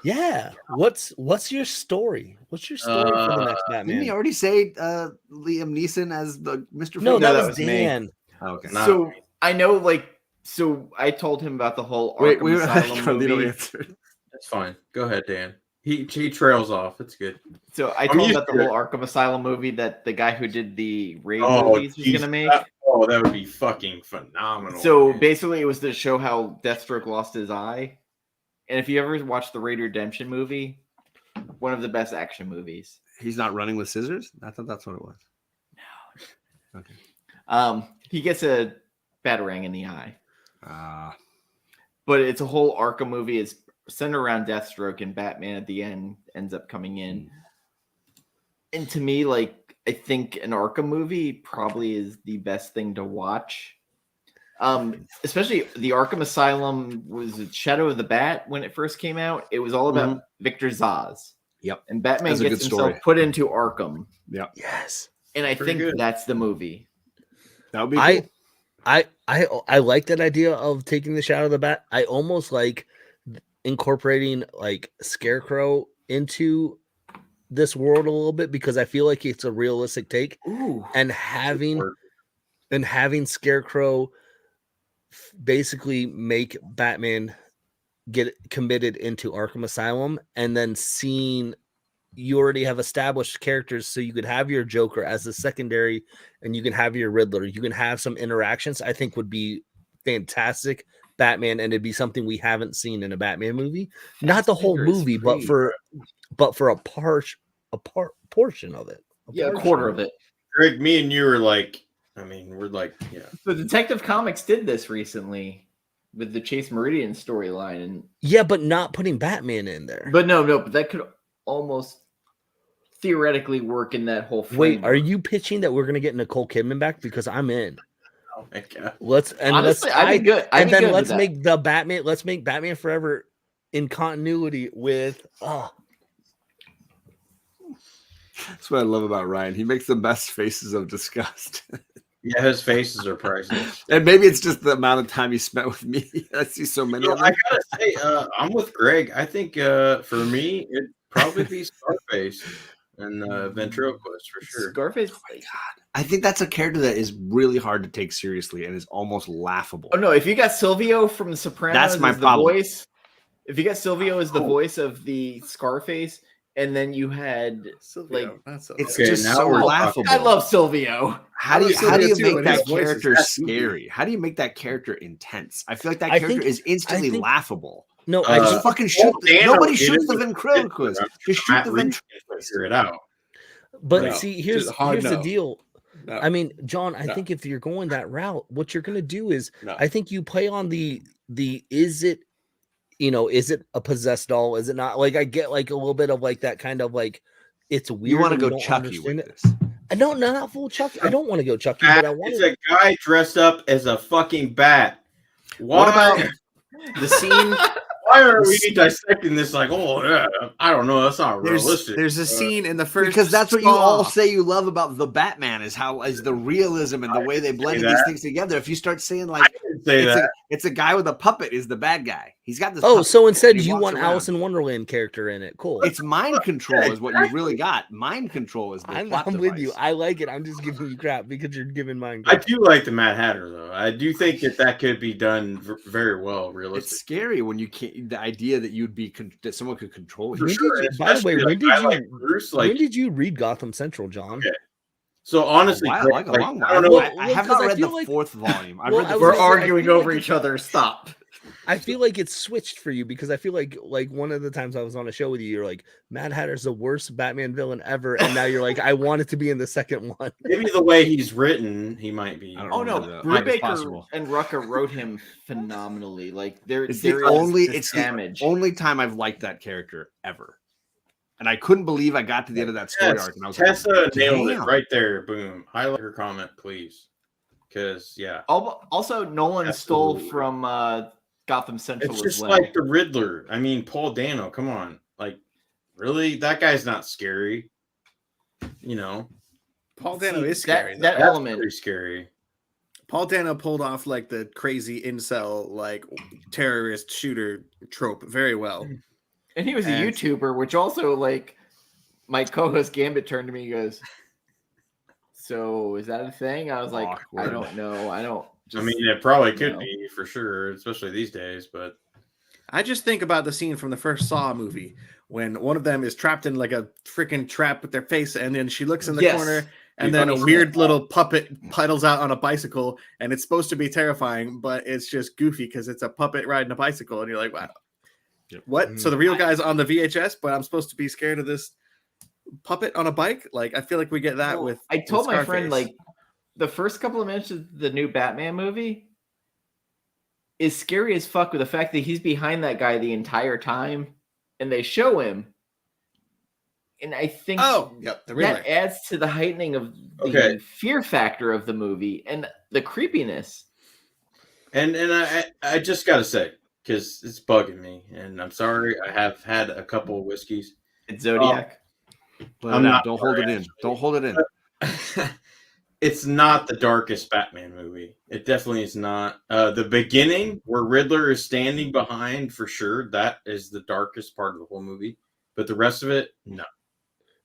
Yeah. What's your story? What's your story for the next Didn't he Batman? already say Liam Neeson as the Mr. No, Freeze? that that was was me. Dan. Oh, okay. Not- So I know, like, so I told him about the whole Wait, Arkham Asylum Carlito movie. answered. That's fine. Go ahead, Dan. He trails off. It's good. So I I'm told him used about the to whole Arkham Asylum movie that the guy who did the Raid Oh, movies was geez, gonna make. that would be fucking phenomenal. So man. basically, it was to show how Deathstroke lost his eye. And if you ever watched the Raid Redemption movie, one of the best action movies. He's not running with scissors. I thought that's what it was. He gets a batarang in the eye, But but it's a whole Arkham movie. It's centered around Deathstroke, and Batman at the end ends up coming in. And to me, like, I think an Arkham movie probably is the best thing to watch. Especially the Arkham Asylum was Shadow of the Bat when it first came out. It was all about Victor Zsasz. Yep. And Batman That's a gets good himself story. put into Arkham. Yes. And I Pretty think good. that's the movie. That would be cool. I like that idea of taking the Shadow of the Bat. I almost like incorporating like Scarecrow into this world a little bit because I feel like it's a realistic take. Ooh. And having Scarecrow basically make Batman get committed into Arkham Asylum, and then seeing you already have established characters, so you could have your Joker as a secondary, and you can have your Riddler. You can have some interactions. I think would be fantastic Batman, and it'd be something we haven't seen in a Batman movie. Not the whole movie, but for a portion of it. Yeah, a quarter of it. Greg, me and you are like, we're like, yeah. So Detective Comics did this recently with the Chase Meridian storyline, and Yeah, but not putting Batman in there. but but that could almost theoretically work in that whole Wait, framework. are you pitching that we're gonna get Nicole Kidman back? Because I'm in. Oh my god. Honestly, I'd be good. I'd And be then good with let's that. make the Batman. Let's make Batman Forever in continuity with. That's what I love about Ryan. He makes the best faces of disgust. Yeah, his faces are priceless. And maybe it's just the amount of time he spent with me. I see so many So of I them. gotta say, I'm with Greg. I think for me, it'd probably be Scarface and Ventriloquist for sure. Scarface. I think that's a character that is really hard to take seriously and is almost laughable. Oh no! If you got Silvio from The Sopranos, That's my as the problem. voice. If you got Silvio as the voice of the Scarface, and then you had Silvio, not Silvio. It's Okay, just now so we're talking. laughable. I love Silvio. How do you Silvio too, make but that his voice is character that goofy. scary? How do you make that character intense? I feel like that I character think- is instantly think- laughable. No, Uh, I Just just fucking shoot. Dan Nobody will get shoots it the with ventriloquist. it. Just shoot Matt the Reeves can ventriloquist. figure it out. But No. see, Just here's hard the no. deal. No. I mean, John, I No. think if you're going that route, what you're gonna do is, No. I think you play on the is it, is it a possessed doll? Is it not? Like I get like a little bit of like that kind of like it's weird. You want to and go don't Chucky understand with it. this? No, not full Chucky. I don't want to go Chucky, but I want It's to. a guy dressed up as a fucking bat. Why? What about the scene? Why are we dissecting this like, oh, yeah, I don't know, that's not realistic. There's a scene in the first Because that's what you Saw. all say you love about the Batman is the realism and the way they blended these things together. If you start saying like it's a guy with a puppet is the bad guy. He's got this. Oh, so instead he you walks want around. Alice in Wonderland character in it. Cool. It's mind control is what you really got. Mind control is the I'm plot with you. device. I like it. I'm just giving you crap because you're giving mine I crap. do like the Mad Hatter though. I do think that could be done very well, It's realistically. scary when you can't. The idea that you'd be that someone could control you. For sure. By the way, Especially, when did I you like Bruce, like, when did you read Gotham Central, John? Okay. So honestly, Wow, Greg, like a like, long I one. don't know. I have not because I read the feel like- fourth volume. I've Well, read I the was We're first gonna say, I arguing feel over like each other. Stop. I feel like it's switched for you because I feel like one of the times I was on a show with you, you're like, Mad Hatter's the worst Batman villain ever, and now you're like, I want it to be in the second one. Maybe the way he's written, he might be. I don't Oh remember no, that. Might be Brubaker possible. and Rucka wrote him phenomenally. Like It's there the is only this it's damage. the only time I've liked that character ever. And I couldn't believe I got to the end of that story arc and I was Tessa like, nailed it damn. right there. Boom. Highlight her comment, please. Because yeah, Also, Nolan stole Absolutely. from Gotham Central it's as just well. like the Riddler. I mean, Paul Dano. Come on, like really, that guy's not scary. You know, Paul Dano See, is scary. that that's element. pretty scary. Paul Dano pulled off like the crazy incel, like terrorist shooter trope very well. And he was a And- YouTuber, which also like my co-host Gambit turned to me and goes, "So is that a thing?" I was like, "I Awkward. don't know. I don't." I mean, it probably could No. be for sure, especially these days. But I just think about the scene from the first Saw movie when one of them is trapped in like a freaking trap with their face, and then she looks in the Yes. corner, and You then a funny weird shit. little puppet pedals out on a bicycle, and it's supposed to be terrifying, but it's just goofy because it's a puppet riding a bicycle, and you're like, wow, Yep. what? So the real guy's on the VHS, but I'm supposed to be scared of this puppet on a bike? Like, I feel like we get that Well, with. I told with my friend Scarface. like the first couple of minutes of the new Batman movie is scary as fuck with the fact that he's behind that guy the entire time, and they show him. And I think yep, the Riddler. that adds to the heightening of the Okay. fear factor of the movie and the creepiness. and I just gotta say, because it's bugging me, and I'm sorry, I have had a couple of whiskeys. It's Zodiac. Let I'm it out. not Don't hold it sorry, in. Don't hold it in. It's not the darkest Batman movie. It definitely is not. The beginning where Riddler is standing behind, for sure, that is the darkest part of the whole movie. But the rest of it, no.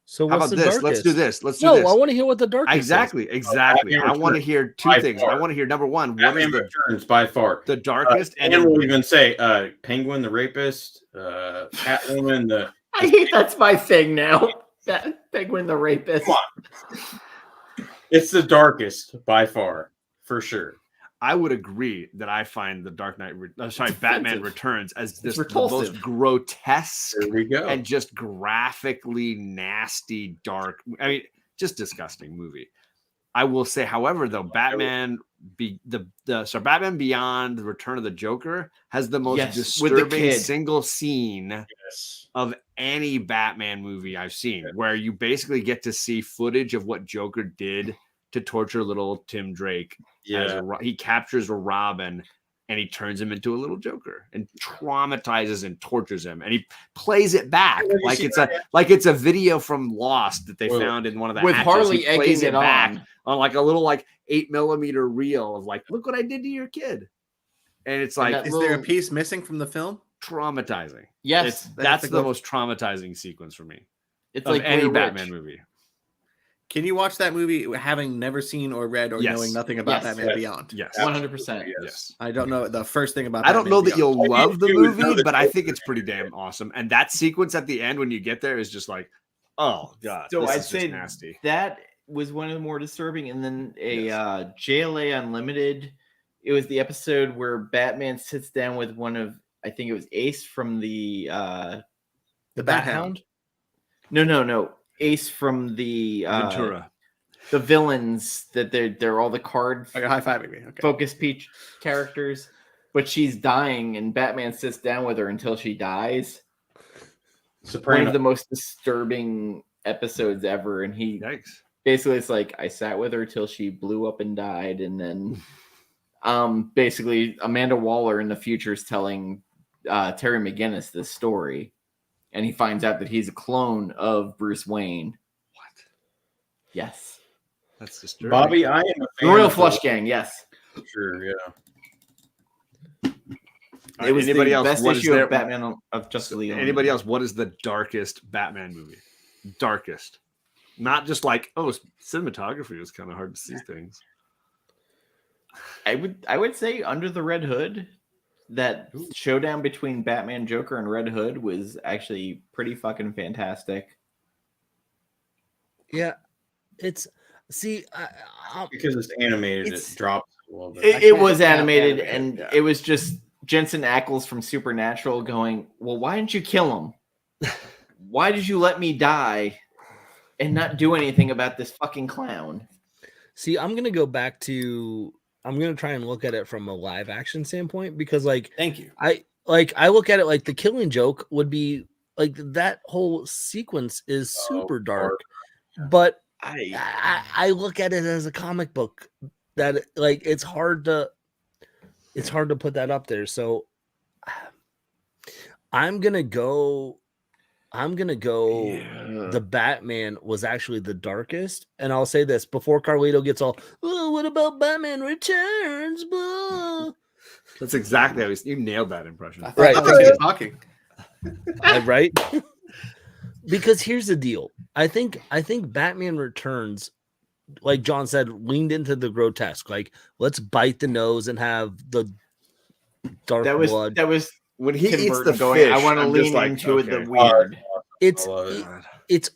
So How what's about the this? darkest? Let's do this. Let's do No, this. I want to hear what the darkest is. Exactly. Batman I want to Returns hear two by things. far. I want to hear number one, what Batman is the Returns by far. darkest And we'll even say Penguin the Rapist, Catwoman the. I hate that's my thing now. That Penguin the Rapist. Come It's the darkest by far, for sure. I would agree that I find the Batman offensive. Returns as this the repulsive. most grotesque There we go. and just graphically nasty, dark. I mean, just disgusting movie. I will say, however, though, Batman Batman Beyond: The Return of the Joker has the most Yes, with the disturbing kid. single scene Yes. of any Batman movie I've seen, where you basically get to see footage of what Joker did to torture little Tim Drake. Yeah. He captures a Robin and he turns him into a little Joker and traumatizes and tortures him, and he plays it back Where did you like see it's that? like it's a video from Lost that they Whoa. found in one of the With hatches. Harley He plays egging it back on. like a little 8mm reel of like, look what I did to your kid, and it's And like that Is there a little- piece missing from the film? traumatizing. Yes, That's a the good- most traumatizing sequence for me it's of like any Blair Batman Witch. movie. Can you watch that movie having never seen or read or Yes. knowing nothing about Yes. Batman Beyond? Yes, 100%. yes. I don't know the first thing about. I don't Batman know that Beyond. you'll All you love the do is know movie, the but I Joker. think it's pretty damn awesome. And that sequence at the end when you get there is just like, oh god, So this I'd is just say nasty. that was one of the more disturbing. And then a Yes. JLA Unlimited. It was the episode where Batman sits down with one of, I think it was Ace from the Bat Hound. No. Ace from the Ventura. the villains that they're all the card Like a high five, maybe. Okay. focus peach characters, but she's dying and Batman sits down with her until she dies. One Soprano. of the most disturbing episodes ever, and he Yikes. basically it's like I sat with her till she blew up and died, and then basically Amanda Waller in the future is telling Terry McGinnis this story, and he finds out that he's a clone of Bruce Wayne. What? Yes. That's disturbing. Bobby, I am a fan Royal of Flush Gang, yes. Sure, yeah. It was anybody the else? best What is issue their- of Batman of Justice League. Anybody else? What is the darkest Batman movie? Darkest. Not just like, oh, cinematography was kind of hard to see things. I would say Under the Red Hood. That showdown between Batman, Joker, and Red Hood was actually pretty fucking fantastic. Yeah, it's Because it's animated, It's- it drops a little bit. It was animated, animated, and yeah. it was just Jensen Ackles from Supernatural going, well, why didn't you kill him? Why did you let me die and not do anything about this fucking clown? See, I'm gonna go back to. I'm gonna try and look at it from a live action standpoint because, like, Thank you. I look at it like the Killing Joke would be like that whole sequence is super dark, but I look at it as a comic book that like it's hard to put that up there. So I'm gonna go. The Batman was actually the darkest, and I'll say this before Carlito gets all. Oh, what about Batman Returns? Blah. That's exactly how you nailed that impression. I thought Right. that was you talking. Right? Because here's the deal. I think Batman Returns, like John said, leaned into the grotesque. Like, let's bite the nose and have the dark blood. That was When he Tim eats Burton the going, fish, I want to I'm just lean like, into it okay. the weird. It's I love it.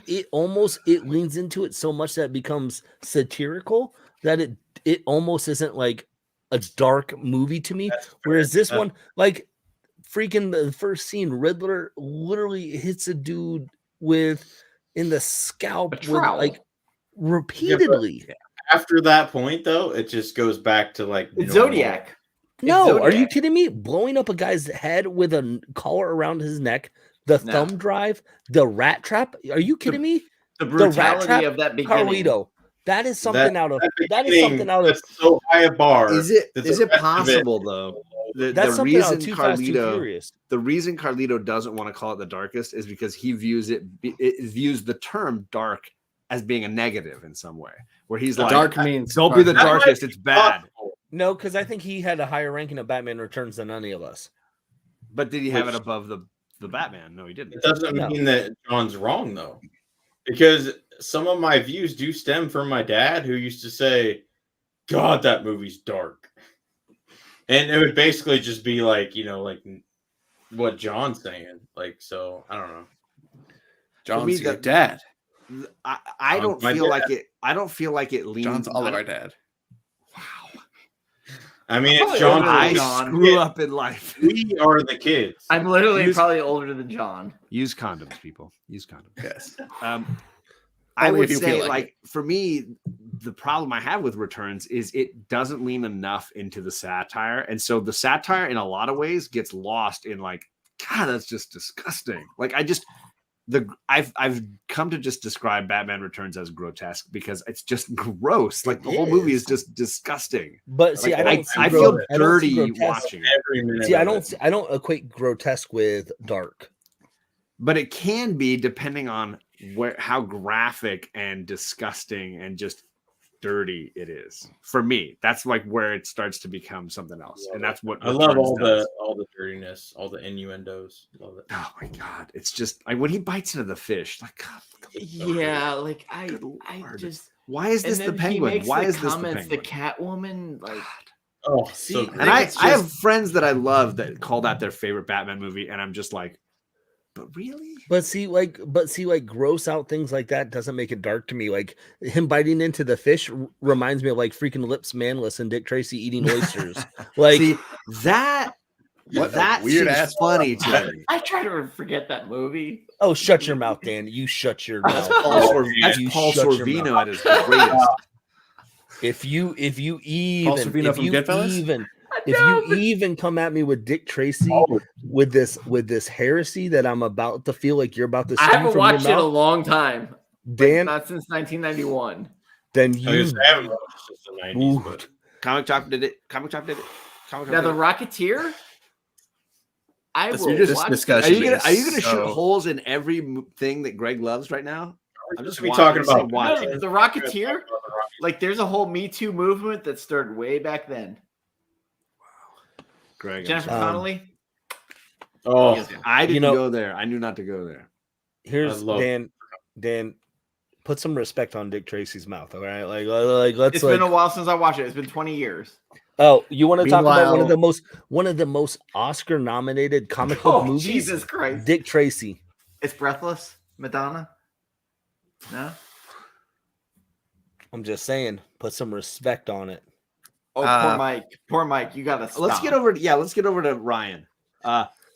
it almost leans into it so much that it becomes satirical that it almost isn't like a dark movie to me. Whereas this one, like freaking the first scene, Riddler literally hits a dude in the scalp A with trowel. like repeatedly. After that point, though, it just goes back to like It's normal. Zodiac. No, It's are you Zodiac. kidding me? Blowing up a guy's head with a collar around his neck, the No. thumb drive, the rat trap. Are you kidding me? The rat trap, brutality of that beginning. Carlito, that is something out of That's so high a bar. Is it that is the it rest of possible though? that's The something out of reason Too Fast, Too Carlito, Furious. the reason Carlito doesn't want to call it the darkest is because he views it views the term dark as being a negative in some way, where he's like, Dark means don't be the That might darkest, it's bad. possible. No, because I think he had a higher ranking of Batman Returns than any of us. But did he have Which- it above the Batman? No, he didn't. It doesn't No. mean that John's wrong though, because some of my views do stem from my dad, who used to say, "God, that movie's dark," and it would basically just be like, like what John's saying. Like, so I don't know. John's me, your that- dad. I don't my feel dad. like it. I don't feel like it leans. John's all of our dad. I mean, it's Probably John's. older I than John. screw up in life. We are the kids. I'm literally Use- probably older than John. Use condoms, people. Use condoms. Yes. I Only would if you say, feel like for me, the problem I have with Returns is it doesn't lean enough into the satire, and so the satire, in a lot of ways, gets lost in like, God, that's just disgusting. Like, I've come to just describe Batman Returns as grotesque because it's just gross. Like the whole movie is just disgusting. But see, Like, I don't. see I gro- feel I don't see dirty grotesque- watching it. Every minute. See, of I don't equate grotesque with dark. But it can be depending on how graphic and disgusting and just dirty it is. For me, that's like where it starts to become something else, and that's what I love Returns all does. the dirtiness, all the innuendos. Love it. Oh my god, it's just when he bites into the fish, like, God, Yeah, like I Lord. just. why is this And the then he penguin? makes Why the is this the comments, the penguin? Catwoman, like Oh, See, so and great. And I it's have just- friends that I love that call that their favorite Batman movie, and I'm just like, but really? But see, gross out things like that doesn't make it dark to me. Like him biting into the fish reminds me of like freaking Lips Manless and Dick Tracy eating oysters. Like, See, that What a that weird seems ass- funny to me. I try to forget that movie. oh, shut your mouth, Dan. You shut your That's mouth. Paul, That's You Paul shut your Sorvino mouth. at his greatest. If you Sorvino from Goodfellas? even come at me with Dick Tracy with this heresy that I'm about to feel like you're about to I spew haven't from watched your it a mouth, long time. Dan, Not since 1991. then I you guess I haven't watched it since the 90s, Ooh. but Comic Chop did it. Comic Chop did it. Comic Chop Now did the it. Rocketeer. I This- will this watch discussion that. Are you gonna So- shoot holes in every thing that Greg loves right now? I'm just be talking watching, about watching. No, the Rocketeer. Like, there's a whole Me Too movement that started way back then. Greg, I'm Jennifer sorry. Connelly. Oh, I didn't know- go there. I knew not to go there. Here's I love- Dan. Put some respect on Dick Tracy's mouth, all right? Like let's It's been a while since I watched it. It's been 20 years. Oh, you want to talk about Meanwhile- one of the most Oscar nominated comic book Oh, movies? Jesus Christ. Dick Tracy. It's Breathless. Madonna. No. I'm just saying, put some respect on it. Oh, poor Mike. Poor Mike. You gotta stop. Let's get over. Yeah, let's get over to Ryan.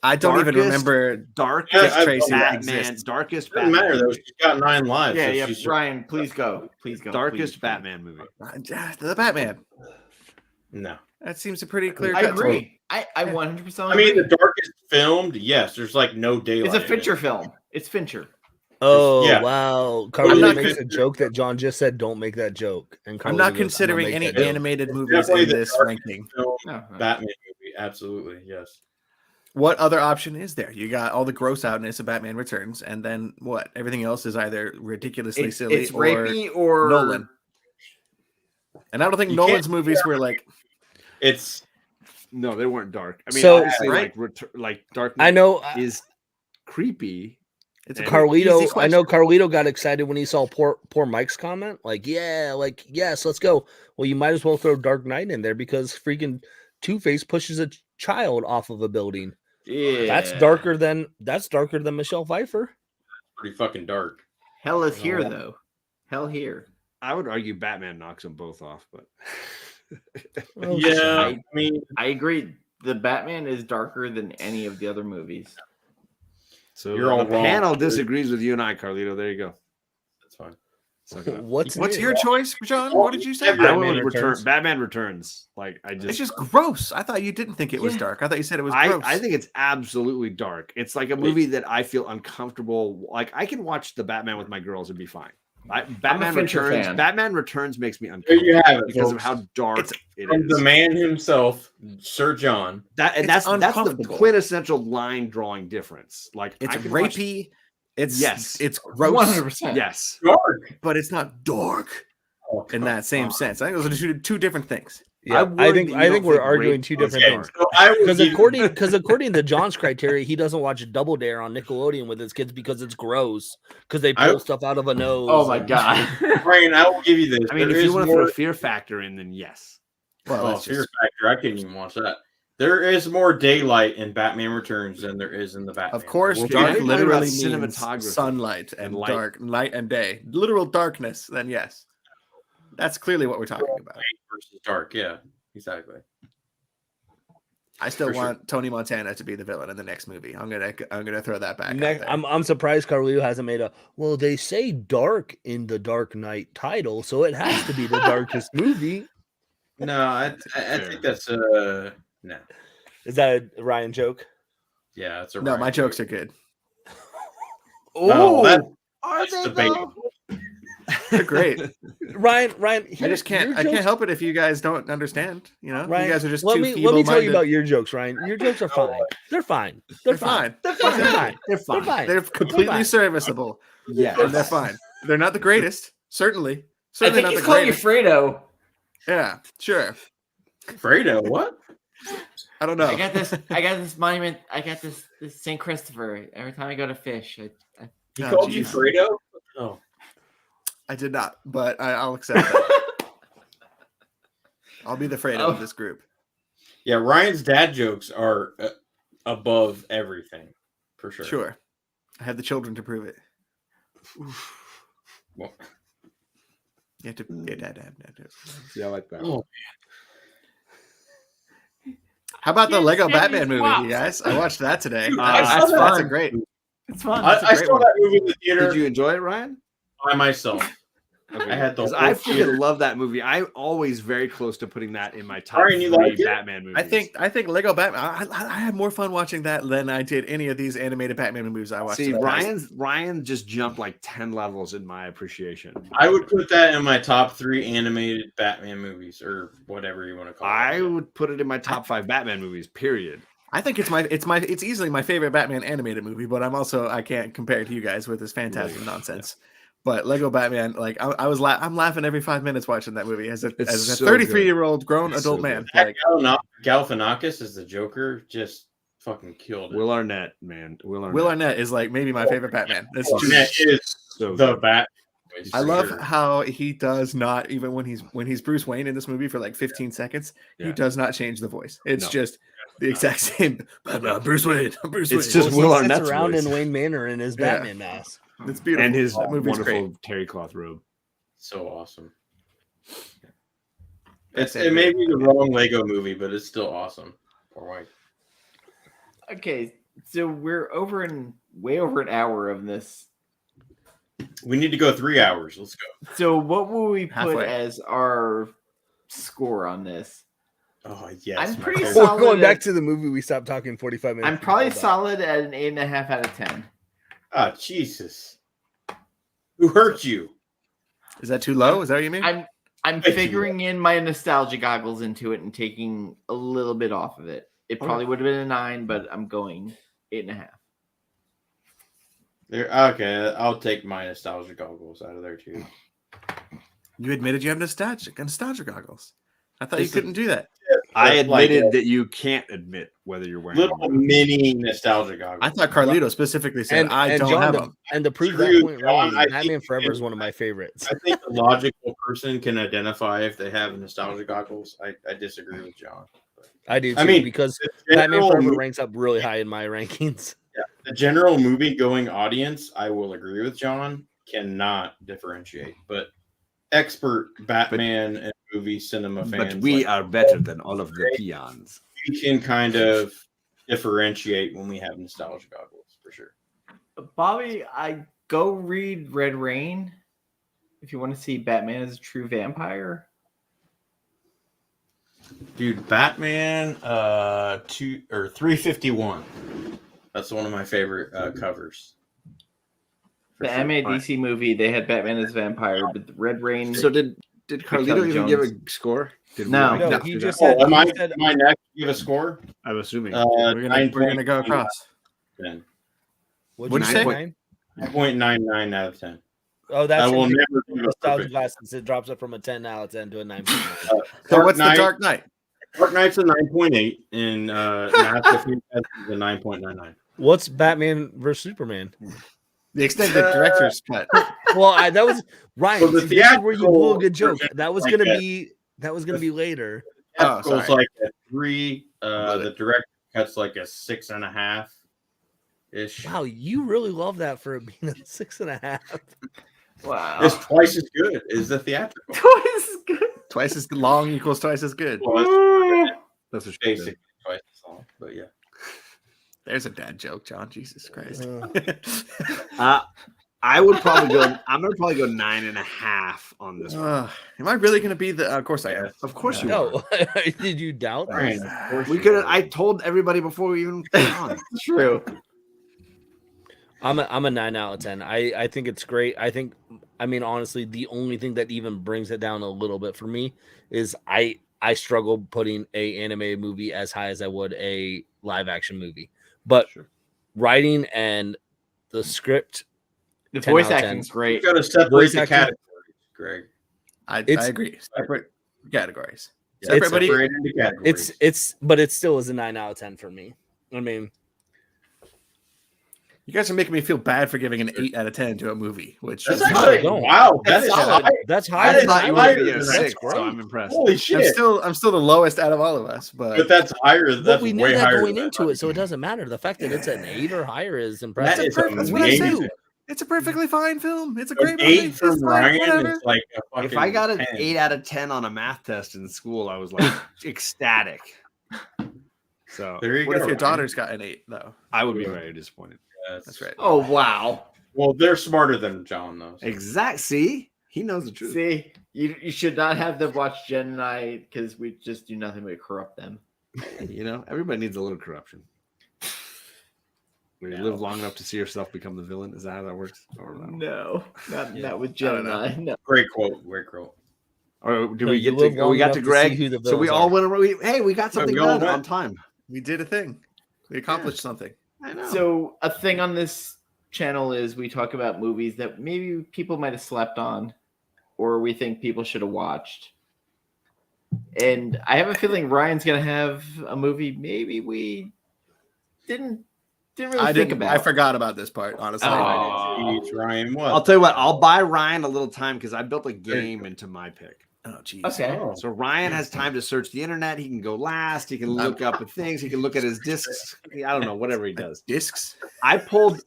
I don't even Darkest- remember Darkest I- Tracy Batman. exists. Darkest doesn't Batman. matter though. movie. She's got 9 lives. Yeah, so yeah. she's- Brian, please go. Please go. Darkest please. Batman movie. The Batman. No. That seems a pretty clear. I cut. agree. I 100% I mean, agree. the darkest filmed. Yes, there's like no daylight. It's a in Fincher it. film. It's Fincher. Oh Yeah. wow! I'm Carlito not makes a con- joke that John just said. Don't make that joke. And I'm Carlito not goes, considering "I'm gonna any make that joke." animated It's movies definitely in the this darkest ranking. film No, Batman movie. Absolutely, yes. What other option is there? You got all the gross outness of Batman Returns, and then what? Everything else is either ridiculously silly it's or rapey or Nolan. And I don't think You Nolan's can't- movies were like. It's No, they weren't dark. I mean, So- obviously, Right? like Dark I Knight know is creepy. It's a And- quick, easy Carlito. I question. know Carlito got excited when he saw poor Mike's comment. Like, yes, let's go. Well, you might as well throw Dark Knight in there because freaking Two-Face pushes a child off of a building. Yeah. That's darker than Michelle Pfeiffer. pretty fucking dark. Hell is here No. though. Hell here. I would argue Batman knocks them both off, but Oh, Yeah, shit. I mean, I agree. The Batman is darker than any of the other movies. so You're all the wrong, panel dude. disagrees with you and I, Carlito. There you go. that's fine. Suck it up. What's your choice, John? What did you say? I Batman went with Returns. Batman Returns. Like It's just gross. I thought you didn't think it was Yeah. dark. I thought you said it was gross. I think it's absolutely dark. It's like a movie that I feel uncomfortable. Like I can watch the Batman with my girls and be fine. Batman Fincher Returns. fan. Batman Returns makes me There uncomfortable you have it, because of folks. how dark It's it From the is. man himself, Sir John. It's That's the uncomfortable. quintessential line drawing difference. Like it's I can watch- rapey. It's Yes. It's gross. 100%. Yes. Dark. But it's not dark in that same sense. I think those are two different things. Yeah, I I worry think that you I don't think we're think arguing rape two is different Okay, things. so I would Because give- according to John's criteria, he doesn't watch Double Dare on Nickelodeon with his kids because it's gross. Because they pull stuff out of a nose. Oh my and- god. Brian, I will give you this. I mean, There if is you want to more throw a fear factor in, then yes. Well, Oh, that's Fear just, Factor. I couldn't even watch that. There is more daylight in Batman Returns than there is in the Batman. of course, Well, dark if you're talking literally about means cinematography sunlight and and light. dark, light and day, literal darkness. Then yes, that's clearly what we're talking about. Light versus dark. Yeah, exactly. I still For sure. want Tony Montana to be the villain in the next movie. I'm gonna throw that back. Next, out there. I'm surprised Carlito hasn't made a. Well, they say dark in the Dark Knight title, so it has to be the darkest movie. No, I think that's no. Is that a Ryan joke? Yeah, that's a No, Ryan my joke. jokes are good. No, that- are that's they debatable. They're great. Ryan, I just can't. I can't help it if you guys don't understand. You know, Ryan, you guys are just let too me feeble-minded. tell you about your jokes, Ryan. Your jokes are fine. They're fine. They're fine. They're They're fine. fine. They're They're fine. fine. They're completely fine. serviceable. Yeah. And they're fine. They're not the greatest, certainly. I Certainly think not he's the calling you greatest. Fredo. Yeah, sure. Fredo, what? I don't know. I got this monument. I got this St. Christopher. Every time I go to fish, I He Oh, called you geez. Fredo? Oh, I did not, but I'll accept that. I'll be the Fredo of this group. yeah. Ryan's dad jokes are above everything, for sure. Sure. I have the children to prove it. Well, You have to be a dad. Yeah, I like that. oh, How about the Yes, Lego Daddy Batman movie, swaps. you guys? I watched that today. Dude, I That's saw that's that. a great. it's fun. I, That's a I great saw one. that movie in the theater Did you enjoy it, Ryan? by myself. I had the 'Cause whole I theater. freaking love that movie. I'm always very close to putting that in my top Ryan, you 3 like it? Batman movies. I think Lego Batman. I had more fun watching that than I did any of these animated Batman movies I watched. See, in the past. Ryan just jumped like 10 levels in my appreciation. I would put that in my top 3 animated Batman movies, or whatever you want to call it. I would put it in my top 5 Batman movies, period. I think it's easily my favorite Batman animated movie, but I can't compare it to you guys with this Phantasm nonsense. But Lego Batman, like I'm laughing every 5 minutes watching that movie as a 33-year-old grown adult man. Like Galifianakis is the Joker, just fucking killed it. Will Arnett, man. Will Arnett is like maybe my favorite Batman. That's Arnett is so the good. Bat. I love how he does not, even when he's Bruce Wayne in this movie for like 15 seconds, he does not change the voice. It's just the exact same. Bruce Wayne. It's just Will Arnett's around voice. in Wayne Manor in his Batman mask. It's beautiful. And his movie's wonderful great. terry cloth robe. So awesome. It may be the wrong Lego movie, but it's still awesome. All right. Okay, so we're way over an hour of this. We need to go 3 hours. Let's go. So what will we put Halfway. as our score on this? Oh yes. I'm my pretty favorite. solid. Going back at- to the movie we stopped talking 45 minutes. I'm probably before that. solid at an 8.5 out of 10. Ah, Jesus. Who hurt you? Is that too low? Is that what you mean? I'm Thank you. figuring in my nostalgia goggles into it and taking a little bit off of it. It probably would have been a 9, but I'm going 8.5. Okay, I'll take my nostalgia goggles out of there too. You admitted you have nostalgia goggles. I thought you It's couldn't do that. I Like admitted that you can't admit whether you're wearing little them. mini nostalgia goggles. I thought Carlito specifically said I don't John, have to, them. and to prove Screw that you, point John, wrong, I Batman think Forever you is can- one of my favorites. I think the logical person can identify if they have nostalgia goggles. I disagree with John. I do too, I mean, because The Batman general, Forever ranks up really high in my rankings. the general movie-going audience, I will agree with John, cannot differentiate. But expert Batman and movie cinema fans, But we like, are better than all of the peons. we can kind of differentiate when we have nostalgia goggles for sure. Bobby, I go read Red Rain if you want to see Batman as a true vampire. Dude, Batman 351. That's one of my favorite covers. For The sure. animated DC movie, they had Batman as a vampire, but the Red Rain. So did Carlito even give a score? Did we No. like No, do he that? just Oh, said, am I he said next? Give a score. I'm assuming. We're gonna go across. 10. what'd What'd you you say? say? 9.99 out of 10. Oh, that's I will if you never do give a nostalgia perfect. glasses. It drops it from a 10 out of 10 to a 9. So what's Knight, the Dark Knight? Dark Knight's a 9.8, and Mask of Phantasm is a 9.99. What's Batman versus Superman? The extended director's cut. Well, that was Ryan. Well, the see, this is where you blew a good theatrical joke. That was like gonna that. be later. Oh, So it's sorry. like a 3. The director cuts like a 6.5 ish. Wow, you really love that for it being a 6.5. Wow. It's twice as good as the theatrical. Twice as long equals twice as good. Well, That's what it's she said. basically twice as long, but yeah. There's a dad joke, John. Jesus Christ. I would probably go. I'm gonna probably go 9.5 on this one. Am I really gonna be the? Of course I am. Of course you are. No, did you doubt Ryan, this? of course We you could. are. I told everybody before we even got on. True. I'm a 9 out of 10. I think it's great. I mean, honestly, the only thing that even brings it down a little bit for me is I struggle putting a anime movie as high as I would a live action movie. But writing and the script, The 10 voice out of 10. acting's You great. got to separate Voice the acting- categories, Greg. I It's- agree. Separate categories. Yeah, Separate, buddy. separate into categories. but it still is a 9 out of 10 for me. I mean, You guys are making me feel bad for giving an 8 out of 10 to a movie, which That's is actually don't. wow. That That's is solid. high. that's I higher did than not I you would would be. be a That's 6, great. so I'm impressed. Holy I'm shit! still the lowest out of all of us, But that's higher. But That's we knew way that higher going than into that. it, so it doesn't matter. The fact that it's an 8 or higher is That impressive. is That's what I said. amazing. it's a perfectly fine film. It's a An great movie. 8 from It's fine, Ryan whatever. is like a fucking If I got an 10. 8 out of 10 on a math test in school, I was like ecstatic. So There you What go. if your Ryan. daughter's got an 8 though? I would be very disappointed. That's right. Oh wow. Well, they're smarter than John, though. so. Exact. See, he knows the truth. See, you should not have them watch Jen and I because we just do nothing but corrupt them. You know, everybody needs a little corruption. When you No. live long enough to see yourself become the villain, is that how that works? Or no? No, not Yeah. with Jen and know. I. No. Great quote. Great quote. Or did No, we you get live to? long We got enough to to Greg. see who the So we villains all are. went. Hey, we got something we all done on went. time. We did a thing. We accomplished something. I know. So a thing on this channel is we talk about movies that maybe people might have slept on, or we think people should have watched. And I have a feeling Ryan's gonna have a movie maybe we didn't really think about. I forgot about this part, honestly. Jeez, Ryan, what? I'll tell you what. I'll buy Ryan a little time because I built a game into my pick. Oh, jeez. Okay. Oh. So Ryan has time to search the internet. He can go last. He can look up at things. He can look at his discs. I don't know, whatever he does. Discs. I pulled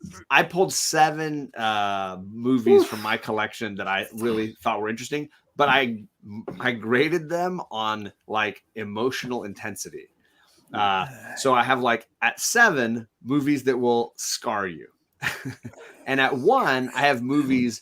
7 movies from my collection that I really thought were interesting, but I graded them on like emotional intensity. So I have like at 7 movies that will scar you, and at 1 I have movies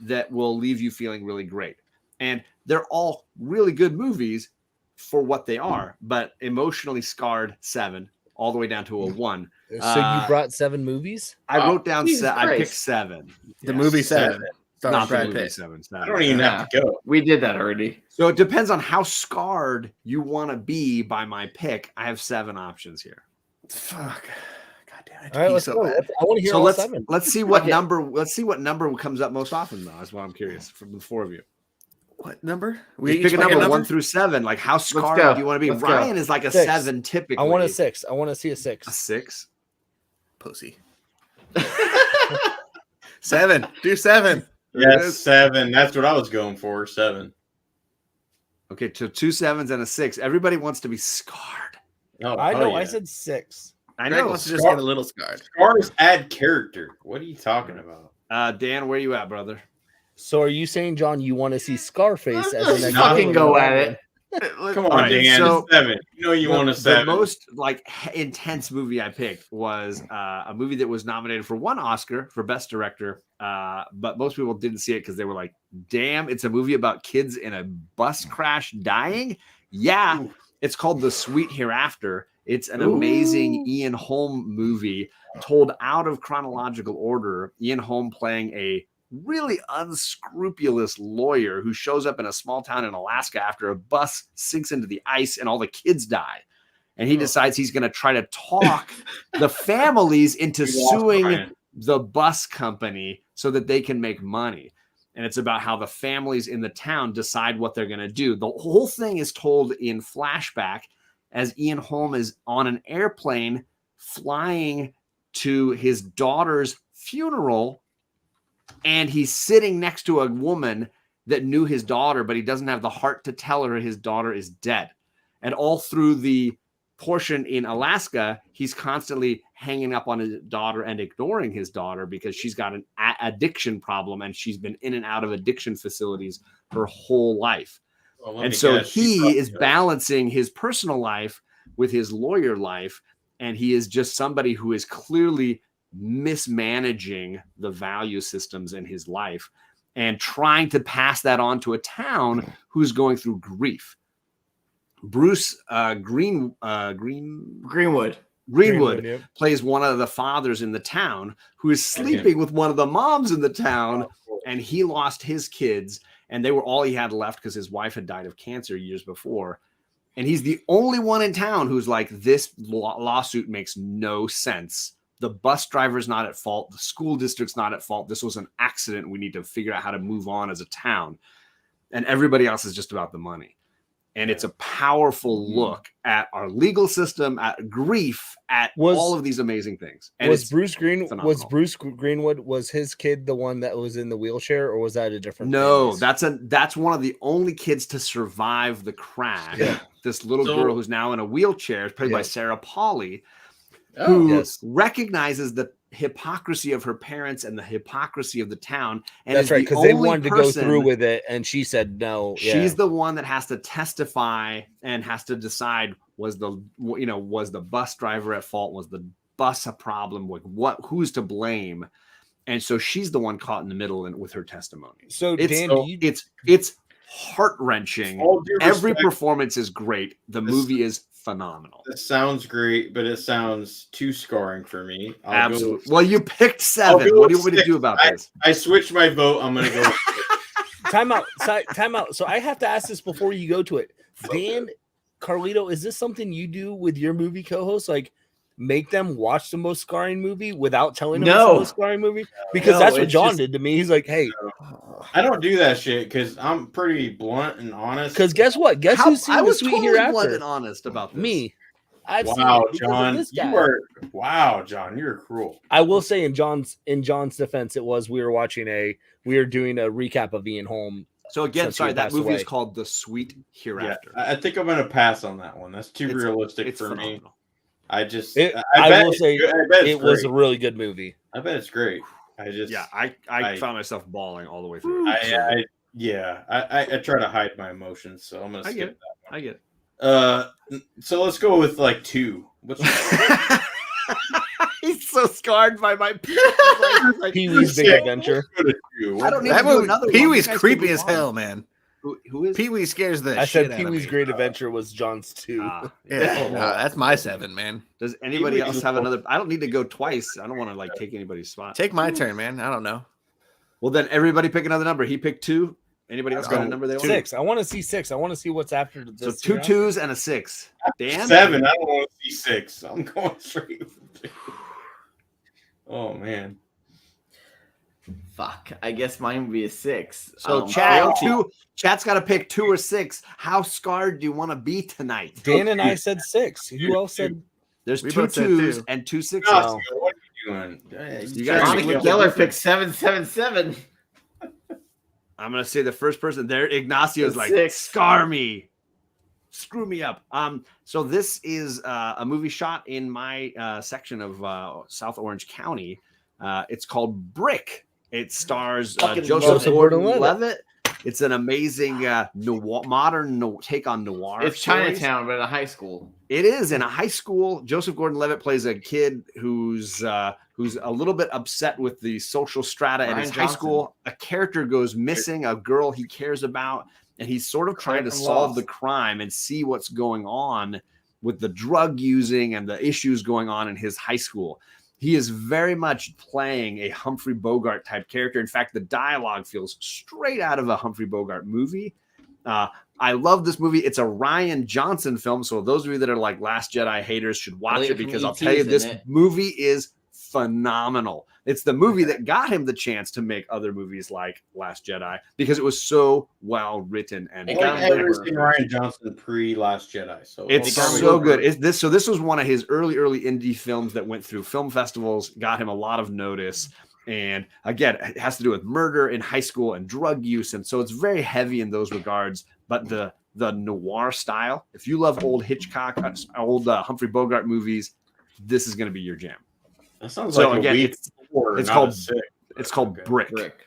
that will leave you feeling really great. And they're all really good movies for what they are, but emotionally scarred 7 all the way down to a 1. So you brought 7 movies? I wrote down Jesus I picked Christ. 7. The Yes, movie 7. Starring Not the Brad movie Pitt. 7. I don't even have to go. We did that already. So it depends on how scarred you want to be by my pick. I have 7 options here. Fuck. God damn it. All right, let's go. I want to hear So all let's 7. see what Okay. number. Let's see what number comes up most often, though. That's what I'm curious from the 4 of you. What number? We each pick a pick number 1 through 7. Like how scarred go. do you want to be? Let's go. Ryan is like a 6. 7 typically. I want a 6. I want to see a A 6. 6. Pussy. 7. Do 7. Yes, 7. That's what I was going for. 7. Okay, so 2 7s and a 6. Everybody wants to be scarred. Oh, I hell know. yeah. I said 6. I Greg know. wants to just get a little scarred. Scars add character. What are you talking about? Dan, where you at, brother? So are you saying, John, you want to see Scarface as Let's an fucking go at it. Come on, All right, Dan. so- 7. You know you want a 7. The most like intense movie I picked was a movie that was nominated for 1 Oscar for Best Director, but most people didn't see it because they were like, "Damn, it's a movie about kids in a bus crash dying." Yeah, Ooh. it's called The Sweet Hereafter. It's an amazing Ian Holm movie told out of chronological order. Ian Holm playing a really unscrupulous lawyer who shows up in a small town in Alaska after a bus sinks into the ice and all the kids die. And he decides he's going to try to talk the families into suing Ryan. the bus company so that they can make money. And it's about how the families in the town decide what they're going to do. The whole thing is told in flashback as Ian Holm is on an airplane flying to his daughter's funeral. And he's sitting next to a woman that knew his daughter, but he doesn't have the heart to tell her his daughter is dead. And all through the portion in Alaska, he's constantly hanging up on his daughter and ignoring his daughter because she's got an addiction problem and she's been in and out of addiction facilities her whole life. Well, let And me so guess, he probably is does. balancing his personal life with his lawyer life. And he is just somebody who is clearly mismanaging the value systems in his life and trying to pass that on to a town who's going through grief. Bruce Greenwood Yep. plays one of the fathers in the town who is sleeping with one of the moms in the town, and he lost his kids, and they were all he had left because his wife had died of cancer years before. And he's the only one in town who's like, this lawsuit makes no sense. The bus driver's not at fault. The school district's not at fault. This was an accident. We need to figure out how to move on as a town. And everybody else is just about the money. And it's a powerful look at our legal system, at grief, at all of these amazing things. And Was it's Bruce phenomenal. Greenwood, was his kid the one that was in the wheelchair, or was that a different? No, family? that's one of the only kids to survive the crash. Yeah. This little So- girl who's now in a wheelchair, played by Yeah. Sarah Polley, Oh, who yes. recognizes the hypocrisy of her parents and the hypocrisy of the town. And That's is right, the because they only wanted to go person- through with it, and she said no. Yeah. She's the one that has to testify and has to decide was the bus driver at fault? Was the bus a problem? Like who's to blame? And so she's the one caught in the middle with her testimony. So It's Dan, do you, it's heart wrenching. all due Every respect, performance is great. The This- movie is phenomenal. This sounds great, but it sounds too scarring for me. I'll go Absolutely. with- Well, you picked I'll 7. go What do you with want me to do 6. about this? I switched my vote. I'm gonna go. time out. Time out. So I have to ask this before you go to it. Dan, Carlito, is this something you do with your movie co-host? Like, make them watch the most scarring movie without telling them No. it's the most scarring movie? Because No, that's what it's John just- did to me. He's like, hey, I don't do that shit because I'm pretty blunt and honest. because guess what? Guess who's seen I the was Sweet totally blunt Hereafter? and honest about this. Me. I've seen Wow, it because of John, this guy. John, you're cruel. I will say in John's defense, it was we were doing a recap of Ian Holm. So again, Since sorry, he that passed movie is away. called The Sweet Yeah, Hereafter. I think I'm gonna pass on that one. That's too It's- realistic It's for me. phenomenal. I just, It- I I bet will it's say good. I bet it's It was a great. really good movie. I bet it's great. I just, Yeah, I found myself bawling all the way through. I try to hide my emotions, so I'm gonna I get skip it. that I get it. one. So let's go with like 2. What's He's so scarred by my Pee Wee's Big Yeah. Adventure. go to 2? I don't need That to do movie, another one. Pee You Wee's guys can creepy move as on. hell, man. Who is? Pee Wee scares the I shit said out Pee of Wee's me. Great Adventure was John's 2. Yeah. No, that's my 7, man. Does anybody Pee-wee's else is have cool. another? I don't need to go twice. I don't want to like take anybody's spot. Take my turn, man. I don't know. Well, then everybody pick another number. He picked 2. Anybody else got a number they want? 6. I want to see 6. I want to see what's after this. So 2 2s and a 6. Dan? 7. I don't want to see 6. I'm going straight for 2. Oh man. Fuck. I guess mine would be a 6. So chat's got to pick 2 or 6. How scarred do you want to be tonight? Dan and I said 6. Who else said? There's We 2 both said 2s 2. and 2 6s. Oscar, what are you doing? You guys- Monica Monica Geller picked 777. I'm gonna say the first person there. Ignacio's like, 6. scar me, screw me up. So this is a movie shot in my section of South Orange County. It's called Brick. It stars Fucking Joseph love it. Gordon-Levitt. It's an amazing modern take on noir. It's stories. Chinatown, but in a high school. It is in a high school. Joseph Gordon-Levitt plays a kid who's a little bit upset with the social strata at Ryan his high Johnson. school. A character goes missing, a girl he cares about, and he's sort of trying to Claire from solve Lost. the crime and see what's going on with the drug using and the issues going on in his high school. He is very much playing a Humphrey Bogart type character. In fact, the dialogue feels straight out of a Humphrey Bogart movie. I love this movie. It's a Ryan Johnson film. So those of you that are like Last Jedi haters should watch Elliot it from because I'll E.T. tell you, is in this it. movie is phenomenal. It's the movie that got him the chance to make other movies like Last Jedi because it was so well written and It I got like him ever over. seen Ryan Johnson pre Last Jedi. So it's got me so over. good. So this was one of his early indie films that went through film festivals, got him a lot of notice. And again, it has to do with murder in high school and drug use. And so it's very heavy in those regards. But the noir style, if you love old Hitchcock, old Humphrey Bogart movies, this is going to be your jam. that sounds So like again, a week it's before, it's not called- a 6. It's called Okay. Brick. Brick.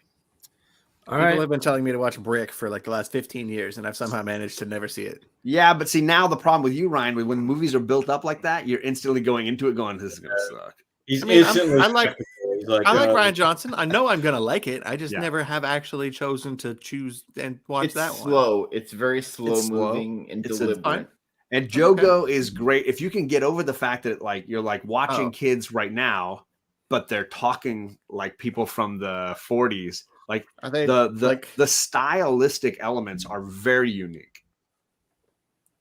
All People right. have been telling me to watch Brick for like the last 15 years, and I've somehow managed to never see it. Yeah, but see, now the problem with you, Ryan, when movies are built up like that, you're instantly going into it going, this is going to suck. He's I mean, instantly I like- skeptical. He's like, I like Ryan Johnson. I know I'm gonna like it. I just Yeah. never have actually chosen to choose and watch It's that one. slow. It's very slow It's slow. moving and It's deliberate. fine. And Okay. Jogo is great. If you can get over the fact that like you're like watching Oh. kids right now, but they're talking like people from the 40s, like Are they the stylistic elements are very unique.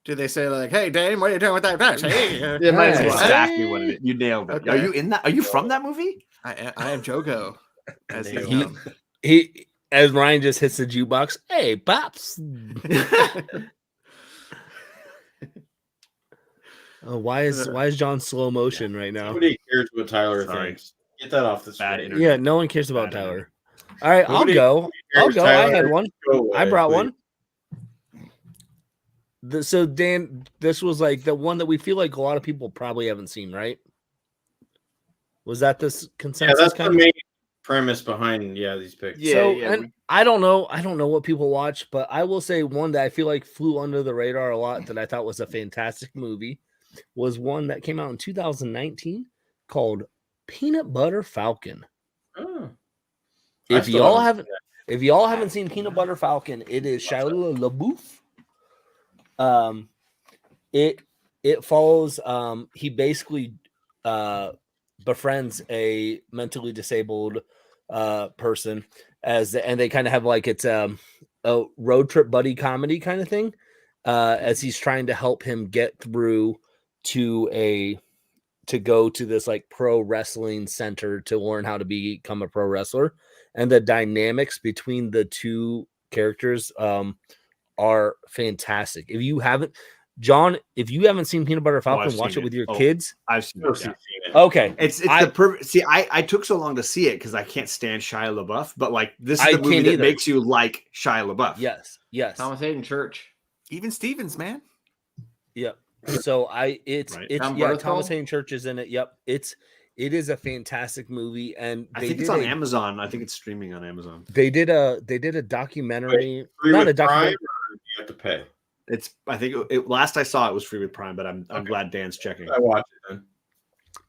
do they say like, "Hey, Dane, what are you doing with that brush?" Hey, Yeah, might as That's well. exactly what it is. You nailed it. Are Okay. you in that? Are you from that movie? I am Jogo, as he's He- known. He as Ryan just hits the jukebox. Hey, pops. Why is John slow motion right now? Nobody cares what Tyler Sorry. thinks. Get that off the Bad screen. internet. Yeah, no one cares about Bad internet. Tyler. All right, Nobody I'll cares, go. I Tyler. had one. Go away, I brought please. one. So Dan, this was like the one that we feel like a lot of people probably haven't seen, right? Was that this Yeah, consensus that's the kind of? main premise behind these picks. Yeah, So, yeah, and I don't know what people watch, but I will say one that I feel like flew under the radar a lot that I thought was a fantastic movie was one that came out in 2019 called Peanut Butter Falcon. Oh. I If still y'all haven't haven't, if y'all haven't seen Peanut Butter Falcon, it is Shia LaBeouf. It follows. He basically befriends a mentally disabled person and they kind of have like it's a road trip buddy comedy kind of thing as he's trying to help him get through to to go to this like pro wrestling center to learn how to become a pro wrestler, and the dynamics between the two characters are fantastic. If you haven't seen Peanut Butter Falcon, watch it with your kids. I've seen I've it. seen Yeah. it. Okay, It's the perfect. See, I took so long to see it because I can't stand Shia LaBeouf, but like this is I the movie can't that either. makes you like Shia LaBeouf. yes, Thomas Hayden Church. Even Stevens, man. yep. So it's Right. Tom yeah, Berthel? Thomas Hayden Church is in it. Yep, it is a fantastic movie, and I think it's on Amazon. I think it's streaming on Amazon. They did a documentary, Free not with a documentary. Prime, or you have to pay? I think last I saw it was free with Prime, but I'm glad Dan's checking. I watch it then.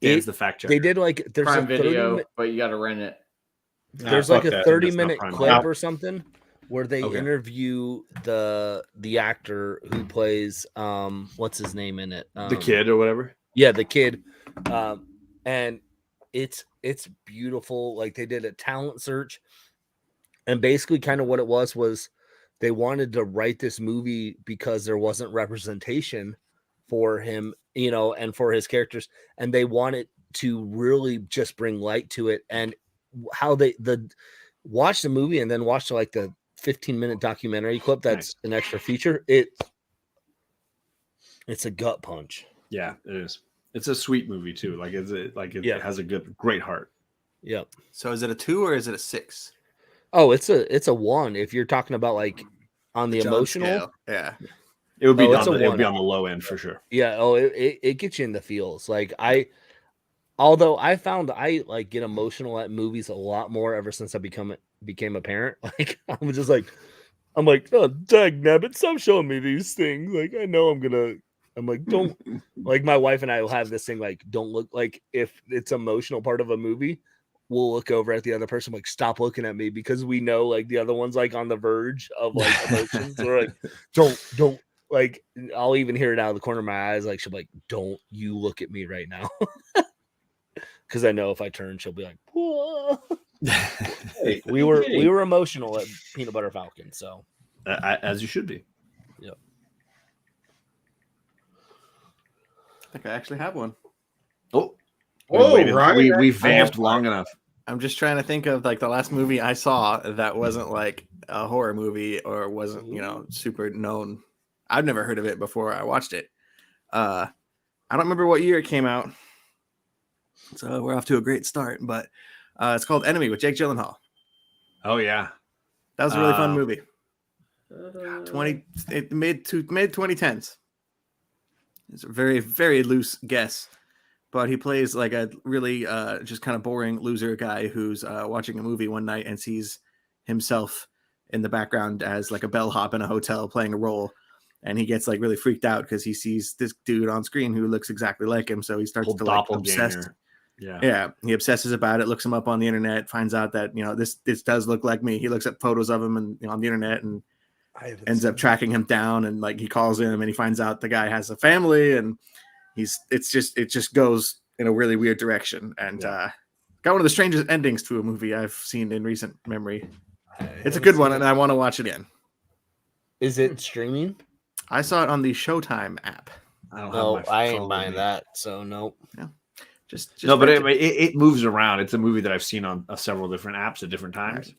Dan's the fact checker. They did like there's Prime a 30 Video, but you got to rent it. there's Nah, like fuck a that. 30-minute Prime. clip or something where they Okay. interview the actor who plays what's his name in it, The kid or whatever. yeah, the kid, and it's beautiful. Like they did a talent search, and basically kind of what it was they wanted to write this movie because there wasn't representation for him, and for his characters, and they wanted to really just bring light to it. And how they watch the movie and then watch like the 15-minute documentary clip that's an extra feature. It's a gut punch. Yeah, it is. It's a sweet movie too. Like it has a great heart. Yep. So is it a 2 or is it a 6? Oh, it's a 1 if you're talking about like on the John emotional. scale. Yeah. It would be it's on a the, it would one. be on the low end for sure. Yeah. Oh, it gets you in the feels. Like although I found I like get emotional at movies a lot more ever since I became a parent. Like I'm like, oh, dag nabbit, stop showing me these things. Like I know I'm like, don't like my wife and I will have this thing like, don't look, like if it's emotional part of a movie, we'll look over at the other person like, stop looking at me, because we know like the other one's like on the verge of like emotions. We're like, don't like, I'll even hear it out of the corner of my eyes. Like she'll be like, don't you look at me right now. Because I know if I turn, she'll be like, whoa. Hey, we were emotional at Peanut Butter Falcon. So As you should be. yep. I think I actually have one. Oh, Whoa, Ryan, we vamped long enough. I'm just trying to think of like the last movie I saw that wasn't like a horror movie or wasn't, super known. I've never heard of it before I watched it. I don't remember what year it came out. So we're off to a great start, but it's called Enemy with Jake Gyllenhaal. Oh yeah, That was a really fun movie. Mid 2010s. It's a very, very loose guess, but he plays like a really just kind of boring loser guy who's watching a movie one night and sees himself in the background as like a bellhop in a hotel playing a role. And he gets like really freaked out because he sees this dude on screen who looks exactly like him. So he starts to like obsess. Yeah. He obsesses about it, looks him up on the internet, finds out that, this does look like me. He looks at photos of him and on the internet and ends up tracking him down. And like he calls him and he finds out the guy has a family, and it just goes in a really weird direction. And got one of the strangest endings to a movie I've seen in recent memory. It's a good one, and I want to watch it again. Is it streaming? I saw it on the Showtime app. I ain't buying that. So nope. Yeah. Just no, but it moves around. It's a movie that I've seen on several different apps at different times. Right.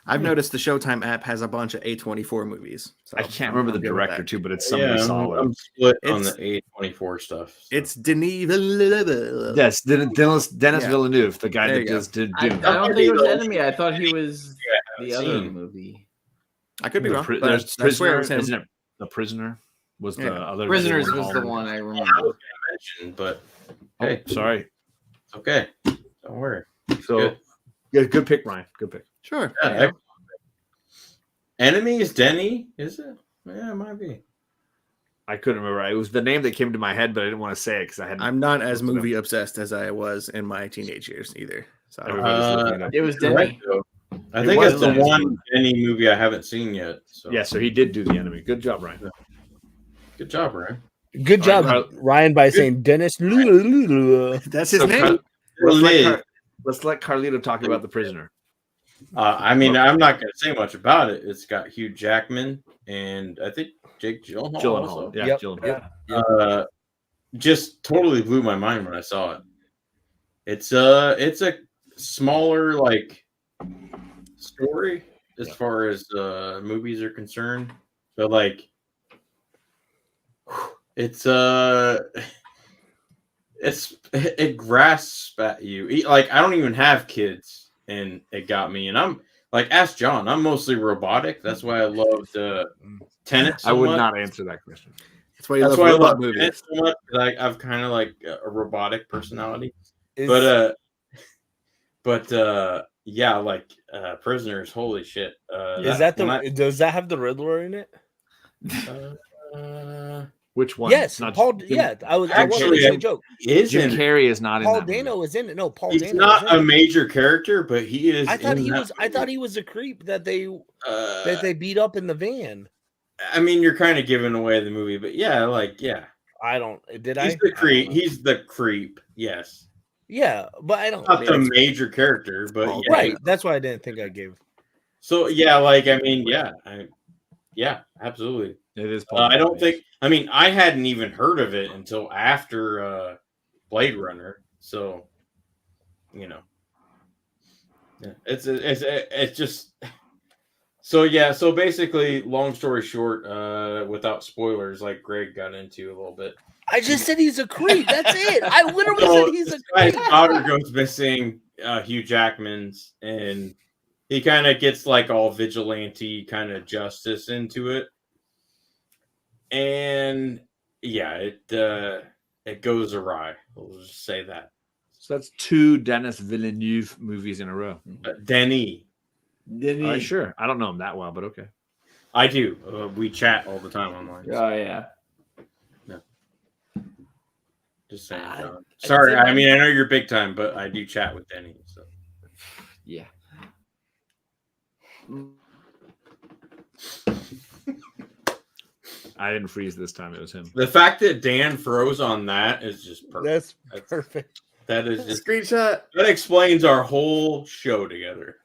I've noticed the Showtime app has a bunch of A24 movies. So I can't remember the director too, but it's somebody solid. I'm split on the A24 stuff. So. It's Denis Villeneuve. Yes, Dennis Villeneuve, the guy that just did I Dune. don't think it was Enemy. I thought he was the other movie. I could be wrong. But There's I swear it Prisoner, was him. isn't it? The Prisoner was the other. Prisoners was the one I remember. I was gonna mention, but hey, sorry. It's okay. Don't worry. So, good pick, Ryan. Good pick. Sure. Yeah, Enemy is Denny, is it? Yeah, it might be. I couldn't remember. It was the name that came to my head, but I didn't want to say it because I hadn't. I'm not as movie obsessed as I was in my teenage years either. So Everybody's looking it up. It was Denny. I think was it's the Denny's one movie. Denny movie I haven't seen yet. So. Yeah, so he did do The Enemy. Good job, Ryan. Good job, Ryan. Good job, All right, Ryan, by saying Dennis. that's his So name. let's let Carlito talk about The Prisoner. I mean, I'm not going to say much about it. It's got Hugh Jackman and I think Jake Gyllenhaal. Also. Yeah, Yep, Gyllenhaal. yep. just totally blew my mind when I saw it. It's a smaller like story as far as movies are concerned, but like it grasps at you. Like I don't even have kids, and it got me. And I'm like, ask John. I'm mostly robotic. That's why I loved Tenet. So I would much. not answer that question. That's why you That's love why I robot love movies. Tenet so much. Like I've kind of like a robotic personality, Is- but yeah, like Prisoners. Holy shit! Does that have the Riddler in it? Which one? Yes, Not Paul. Jim- Yeah, I wasn't Actually, making a joke. Jim isn't Carrey is not Paul in that movie. Dano is in it. No, Paul he's Dano. not is in a it. major character, but he is. I thought in he that was. I movie. thought he was a creep that they beat up in the van. I mean, you're kind of giving away the movie, but yeah, like yeah, I don't. Did he's I? the I creep. don't know. He's the creep. Yes, Yeah, but I don't. not the it's- major character, but yeah. Right. That's why I didn't think I gave. So yeah, like I mean, yeah, absolutely. It is Paul. I Dano. don't think. I mean, I hadn't even heard of it until after Blade Runner. So, you know, yeah, it's just. So yeah, so basically, long story short, without spoilers, like Greg got into a little bit. I just said he's a creep. That's it. I literally So said he's a this guy's creep. daughter goes missing, Hugh Jackman's, and he kind of gets like all vigilante kind of justice into it. And yeah, it goes awry. We'll just say that. So that's 2 Denis Villeneuve movies in a row. Denny, Sure. I don't know him that well, but okay. I do. We chat all the time online. Oh yeah. Just saying. I- John. I'd Sorry, say I mean I know you're big time, but I do chat with Denny. So Yeah. I didn't freeze this time. It was him. the fact that Dan froze on that is just perfect. That's perfect. That is just Screenshot. that explains our whole show together.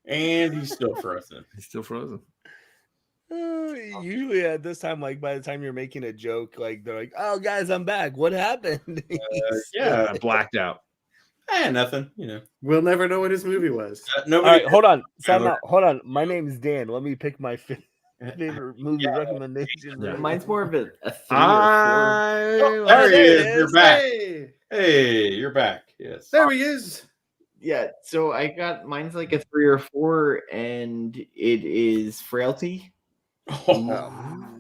And he's still frozen. He's still frozen. Usually at this time, like by the time you're making a joke, like they're like, "Oh, guys, I'm back. What happened?" Yeah, I blacked out. nothing. You know, We'll never know what his movie was. All nobody. right, hold on. Time Tyler. out. Hold on. My name is Dan. Let me pick my favorite movie recommendation. Yeah. Mine's more of a 3 or 4. Oh, I there he is. it You're is. back. Hey, Hey, you're back. Yes. there he is. Yeah, so I got mine's like a 3 or 4, and it is Frailty,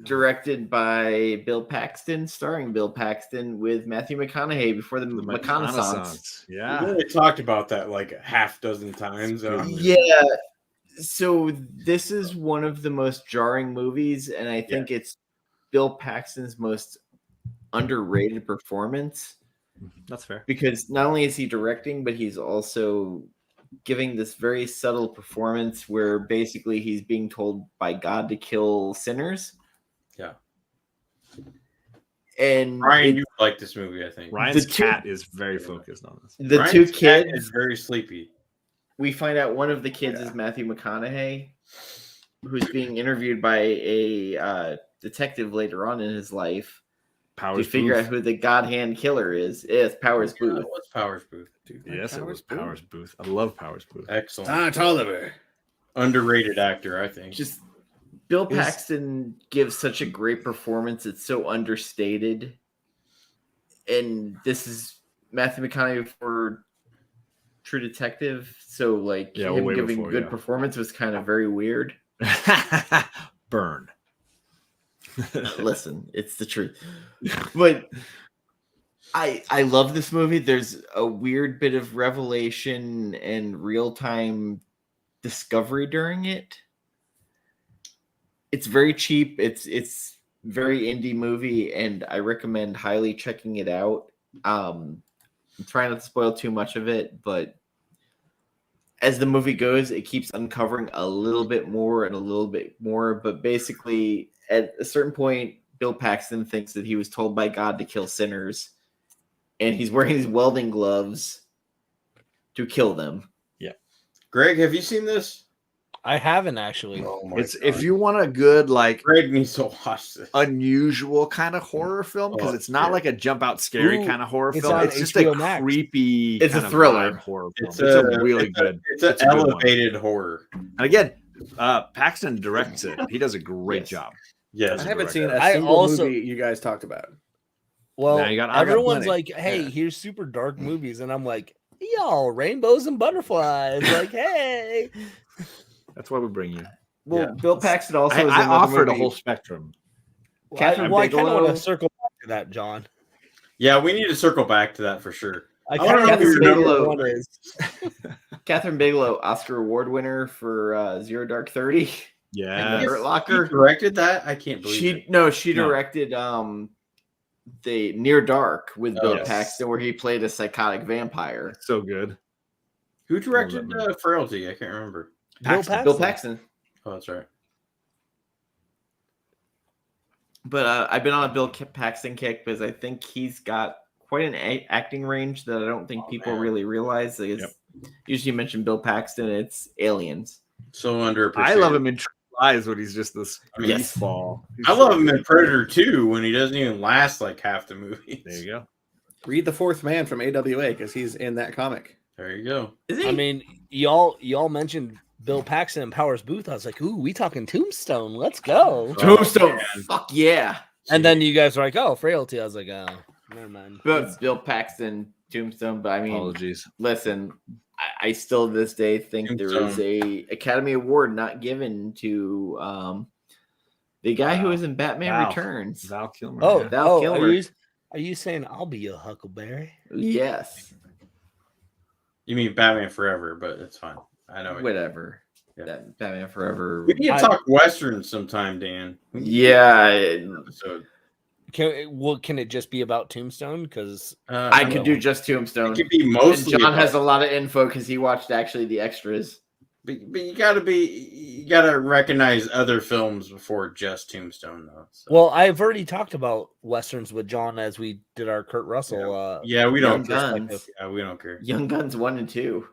directed by Bill Paxton, starring Bill Paxton with Matthew McConaughey before the reconnaissance. We Yeah. only talked about that like a half dozen times. Yeah. So this is one of the most jarring movies, and I think it's Bill Paxton's most underrated performance. That's fair. Because not only is he directing, but he's also giving this very subtle performance where basically he's being told by God to kill sinners. Yeah. And Ryan, you like this movie, I think. Ryan's The two- cat is very focused on this. the Ryan's two cat kids, is very sleepy. we find out one of the kids is Matthew McConaughey, who's being interviewed by a detective later on in his life Powers to figure Booth. out who the God Hand Killer is. It's Powers Yeah, Booth. what's Powers Booth? Dude? Yes, it was Powers Booth. I love Powers Booth. Excellent. Tolliver. Underrated actor, I think. Just Bill Is- Paxton gives such a great performance. It's so understated. And this is Matthew McConaughey for True Detective. So like Yeah, him way giving before, good yeah. performance was kind of very weird. Burn. Listen, it's the truth. But I love this movie. There's a weird bit of revelation and real-time discovery during it. It's very cheap. It's very indie movie, and I recommend highly checking it out. I'm trying not to spoil too much of it, but as the movie goes, it keeps uncovering a little bit more and a little bit more. But basically, at a certain point, Bill Paxton thinks that he was told by God to kill sinners, and he's wearing these welding gloves to kill them. Greg, have you seen this? I haven't actually. Oh my It's God. if you want a good like Greg needs to watch this. unusual kind of horror film because it's not like a jump out scary Ooh, kind of horror it's film. on It's just HBO a Max. creepy. It's a kind of thriller. vibe horror film. It's It's a really good. It's an a good one. elevated horror. And again, Paxton directs it. He does a great Yes. job. Yes, I haven't director. seen a I single also- movie you guys talked about. Well, Now you got- I got everyone's plenty. like, "Hey, Yeah. here's super dark movies," and I'm like, "Y'all, rainbows and butterflies!" Like, hey. That's why we bring you. Well, Yeah. Bill Paxton also I was in another offered a movie. whole spectrum. Catherine I kind of want Bigelow. to circle back to that, John. Yeah, we need to circle back to that for sure. I wanna kind of know know who who your your number number one one is. Catherine Bigelow, Oscar Award winner for Zero Dark 30 and Yeah. The Hurt He Locker. directed that? I can't believe it. She No. directed the Near Dark with Bill yes. Paxton, where he played a psychotic vampire. So good. Who directed movie. Frailty? I can't remember. Bill Paxton. Oh, that's right. But I've been on a Bill Paxton kick because I think he's got quite an acting range that I don't think people man. really realize. Like usually you mention Bill Paxton, it's Aliens. So underappreciated. I love him in True Lies when he's just this Yes. greaseball. He's I so love him good. in Predator 2 when he doesn't even last like half the movie. There you go. Read The Fourth Man from AWA because he's in that comic. There you go. Is he? I mean, y'all mentioned Bill Paxton and Powers Booth. I was like, "Ooh, we talking Tombstone? Let's go!" Tombstone. man. Fuck yeah. And then you guys were like, "Oh, Frailty." I was like, "Oh, never mind." But Bill Paxton, Tombstone. But I mean, Apologies. listen, I still to this day think there is a Academy Award not given to the guy who was in Batman Val. Returns. Val Kilmer. Oh, yeah. Val Kilmer. are you saying I'll be a Huckleberry? Yes. You mean Batman Forever, but it's fine. I know. Whatever. Yeah. That Batman Forever. We need to talk Westerns sometime, Dan. Yeah. So Can it just be about Tombstone? Because I could do just Tombstone. It could be And mostly. John about- has a lot of info because he watched actually the extras. but you gotta recognize other films before just Tombstone, though. So. well, I've already talked about westerns with John as we did our Kurt Russell. yeah, we don't. Young Guns. Yeah, we don't care. Young Guns 1 and 2.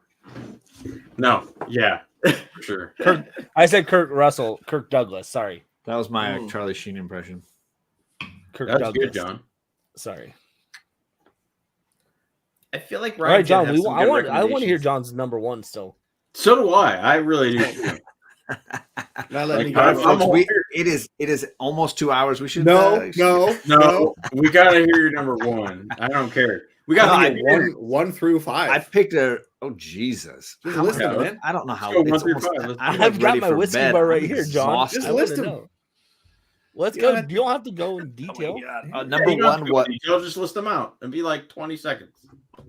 No, yeah, for sure. I said Kurt Russell, Kirk Douglas. Sorry, That was my Ooh. Charlie Sheen impression. Kirk That's Douglas. good, John. Sorry. I feel like All right, John. I I want to hear John's number one still. So do I. I really do. Not letting Like, me go. I'm Folks, a- it is almost 2 hours. We should No, No, we gotta hear your number one. I don't care. We No, got I to did. get one through five. I picked a. Oh Jesus! Just How list much- them, man. I don't know how. Let's go it's 1 through almost- 5. Let's I'm do like I've got ready my for whiskey bed. bar right I'm here, John. exhausted. Just I wanna list them. know. Let's You go. know what? You don't have to go in detail. Oh my God. Yeah, Number you don't one, have to what? go detail, just list them out and be like 20 seconds.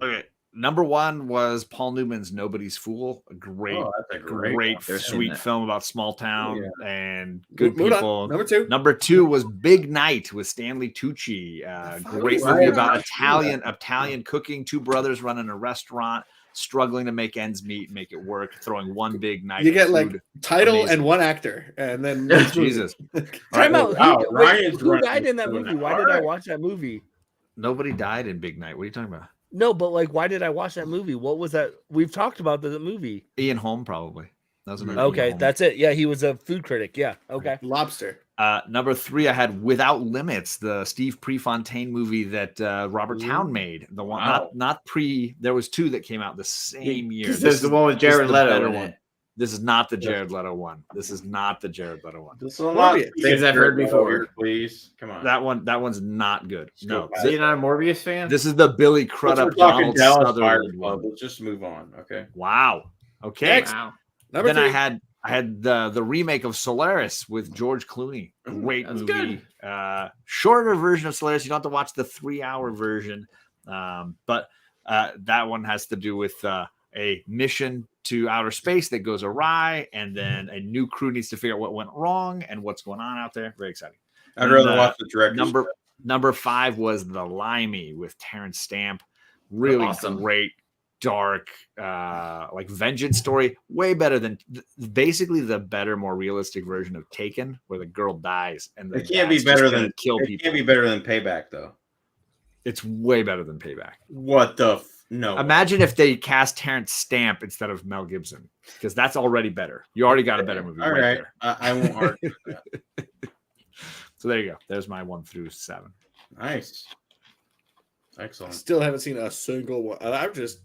Okay. Number one was Paul Newman's "Nobody's Fool," a great, Oh, that's a great, great. There's sweet that. film about small town Oh, and good Moving on. people. Number two. Number two was Big Night with Stanley Tucci. Great Ooh, movie I about haven't Italian cooking. Two brothers running a restaurant, struggling to make ends meet, make it work, throwing one big night. You of get like food. title Amazing. and one actor, and then Jesus. Time out. Wow, Who, Ryan's who running died in that through movie? it. Why All did I right. watch that movie? Nobody died in Big Night. What are you talking about? No, but like, why did I watch that movie? What was that? We've talked about the movie. Ian Holm, probably. That was another Okay, Ian Holm. that's it. Yeah, he was a food critic. Yeah. Okay. Lobster. Number three, I had Without Limits, the Steve Prefontaine movie that Robert Towne made. The one, Wow. not pre. There was two that came out the same year. This is the one with this is Jared the Leto better in one. it. This is not the Jared Leto one. This is not the Jared Leto one. This is a lot. Morbius. Things I've heard before. Please, come on. That one's not good. No, Is he not a Morbius fan? this is the Billy Since Crudup we're talking Donald Dallas Fire Sutherland Club, one. let's just move on. Okay. Wow. Okay. Next. Wow. Number Then three. I had the remake of Solaris with George Clooney. Great That's movie. Shorter version of Solaris. You don't have to watch the 3-hour version. But that one has to do with a mission to outer space that goes awry, and then a new crew needs to figure out what went wrong and what's going on out there. Very exciting. I'd And, rather watch the director's Number 5 was The Limey with Terrence Stamp. Really Awesome. great, dark, like vengeance story. Way better than basically the better, more realistic version of Taken, where the girl dies and the It can't be dad's just better gonna than kill It people. can't be better than Payback, though. It's way better than Payback. What the? No. Imagine if they cast Terrence Stamp instead of Mel Gibson, because that's already better. You already got a better movie. All right right. there. I won't argue with that. So there you go. There's my 1 through 7. Nice. I Excellent. still haven't seen a single one. I'm just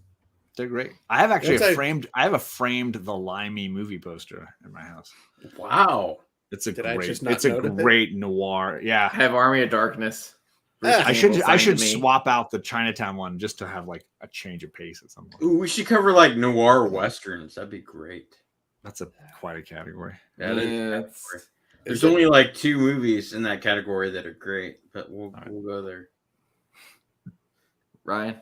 They're great. I have actually That's I have a framed The Limey movie poster in my house. Wow. It's a Did I great. just not It's a notice it? great noir. Yeah. I have Army of Darkness. Bruce Ah, I Campbell should signed to me. swap out the Chinatown one just to have like a change of pace at some point. Ooh, we should cover like noir westerns. That'd be great. That's quite a category. Yeah, that is a Yeah, category. it's- There's Is it- only like 2 movies in that category that are great, but we'll go there. Ryan.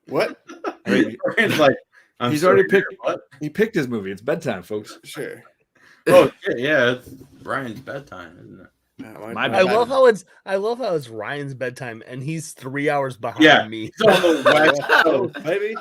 what? I mean, Ryan's like, I'm he's sorry, already picked. what? He picked his movie. It's bedtime, folks. Sure. Oh shit, yeah, it's Ryan's bedtime, isn't it? My I bad. love how it's Ryan's bedtime and he's 3 hours behind Yeah. me. It's on the West Oh, Coast. baby.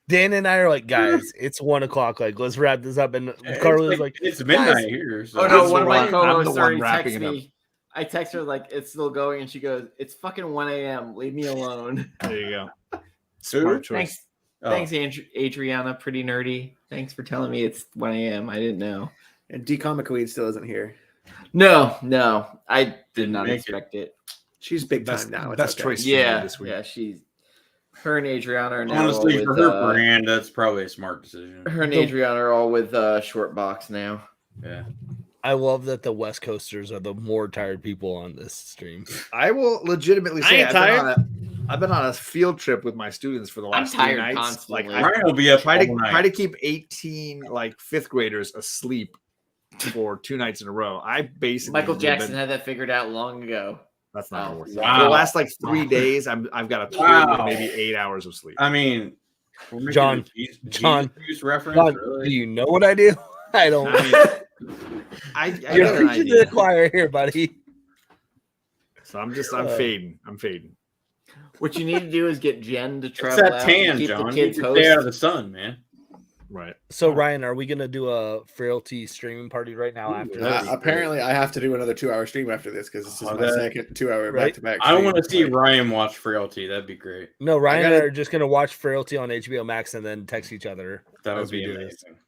Dan and I are like, guys, it's 1 o'clock. Like, let's wrap this up. And It's Carlos like, it's midnight guys. here. So Oh no, That's one the of my one- I'm the co-hosts one already wrapping texted it up. me. I text her like it's still going, and she goes, "It's fucking 1 a.m. Leave me alone." There you go. Who? Smart choice. Thanks, Oh. thanks, Adriana. Pretty nerdy. Thanks for telling me it's 1 a.m. I didn't know. And D Comic Queen still isn't here. No, I did not Make it. expect it. She's big Best- time now. It's best okay. choice. for me Yeah, this week. yeah. Her and Adriana are now Honestly, all for with, her brand, that's probably a smart decision. her and Adriana are all with Short Box now. Yeah. I love that the West Coasters are the more tired people on this stream. I will legitimately I say ain't I've been on a field trip with my students for the I'm last 3 tired nights. constantly. Like I Ryan will be up try all to night. try to keep 18 like 5th graders asleep for 2 nights in a row. I basically Michael have Jackson been- had that figured out long ago. that's not gonna work. Wow. For the last like 3 days, I've got a total Wow. of maybe 8 hours of sleep. I mean, we're making John, a Jesus John, juice reference. John, really? do you know what I do? I don't. I You're got an preaching to idea. the choir here, buddy. So I'm fading. I'm fading. What you need to do is get Jen to It's travel that out tan, and keep John. the You kids need to stay out of host. the sun, man. Right. So Ryan, are we gonna do a frailty streaming party right now after this? Apparently, I have to do another 2-hour stream after this because this is Oh, my that- second 2-hour Right. back-to-back. I want to stream. see Ryan watch Frailty. That'd be great. No, Ryan and gotta- I are just gonna watch Frailty on HBO Max and then text each other. That would As we be do this. amazing.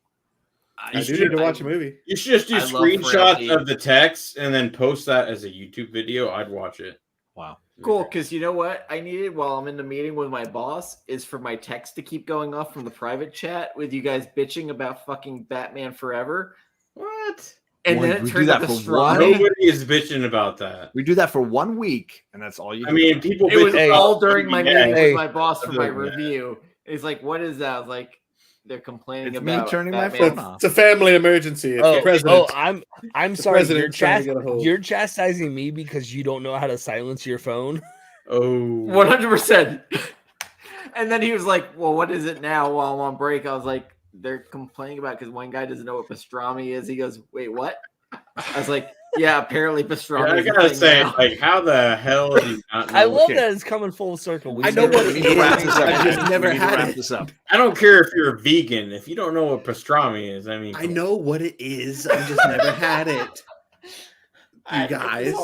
I do need to watch a movie. You should just do I love screenshots Frailty. of the text and then post that as a YouTube video. I'd watch it. Wow. Cool, because you know what I needed while I'm in the meeting with my boss is for my text to keep going off from the private chat with you guys bitching about fucking Batman Forever. What? And Boy, then we it do turned that out for pastrami. Nobody is bitching about that. We do that for 1 week, and that's all you. I do. mean, people. It was bitch Hey. about all during my yeah, meeting Hey. with my boss for my Yeah. review. He's like, "What is that?" I was like, "They're complaining It's me about turning my Batman." phone off. It's a family emergency. It's the president. I'm The sorry. president's trying to get a hold. You're chastising me because you don't know how to silence your phone. Oh, 100%. And then he was like, "Well, what is it now?" While I'm on break, I was like, "They're complaining about because one guy doesn't know what pastrami is." He goes, "Wait, what?" I was like, "Yeah, apparently pastrami." I is a gotta thing say, now." like, how the hell do you not know? I love okay. that it's coming full circle. I know what We it need to wrap is. this up. I just We never need to had wrap it. this up. I don't care if you're a vegan. If you don't know what pastrami is, I mean, I know what it is. I just never had it. You guys,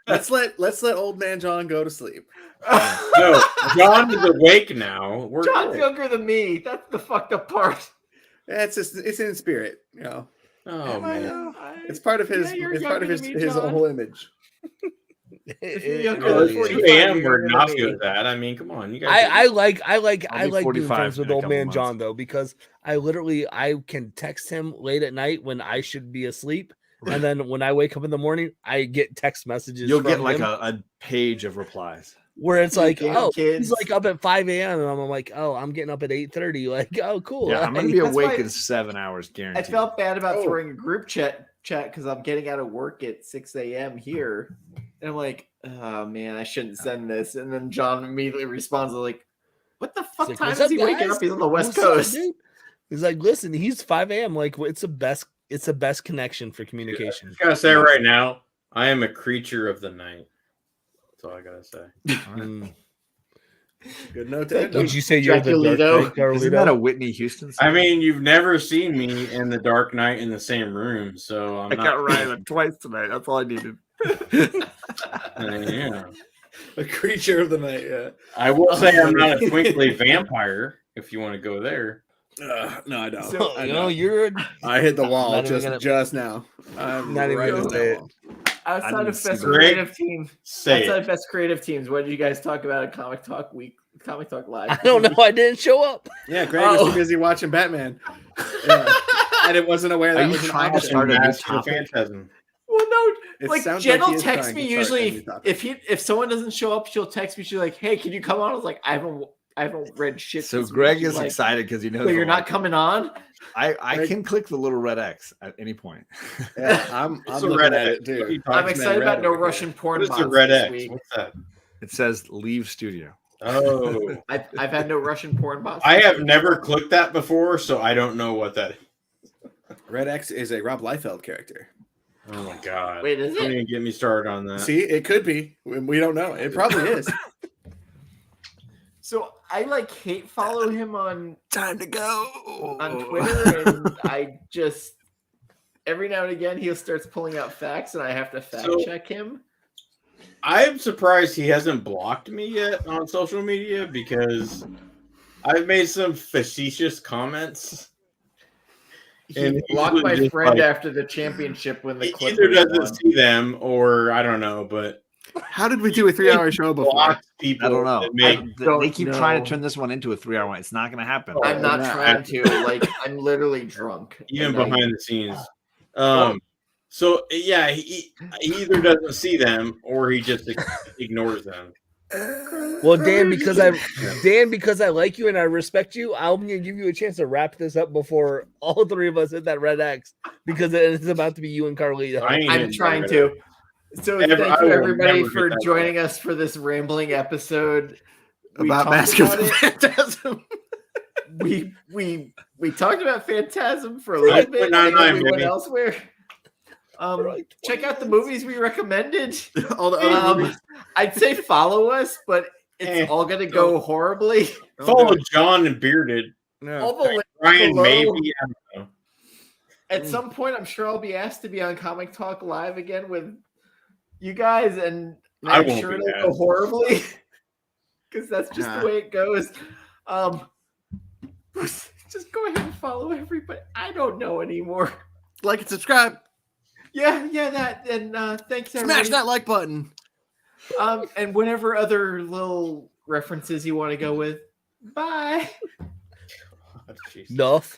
let's let old man John go to sleep. No, John is awake now. We're John's good. younger than me. That's the fucked up part. It's just it's in spirit, you know. Oh man, It's part of his. Yeah, you're it's part of younger his than me, John. whole image. younger oh, than it's 45, 2 a.m. you're We're younger not than good me. at that. I mean, come on, you guys. I like I'll be doing 45 friends in with a old couple man months. John though because I can text him late at night when I should be asleep, and then when I wake up in the morning, I get text messages. You'll from get like him a page of replies. where it's You like, damn oh, kids. he's like up at 5 a.m. and I'm like, oh, I'm getting up at 8:30. Like, oh, cool. Yeah, I'm gonna Like, be that's awake why- in 7 hours, I guaranteed. felt bad about Oh. throwing a group chat because I'm getting out of work at 6 a.m. here. And I'm like, oh man, I shouldn't send this. And then John immediately responds like, what the fuck like, time "What's is up, he waking guys? up? He's on the West What's up, Coast. dude?" He's like, listen, he's 5 a.m. Like, it's the best connection for communication. I gotta say right now, I am a creature of the night. That's all I gotta say. Mm. Good note Thank to Would end. you say you're the Draculito. Dark Knight, Isn't that a Carlito? Whitney Houston song? I mean, you've never seen me in the Dark Knight in the same room, so I'm I not. got Ryan twice tonight. That's all I needed. Yeah. A creature of the night. Yeah. I will say I'm not a twinkly vampire. If you want to go there, No, I don't. So, I you don't. know, you're I hit the wall not even just now. I'm not even right gonna on say that it. wall. Outside didn't of see best that. creative team, say outside it. of best creative teams, what did you guys talk about at Comic Talk Week? Comic Talk Live. I don't know. I didn't show up. Yeah, Greg was too busy watching Batman. Yeah. And it wasn't aware Are that you was an trying to option. start a new Master of topic? Phantasm. Well, no, It like sounds Jen like he will is text trying me to start a new usually topic. if someone doesn't show up, she'll text me. She's like, "Hey, can you come on?" I was like, "I haven't read shit." So this week." Greg She's is like, excited because he knows. So you're a not lot. coming on? I Greg- can click the little red X at any point. Yeah, I'm What's a looking red at X? it too. What are you I'm talking excited red about no over here. Russian porn What is the bots red this X? week. What's that? It says leave studio. Oh, I've had no Russian porn bots. I this have week. never clicked that before, so I don't know what that is. Red X is a Rob Liefeld character. Oh my god! Wait, is Don't it? even get me started on that. See, it could be. We don't know. It probably is. So I like hate follow him on Time to go Twitter, and I just every now and again he starts pulling out facts, and I have to fact check him. I'm surprised he hasn't blocked me yet on social media because I've made some facetious comments. He And blocked usually my just, friend like, after the championship when the He Clippers either doesn't won. see them or I don't know, but How did we do a 3-hour show before? blocks people I don't know. that make They keep trying know. to turn this one into a 3-hour one. It's not going to happen. I'm not Nah. trying to. Like, I'm literally drunk. even and I- behind the scenes. So yeah, he either doesn't see them or he just ignores them. Well, Dan, because I like you and I respect you, I'm gonna give you a chance to wrap this up before all three of us hit that red X because it's about to be you and Carlito. I ain't I'm even trying bring to. it So Never- thank I you will everybody never for get that joining us for this rambling episode. We About talked Maskers about of it. Phantasm. We talked about Phantasm for a little bit, and 9.99, then we went baby. elsewhere. Check out the movies we recommended. All the other movies. I'd say follow us, but it's all gonna go horribly. Don't Follow do it. John and Bearded. No. All the links Ryan, below. maybe. I don't know. At some point, I'm sure I'll be asked to be on Comic Talk Live again with you guys, and I I'm won't sure be it'll go asked. horribly because that's just Nah. the way it goes. Just go ahead and follow everybody. I don't know anymore. Like and subscribe. Yeah, that and thanks Smash everybody. that like button. And whatever other little references you want to go with. Bye. Oh, jeez. Enough.